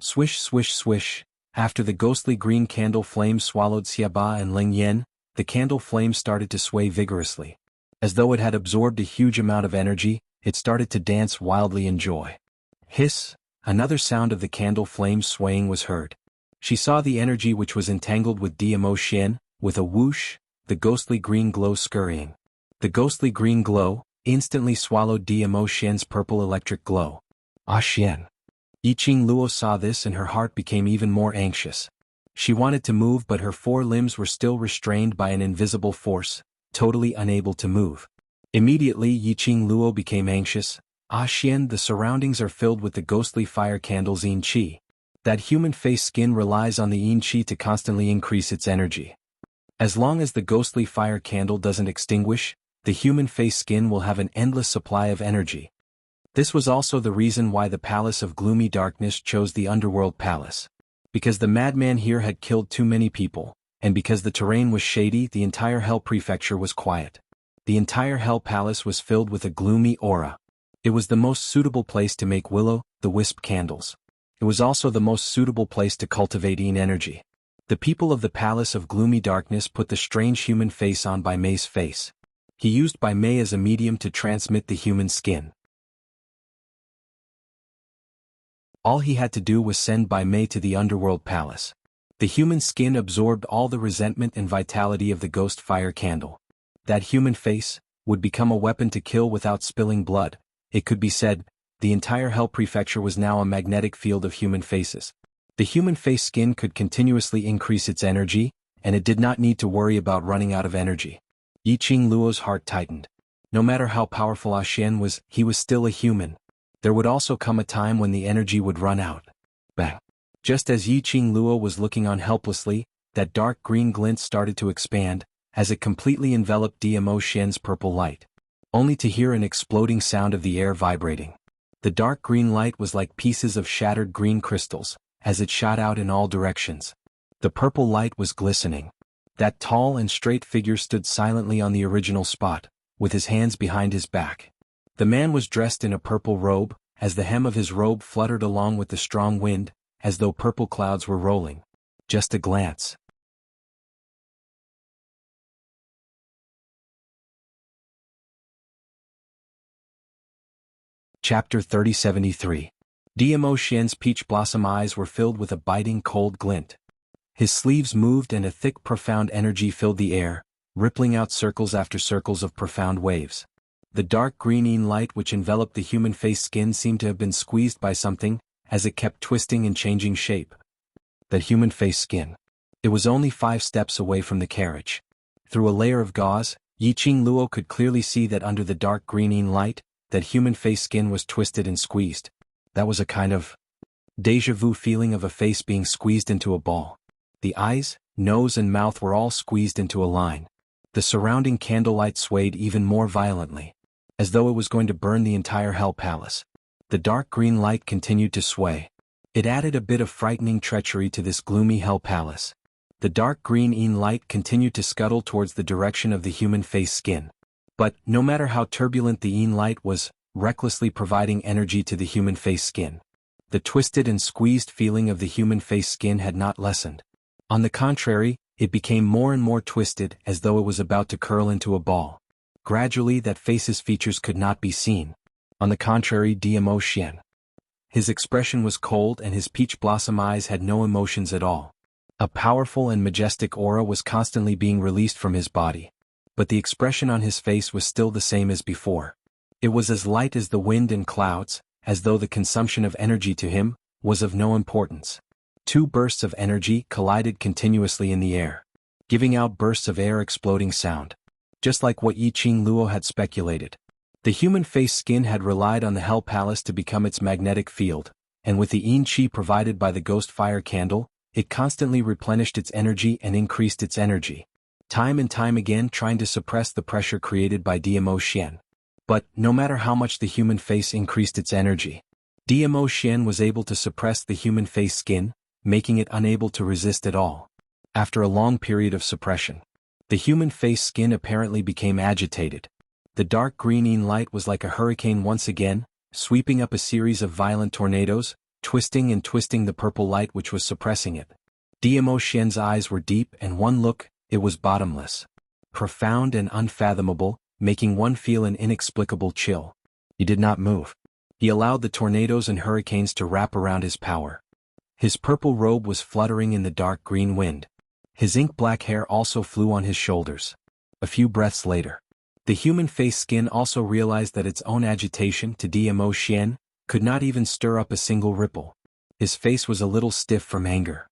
Swish swish swish, after the ghostly green candle flame swallowed Xiaba and Ling Yan, the candle flame started to sway vigorously. As though it had absorbed a huge amount of energy, it started to dance wildly in joy. Hiss, another sound of the candle flame swaying was heard. She saw the energy which was entangled with Diamo Xian, with a whoosh, the ghostly green glow scurrying. The ghostly green glow instantly swallowed Diamo Xian's purple electric glow. Ah Xian. Yiqing Luo saw this and her heart became even more anxious. She wanted to move but her four limbs were still restrained by an invisible force, totally unable to move. Immediately Yiqing Luo became anxious. Xian, the surroundings are filled with the ghostly fire candles Yin Qi. That human face skin relies on the Yin Qi to constantly increase its energy. As long as the ghostly fire candle doesn't extinguish, the human face skin will have an endless supply of energy. This was also the reason why the Palace of Gloomy Darkness chose the Underworld Palace. Because the madman here had killed too many people, and because the terrain was shady, the entire Hell Prefecture was quiet. The entire Hell Palace was filled with a gloomy aura. It was the most suitable place to make will-o'-the-wisp candles. It was also the most suitable place to cultivate Yin energy. The people of the Palace of Gloomy Darkness put the strange human face on Bai Mei's face. He used Bai Mei as a medium to transmit the human skin. All he had to do was send Bai Mei to the Underworld Palace. The human skin absorbed all the resentment and vitality of the ghost fire candle. That human face would become a weapon to kill without spilling blood. It could be said, the entire Hell Prefecture was now a magnetic field of human faces. The human face skin could continuously increase its energy, and it did not need to worry about running out of energy. Yiqing Luo's heart tightened. No matter how powerful Xian was, he was still a human. There would also come a time when the energy would run out. Bang! Just as Yiqing Luo was looking on helplessly, that dark green glint started to expand, as it completely enveloped Dmo Xian's purple light. Only to hear an exploding sound of the air vibrating. The dark green light was like pieces of shattered green crystals, as it shot out in all directions. The purple light was glistening. That tall and straight figure stood silently on the original spot, with his hands behind his back. The man was dressed in a purple robe, as the hem of his robe fluttered along with the strong wind, as though purple clouds were rolling. Just a glance. Chapter 3073. Dmo Xian's peach blossom eyes were filled with a biting cold glint. His sleeves moved and a thick profound energy filled the air, rippling out circles after circles of profound waves. The dark green light which enveloped the human face skin seemed to have been squeezed by something, as it kept twisting and changing shape. That human face skin. It was only 5 steps away from the carriage. Through a layer of gauze, Yiqing Luo could clearly see that under the dark green light, that human face skin was twisted and squeezed. That was a kind of déjà vu feeling of a face being squeezed into a ball. The eyes, nose and mouth were all squeezed into a line. The surrounding candlelight swayed even more violently, as though it was going to burn the entire Hell Palace. The dark green light continued to sway. It added a bit of frightening treachery to this gloomy Hell Palace. The dark green light continued to scuttle towards the direction of the human face skin. But, no matter how turbulent the light was, recklessly providing energy to the human face skin. The twisted and squeezed feeling of the human face skin had not lessened. On the contrary, it became more and more twisted as though it was about to curl into a ball. Gradually that face's features could not be seen. On the contrary, Dmo Xian. His expression was cold and his peach blossom eyes had no emotions at all. A powerful and majestic aura was constantly being released from his body. But the expression on his face was still the same as before. It was as light as the wind and clouds, as though the consumption of energy to him was of no importance. 2 bursts of energy collided continuously in the air, giving out bursts of air exploding sound. Just like what Yiqing Luo had speculated. The human face skin had relied on the Hell Palace to become its magnetic field, and with the Yin Qi provided by the ghost fire candle, it constantly replenished its energy and increased its energy. Time and time again trying to suppress the pressure created by Dmo Xian. But, no matter how much the human face increased its energy, Dmo Xian was able to suppress the human face skin, making it unable to resist at all. After a long period of suppression, the human face skin apparently became agitated. The dark green light was like a hurricane once again, sweeping up a series of violent tornadoes, twisting and twisting the purple light which was suppressing it. Dmo Xian's eyes were deep and one look, it was bottomless. Profound and unfathomable, making one feel an inexplicable chill. He did not move. He allowed the tornadoes and hurricanes to wrap around his power. His purple robe was fluttering in the dark green wind. His ink-black hair also flew on his shoulders. A few breaths later, the human face skin also realized that its own agitation to Dmo Xian could not even stir up a single ripple. His face was a little stiff from anger.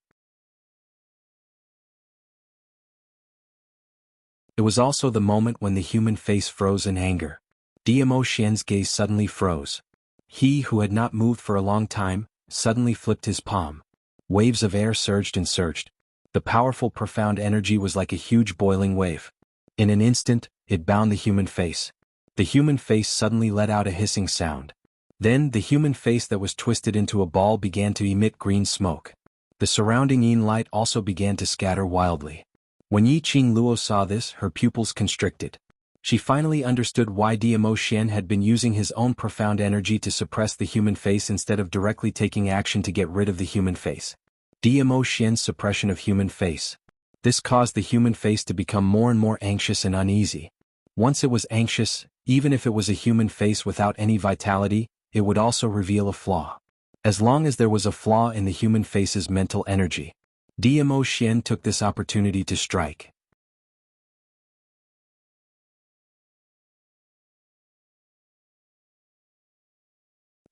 It was also the moment when the human face froze in anger. Dmo Xian's gaze suddenly froze. He, who had not moved for a long time, suddenly flipped his palm. Waves of air surged and surged. The powerful, profound energy was like a huge boiling wave. In an instant, it bound the human face. The human face suddenly let out a hissing sound. Then, the human face that was twisted into a ball began to emit green smoke. The surrounding yin light also began to scatter wildly. When Yi Qing Luo saw this, her pupils constricted. She finally understood why Dmo Xian had been using his own profound energy to suppress the human face instead of directly taking action to get rid of the human face. Dmo Xian's suppression of human face. This caused the human face to become more and more anxious and uneasy. Once it was anxious, even if it was a human face without any vitality, it would also reveal a flaw. As long as there was a flaw in the human face's mental energy, Dmo Xian took this opportunity to strike.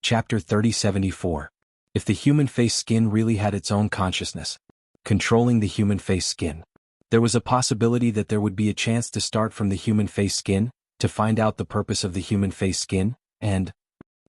Chapter 3074. If the human face skin really had its own consciousness. Controlling the human face skin. There was a possibility that there would be a chance to start from the human face skin, to find out the purpose of the human face skin, and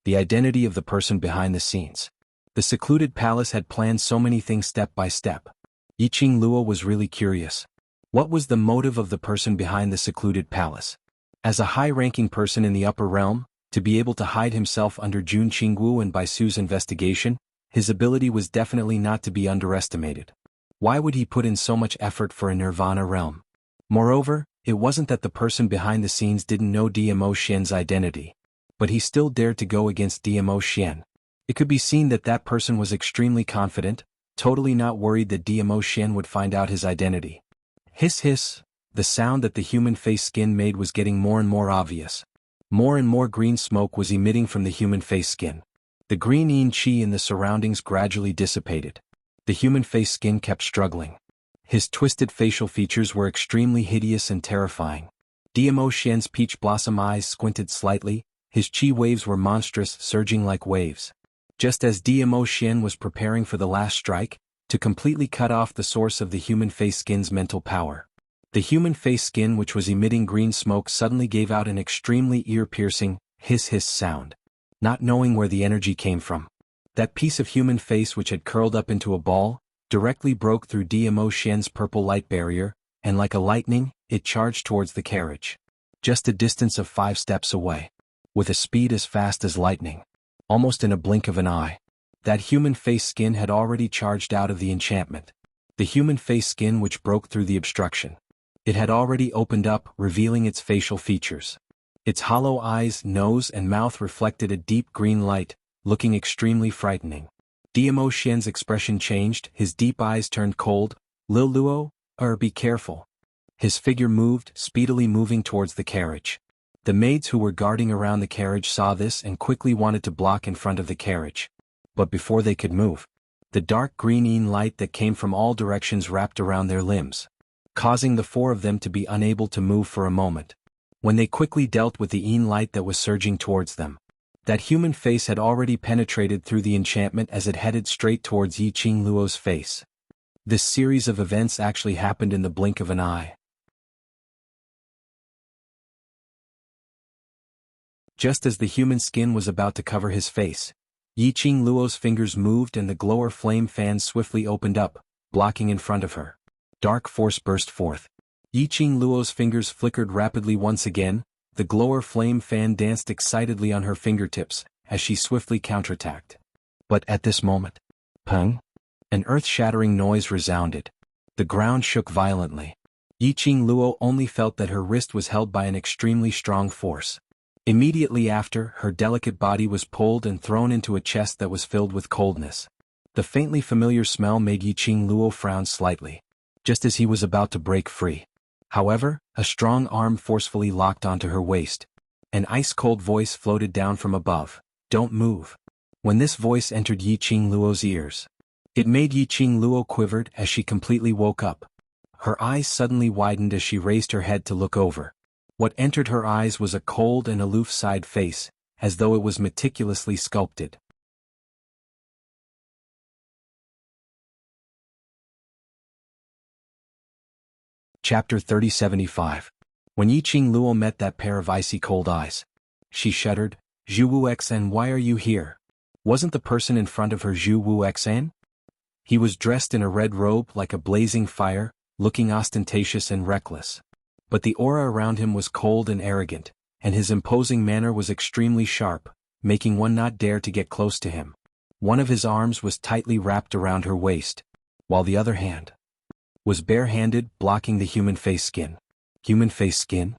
the identity of the person behind the scenes. The secluded palace had planned so many things step by step. Yi Qing Luo was really curious. What was the motive of the person behind the secluded palace? As a high-ranking person in the upper realm, to be able to hide himself under Jun Qingwu and Bai Su's investigation, his ability was definitely not to be underestimated. Why would he put in so much effort for a nirvana realm? Moreover, it wasn't that the person behind the scenes didn't know Dmo Xian's identity. But he still dared to go against Dmo Xian. It could be seen that that person was extremely confident, totally not worried that Dmo Xian would find out his identity. Hiss hiss, the sound that the human face skin made was getting more and more obvious. More and more green smoke was emitting from the human face skin. The green yin qi in the surroundings gradually dissipated. The human face skin kept struggling. His twisted facial features were extremely hideous and terrifying. Dmo Xian's peach blossom eyes squinted slightly, his qi waves were monstrous, surging like waves. Just as Dmo Xian was preparing for the last strike, to completely cut off the source of the human face skin's mental power. The human face skin, which was emitting green smoke, suddenly gave out an extremely ear-piercing, hiss-hiss sound. Not knowing where the energy came from. That piece of human face which had curled up into a ball, directly broke through Dmo Xian's purple light barrier, and like a lightning, it charged towards the carriage. Just a distance of 5 steps away. With a speed as fast as lightning. Almost in a blink of an eye. That human face skin had already charged out of the enchantment. The human face skin which broke through the obstruction. It had already opened up, revealing its facial features. Its hollow eyes, nose, and mouth reflected a deep green light, looking extremely frightening. Dmo Xian's expression changed, his deep eyes turned cold. Lil Luo, be careful. His figure moved, speedily moving towards the carriage. The maids who were guarding around the carriage saw this and quickly wanted to block in front of the carriage. But before they could move, the dark green yin light that came from all directions wrapped around their limbs, causing the 4 of them to be unable to move for a moment. When they quickly dealt with the yin light that was surging towards them, that human face had already penetrated through the enchantment as it headed straight towards Yi Qing Luo's face. This series of events actually happened in the blink of an eye. Just as the human skin was about to cover his face, Yi Qing Luo's fingers moved and the glower flame fan swiftly opened up, blocking in front of her. Dark force burst forth. Yi Qing Luo's fingers flickered rapidly once again, the glower flame fan danced excitedly on her fingertips, as she swiftly counterattacked. But at this moment, pung! An earth-shattering noise resounded. The ground shook violently. Yi Qing Luo only felt that her wrist was held by an extremely strong force. Immediately after, her delicate body was pulled and thrown into a chest that was filled with coldness. The faintly familiar smell made Yi Qing Luo frown slightly, just as he was about to break free. However, a strong arm forcefully locked onto her waist. An ice-cold voice floated down from above. "Don't move." When this voice entered Yi Qing Luo's ears, it made Yi Qing Luo quivered as she completely woke up. Her eyes suddenly widened as she raised her head to look over. What entered her eyes was a cold and aloof side face, as though it was meticulously sculpted. Chapter 3075. When Yiqing Luo met that pair of icy cold eyes, she shuddered. Zhu Wuxan, why are you here? Wasn't the person in front of her Zhu Wuxan? He was dressed in a red robe like a blazing fire, looking ostentatious and reckless. But the aura around him was cold and arrogant, and his imposing manner was extremely sharp, making one not dare to get close to him. One of his arms was tightly wrapped around her waist, while the other hand was bare-handed, blocking the human face skin. Human face skin?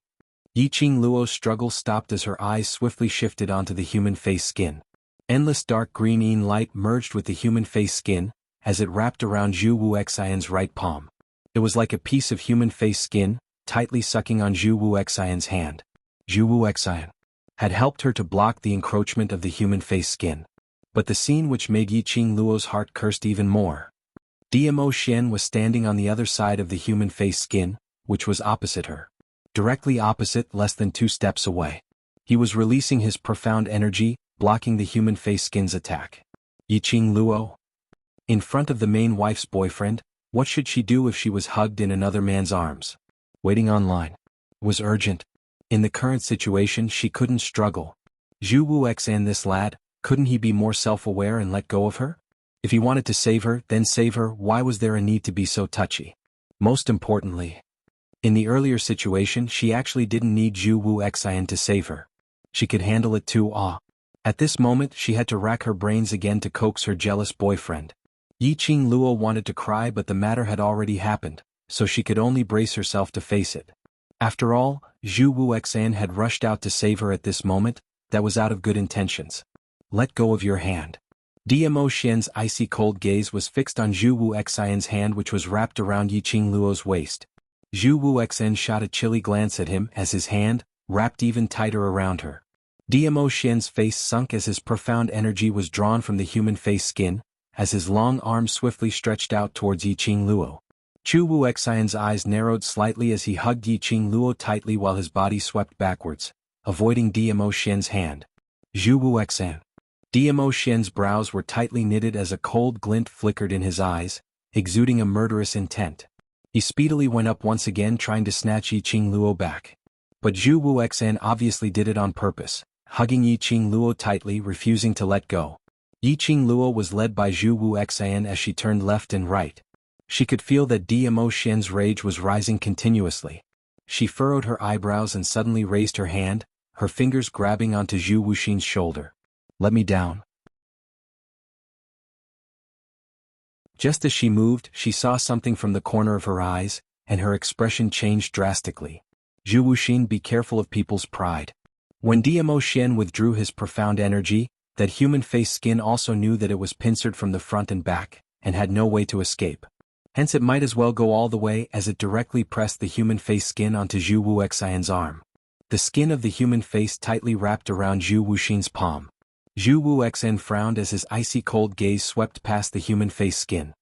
Yiqing Luo's struggle stopped as her eyes swiftly shifted onto the human face skin. Endless dark green light merged with the human face skin, as it wrapped around Zhu Wuxian's right palm. It was like a piece of human face skin, tightly sucking on Zhu Wuxian's hand. Zhu Wuxian had helped her to block the encroachment of the human face skin. But the scene which made Yiqing Luo's heart cursed even more. Dmo Xian was standing on the other side of the human face skin, which was opposite her. Directly opposite, less than 2 steps away. He was releasing his profound energy, blocking the human face skin's attack. Yiqing Luo? In front of the main wife's boyfriend, what should she do if she was hugged in another man's arms? Waiting online was urgent. In the current situation she couldn't struggle. Zhu Wuxan, this lad, couldn't he be more self-aware and let go of her? If he wanted to save her, then save her. Why was there a need to be so touchy? Most importantly, in the earlier situation she actually didn't need Zhu Wuxian to save her. She could handle it too. At this moment she had to rack her brains again to coax her jealous boyfriend. Yiqing Luo wanted to cry, but the matter had already happened, so she could only brace herself to face it. After all, Zhu Wuxian had rushed out to save her at this moment. That was out of good intentions. Let go of your hand. Dmo Xian's icy cold gaze was fixed on Zhu Wuxian's hand, which was wrapped around Yiqing Luo's waist. Zhu Wuxian shot a chilly glance at him as his hand, wrapped even tighter around her. Dmo Xian's face sunk as his profound energy was drawn from the human face skin, as his long arms swiftly stretched out towards Yiqing Luo. Zhu Wuxian's eyes narrowed slightly as he hugged Yiqing Luo tightly while his body swept backwards, avoiding Dmo Xian's hand. Zhu Wuxian. Dmo Xian's brows were tightly knitted as a cold glint flickered in his eyes, exuding a murderous intent. He speedily went up once again, trying to snatch Yiqing Luo back. But Zhu Wuxian obviously did it on purpose, hugging Yiqing Luo tightly, refusing to let go. Yiqing Luo was led by Zhu Wuxian as she turned left and right. She could feel that Dmo Xian's rage was rising continuously. She furrowed her eyebrows and suddenly raised her hand, her fingers grabbing onto Zhu Wuxian's shoulder. Let me down. Just as she moved, she saw something from the corner of her eyes, and her expression changed drastically. Zhu Wuxian, be careful of people's pride. When Dmo Xian withdrew his profound energy, that human face skin also knew that it was pincered from the front and back, and had no way to escape. Hence it might as well go all the way, as it directly pressed the human face skin onto Zhu Wuxian's arm. The skin of the human face tightly wrapped around Zhu Wuxian's palm. Zhu Wuxian frowned as his icy cold gaze swept past the human face skin.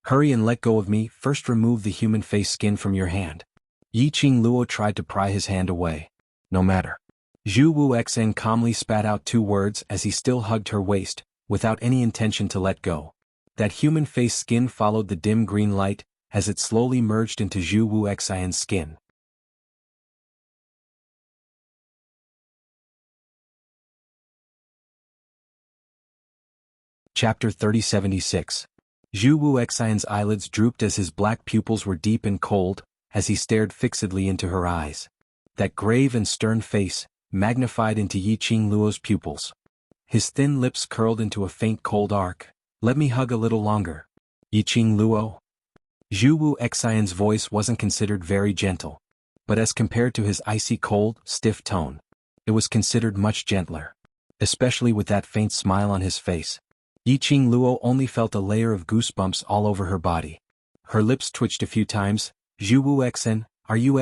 Hurry and let go of me. First remove the human face skin from your hand. Yiqing Luo tried to pry his hand away. No matter. Zhu Wuxian calmly spat out 2 words as he still hugged her waist, without any intention to let go. That human face skin followed the dim green light, as it slowly merged into Zhu Wuxian's skin. Chapter 3076. Zhu Wuxian's eyelids drooped as his black pupils were deep and cold, as he stared fixedly into her eyes. That grave and stern face, magnified into Yiqing Luo's pupils. His thin lips curled into a faint cold arc. Let me hug a little longer. Yiqing Luo? Zhu Wuxian's voice wasn't considered very gentle. But as compared to his icy cold, stiff tone, it was considered much gentler. Especially with that faint smile on his face. Yiqing Luo only felt a layer of goosebumps all over her body. Her lips twitched a few times. Zhu Wuxian, are you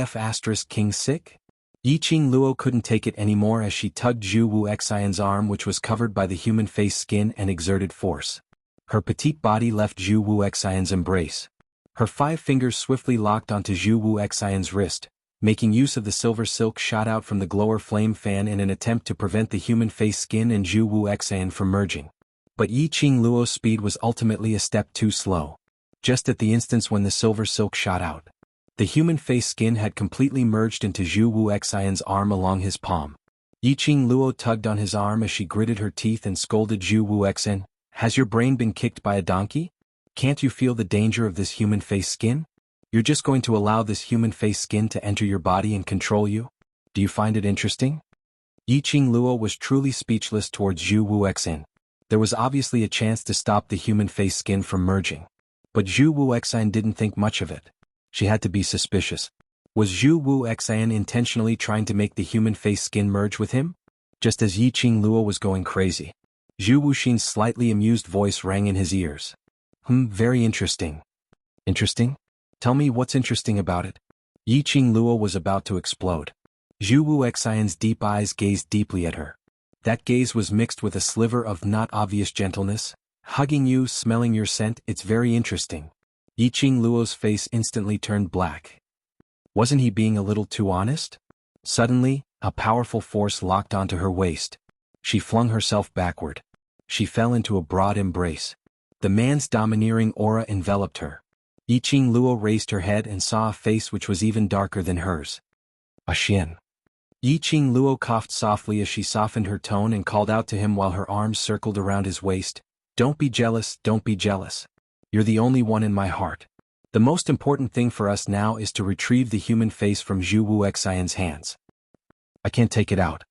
King sick? Yiqing Luo couldn't take it anymore as she tugged Zhu Wuxian's arm, which was covered by the human face skin, and exerted force. Her petite body left Zhu Wuxian's embrace. Her 5 fingers swiftly locked onto Zhu Wuxian's wrist, making use of the silver silk shot out from the glower flame fan in an attempt to prevent the human face skin and Zhu Wuxian from merging. But Yiqing Luo's speed was ultimately a step too slow. Just at the instance when the silver silk shot out, The human face skin had completely merged into Zhu Wuxian's arm along his palm. Yiqing Luo tugged on his arm as she gritted her teeth and scolded Zhu Wuxian. Has your brain been kicked by a donkey? Can't you feel the danger of this human face skin? You're just going to allow this human face skin to enter your body and control you? Do you find it interesting? Yiqing Luo was truly speechless towards Zhu Wuxian. There was obviously a chance to stop the human face skin from merging. But Zhu Wuxian didn't think much of it. She had to be suspicious. Was Zhu Wuxian intentionally trying to make the human face skin merge with him? Just as Yiqing Luo was going crazy. Zhu Wuxin's slightly amused voice rang in his ears. Very interesting. Interesting? Tell me what's interesting about it. Yiqing Luo was about to explode. Zhu Wuxian's deep eyes gazed deeply at her. That gaze was mixed with a sliver of not obvious gentleness. Hugging you, smelling your scent, it's very interesting. Yiqing Luo's face instantly turned black. Wasn't he being a little too honest? Suddenly, a powerful force locked onto her waist. She flung herself backward. She fell into a broad embrace. The man's domineering aura enveloped her. Yiqing Luo raised her head and saw a face which was even darker than hers. Xian. Yiqing Luo coughed softly as she softened her tone and called out to him while her arms circled around his waist. Don't be jealous, don't be jealous. You're the only one in my heart. The most important thing for us now is to retrieve the human face from Zhu Wuxian's hands. I can't take it out.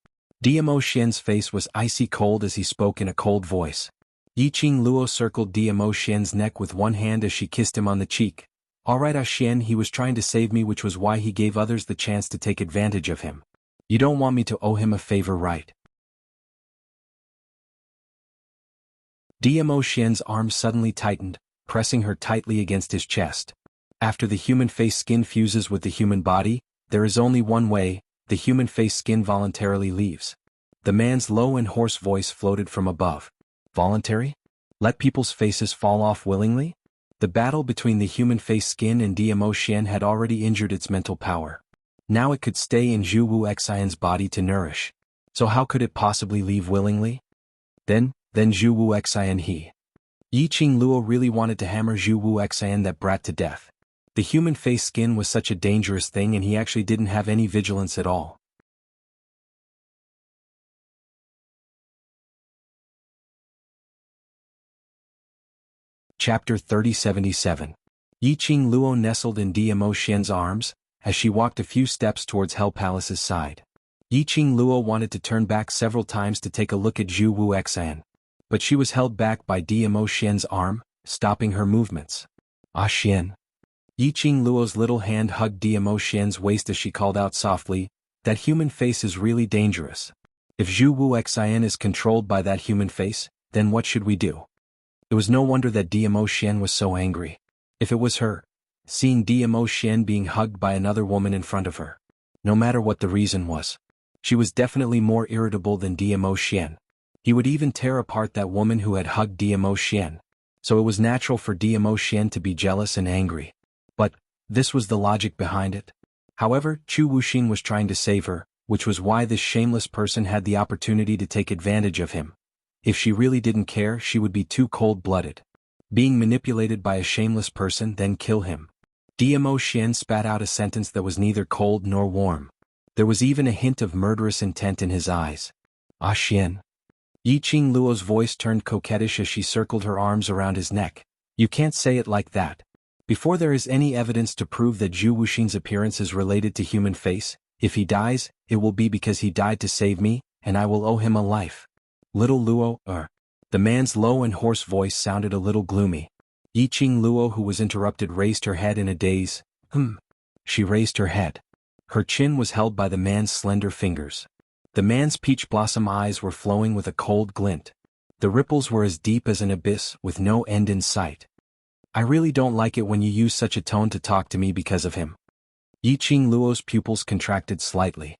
Diamo Xian's face was icy cold as he spoke in a cold voice. Yiqing Luo circled Diamo Xian's neck with one hand as she kissed him on the cheek. Alright Xian, he was trying to save me, which was why he gave others the chance to take advantage of him. You don't want me to owe him a favor, right? Diamo Xian's arm suddenly tightened, pressing her tightly against his chest. After the human face skin fuses with the human body, there is only one way: the human face skin voluntarily leaves. The man's low and hoarse voice floated from above. Voluntary? Let people's faces fall off willingly? The battle between the human face skin and Diamo Xian had already injured its mental power. Now it could stay in Zhu Wuxian's body to nourish. So how could it possibly leave willingly? Then Zhu Wuxian Yiqing Luo really wanted to hammer Zhu Wuxian, that brat, to death. The human face skin was such a dangerous thing and he actually didn't have any vigilance at all. Chapter 3077. Yiqing Luo nestled in Diamo Xian's arms, as she walked a few steps towards Hell Palace's side. Yiqing Luo wanted to turn back several times to take a look at Zhu Wuxian. But she was held back by Diamo Xian's arm, stopping her movements. Xian. Yiqing Luo's little hand hugged Diamo Xian's waist as she called out softly, that human face is really dangerous. If Zhu Wuxian is controlled by that human face, then what should we do? It was no wonder that Diamo Xian was so angry. If it was her, seeing Diamo Xian being hugged by another woman in front of her. No matter what the reason was. She was definitely more irritable than Diamo Xian. He would even tear apart that woman who had hugged Diamo Xian. So it was natural for Diamo Xian to be jealous and angry. But this was the logic behind it. However, Chu Wuxin was trying to save her, which was why this shameless person had the opportunity to take advantage of him. If she really didn't care, she would be too cold-blooded. Being manipulated by a shameless person, then kill him. Diamo Xian spat out a sentence that was neither cold nor warm. There was even a hint of murderous intent in his eyes. Xian. Yiqing Luo's voice turned coquettish as she circled her arms around his neck. You can't say it like that. Before there is any evidence to prove that Zhu Wuxin's appearance is related to human face, if he dies, it will be because he died to save me, and I will owe him a life. Little Luo, The man's low and hoarse voice sounded a little gloomy. Yiqing Luo, who was interrupted, raised her head in a daze. She raised her head. Her chin was held by the man's slender fingers. The man's peach blossom eyes were flowing with a cold glint. The ripples were as deep as an abyss, with no end in sight. I really don't like it when you use such a tone to talk to me because of him. Yiqing Luo's pupils contracted slightly.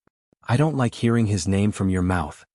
I don't like hearing his name from your mouth.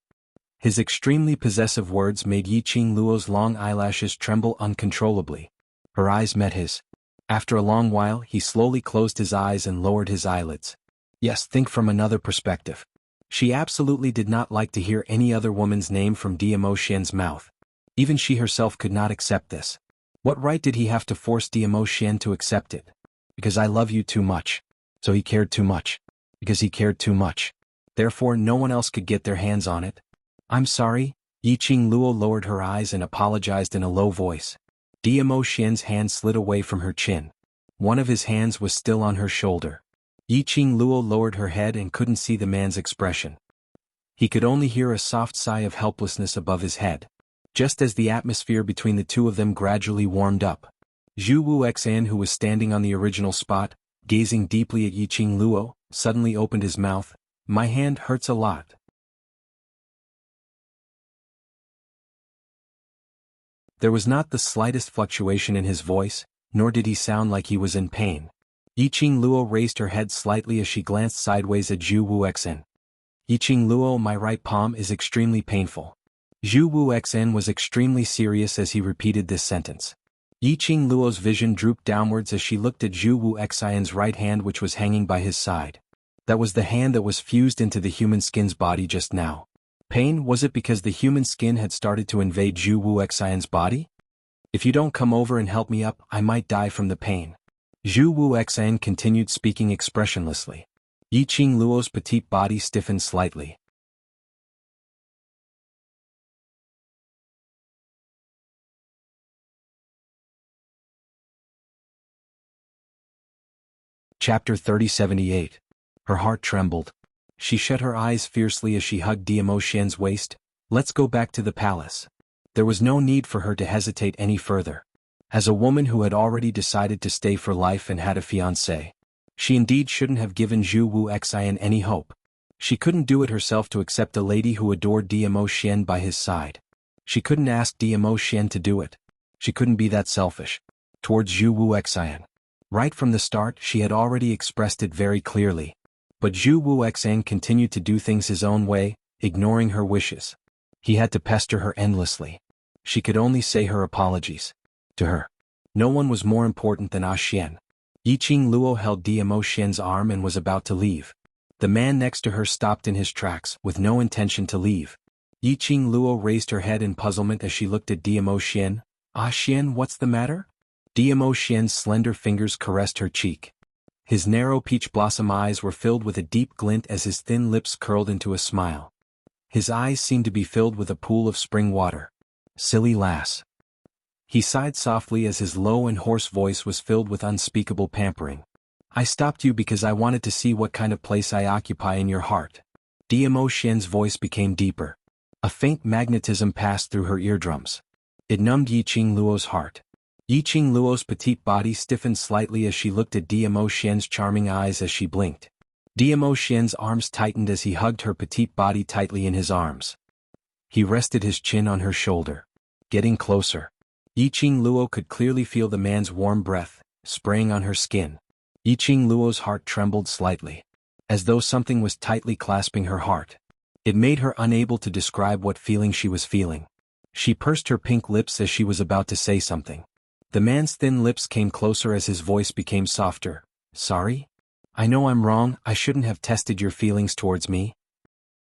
His extremely possessive words made Yiqing Luo's long eyelashes tremble uncontrollably. Her eyes met his. After a long while, he slowly closed his eyes and lowered his eyelids. Yes, think from another perspective. She absolutely did not like to hear any other woman's name from Diamo Xian's mouth. Even she herself could not accept this. What right did he have to force Diamo Xian to accept it? Because I love you too much. So he cared too much. Because he cared too much. Therefore no one else could get their hands on it. I'm sorry. Yiqing Luo lowered her eyes and apologized in a low voice. Dmo Xian's hand slid away from her chin. One of his hands was still on her shoulder. Yiqing Luo lowered her head and couldn't see the man's expression. He could only hear a soft sigh of helplessness above his head. Just as the atmosphere between the two of them gradually warmed up, Zhu Wuxian, who was standing on the original spot, gazing deeply at Yiqing Luo, suddenly opened his mouth. My hand hurts a lot. There was not the slightest fluctuation in his voice, nor did he sound like he was in pain. Yiqing Luo raised her head slightly as she glanced sideways at Zhu Wuxian. Yiqing Luo, my right palm is extremely painful. Zhu Wuxian was extremely serious as he repeated this sentence. Yiqing Luo's vision drooped downwards as she looked at Zhu Wuxian's right hand, which was hanging by his side. That was the hand that was fused into the human skin's body just now. Pain, was it because the human skin had started to invade Zhu Wuxian's body? If you don't come over and help me up, I might die from the pain. Zhu Wuxian continued speaking expressionlessly. Yiqing Luo's petite body stiffened slightly. Chapter 3078. Her heart trembled. She shut her eyes fiercely as she hugged Dmo Xian's waist. Let's go back to the palace. There was no need for her to hesitate any further. As a woman who had already decided to stay for life and had a fiancé, she indeed shouldn't have given Zhu Wuxian any hope. She couldn't do it herself to accept a lady who adored Dmo Xian by his side. She couldn't ask Dmo Xian to do it. She couldn't be that selfish. Towards Zhu Wuxian. Right from the start she had already expressed it very clearly. But Zhu Wuxian continued to do things his own way, ignoring her wishes. He had to pester her endlessly. She could only say her apologies. To her, no one was more important than Xian. Yiqing Luo held Dmo Xian's arm and was about to leave. The man next to her stopped in his tracks with no intention to leave. Yiqing Luo raised her head in puzzlement as she looked at Dmo Xian. Xian, what's the matter? Dmo Xian's slender fingers caressed her cheek. His narrow peach blossom eyes were filled with a deep glint as his thin lips curled into a smile. His eyes seemed to be filled with a pool of spring water. Silly lass. He sighed softly as his low and hoarse voice was filled with unspeakable pampering. I stopped you because I wanted to see what kind of place I occupy in your heart. Dmo Xian's voice became deeper. A faint magnetism passed through her eardrums. It numbed Yiqing Luo's heart. Yiqing Luo's petite body stiffened slightly as she looked at Dmo Xian's charming eyes as she blinked. Dmo Xian's arms tightened as he hugged her petite body tightly in his arms. He rested his chin on her shoulder. Getting closer. Yiqing Luo could clearly feel the man's warm breath, spraying on her skin. Yiqing Luo's heart trembled slightly. As though something was tightly clasping her heart. It made her unable to describe what feeling she was feeling. She pursed her pink lips as she was about to say something. The man's thin lips came closer as his voice became softer. Sorry? I know I'm wrong, I shouldn't have tested your feelings towards me.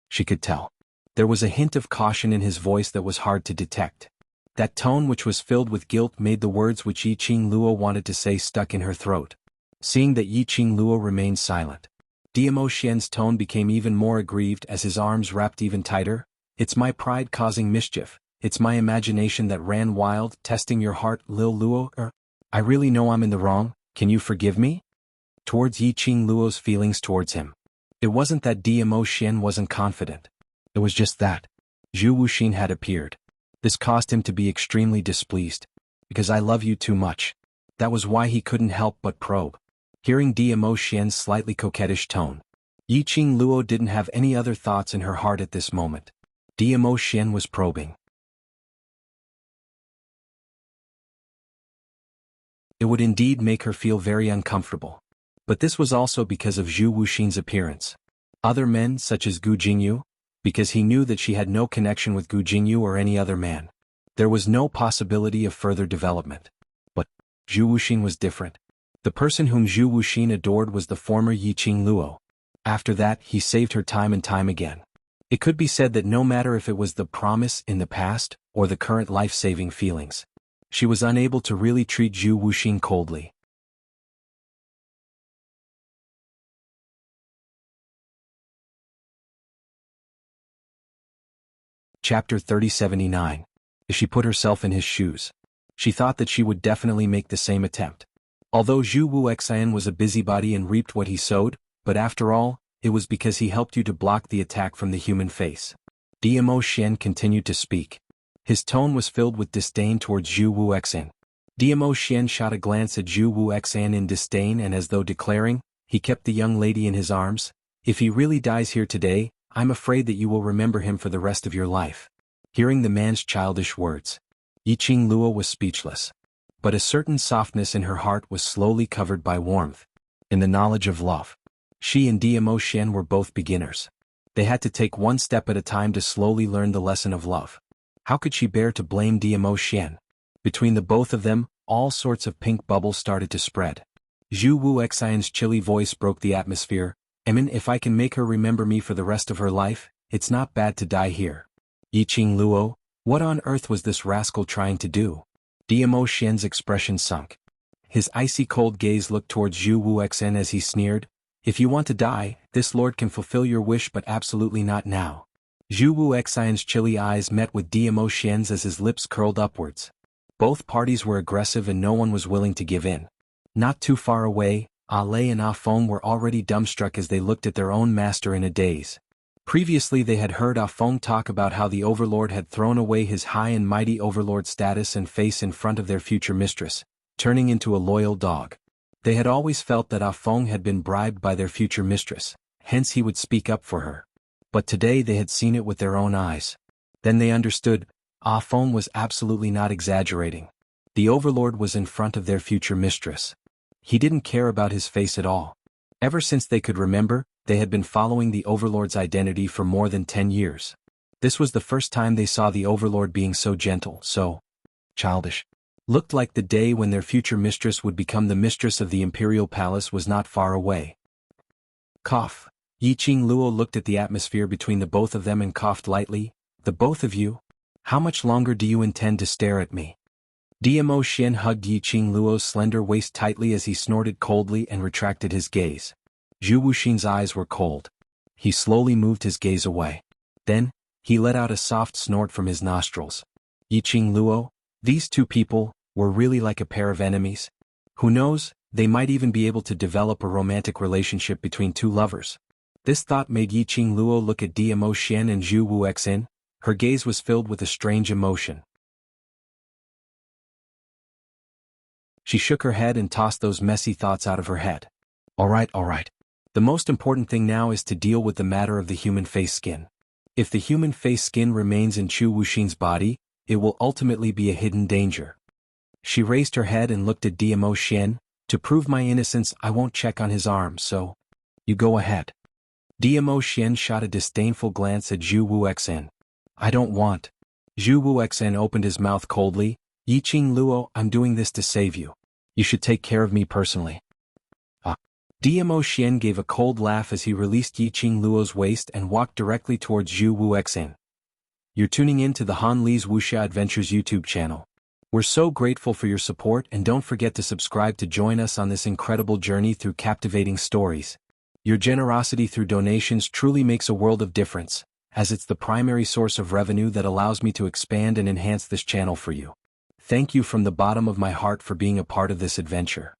She could tell. There was a hint of caution in his voice that was hard to detect. That tone which was filled with guilt made the words which Yiqing Luo wanted to say stuck in her throat. Seeing that Yiqing Luo remained silent, Dmo Xian's tone became even more aggrieved as his arms wrapped even tighter. It's my pride causing mischief. It's my imagination that ran wild, testing your heart, Lil Luo. I really know I'm in the wrong, can you forgive me? Towards Yiqing Luo's feelings towards him. It wasn't that Dmo Xian wasn't confident. It was just that Zhu Wuxin had appeared. This caused him to be extremely displeased. Because I love you too much. That was why he couldn't help but probe. Hearing Dmo Xian's slightly coquettish tone, Yiqing Luo didn't have any other thoughts in her heart at this moment. Dmo Xian was probing. It would indeed make her feel very uncomfortable. But this was also because of Zhu Wuxin's appearance. Other men such as Gu Jingyu, because he knew that she had no connection with Gu Jingyu or any other man. There was no possibility of further development. But Zhu Wuxin was different. The person whom Zhu Wuxin adored was the former Yiqing Luo. After that, he saved her time and time again. It could be said that no matter if it was the promise in the past or the current life-saving feelings, she was unable to really treat Zhu Wuxin coldly. Chapter 3079. As she put herself in his shoes, she thought that she would definitely make the same attempt. Although Zhu Wuxian was a busybody and reaped what he sowed, but after all, it was because he helped you to block the attack from the human face. Dmo Xian continued to speak. His tone was filled with disdain towards Zhu Wuxian. Dmo Xian shot a glance at Zhu Wuxian in disdain, and as though declaring, he kept the young lady in his arms. If he really dies here today, I'm afraid that you will remember him for the rest of your life. Hearing the man's childish words, Yiqing Luo was speechless. But a certain softness in her heart was slowly covered by warmth. In the knowledge of love, she and Dmo Xian were both beginners. They had to take one step at a time to slowly learn the lesson of love. How could she bear to blame Dmo Xian? Between the both of them, all sorts of pink bubbles started to spread. Zhu Wuxian's chilly voice broke the atmosphere. If I can make her remember me for the rest of her life, it's not bad to die here. Yiqing Luo, what on earth was this rascal trying to do? Dmo Xian's expression sunk. His icy cold gaze looked towards Zhu Wuxian as he sneered, if you want to die, this lord can fulfill your wish, but absolutely not now. Zhu Wuxian's chilly eyes met with Dmo Xian's as his lips curled upwards. Both parties were aggressive and no one was willing to give in. Not too far away, Lei and Feng were already dumbstruck as they looked at their own master in a daze. Previously they had heard Feng talk about how the overlord had thrown away his high and mighty overlord status and face in front of their future mistress, turning into a loyal dog. They had always felt that Feng had been bribed by their future mistress, hence he would speak up for her. But today they had seen it with their own eyes. Then they understood, Feng was absolutely not exaggerating. The overlord was in front of their future mistress. He didn't care about his face at all. Ever since they could remember, they had been following the overlord's identity for more than 10 years. This was the first time they saw the overlord being so gentle, so childish. Looked like the day when their future mistress would become the mistress of the imperial palace was not far away. Cough. Yiqing Luo looked at the atmosphere between the both of them and coughed lightly. The both of you? How much longer do you intend to stare at me? Dmo Xian hugged Yiqing Luo's slender waist tightly as he snorted coldly and retracted his gaze. Zhu Wuxian's eyes were cold. He slowly moved his gaze away. Then, he let out a soft snort from his nostrils. Yiqing Luo, these two people were really like a pair of enemies. Who knows, they might even be able to develop a romantic relationship between two lovers. This thought made Yiqing Luo look at Dmo Xian and Zhu Wuxian. Her gaze was filled with a strange emotion. She shook her head and tossed those messy thoughts out of her head. All right. The most important thing now is to deal with the matter of the human face skin. If the human face skin remains in Zhu Wuxian's body, it will ultimately be a hidden danger. She raised her head and looked at Dmo Xian. To prove my innocence, I won't check on his arm, so you go ahead. Dmo Xian shot a disdainful glance at Zhu Wuxian. I don't want. Zhu Wuxian opened his mouth coldly. Yiqing Luo, I'm doing this to save you. You should take care of me personally. Dmo Xian gave a cold laugh as he released Yiqing Luo's waist and walked directly towards Zhu Wuxian. You're tuning in to the Han Li's Wuxia Adventures YouTube channel. We're so grateful for your support, and don't forget to subscribe to join us on this incredible journey through captivating stories. Your generosity through donations truly makes a world of difference, as it's the primary source of revenue that allows me to expand and enhance this channel for you. Thank you from the bottom of my heart for being a part of this adventure.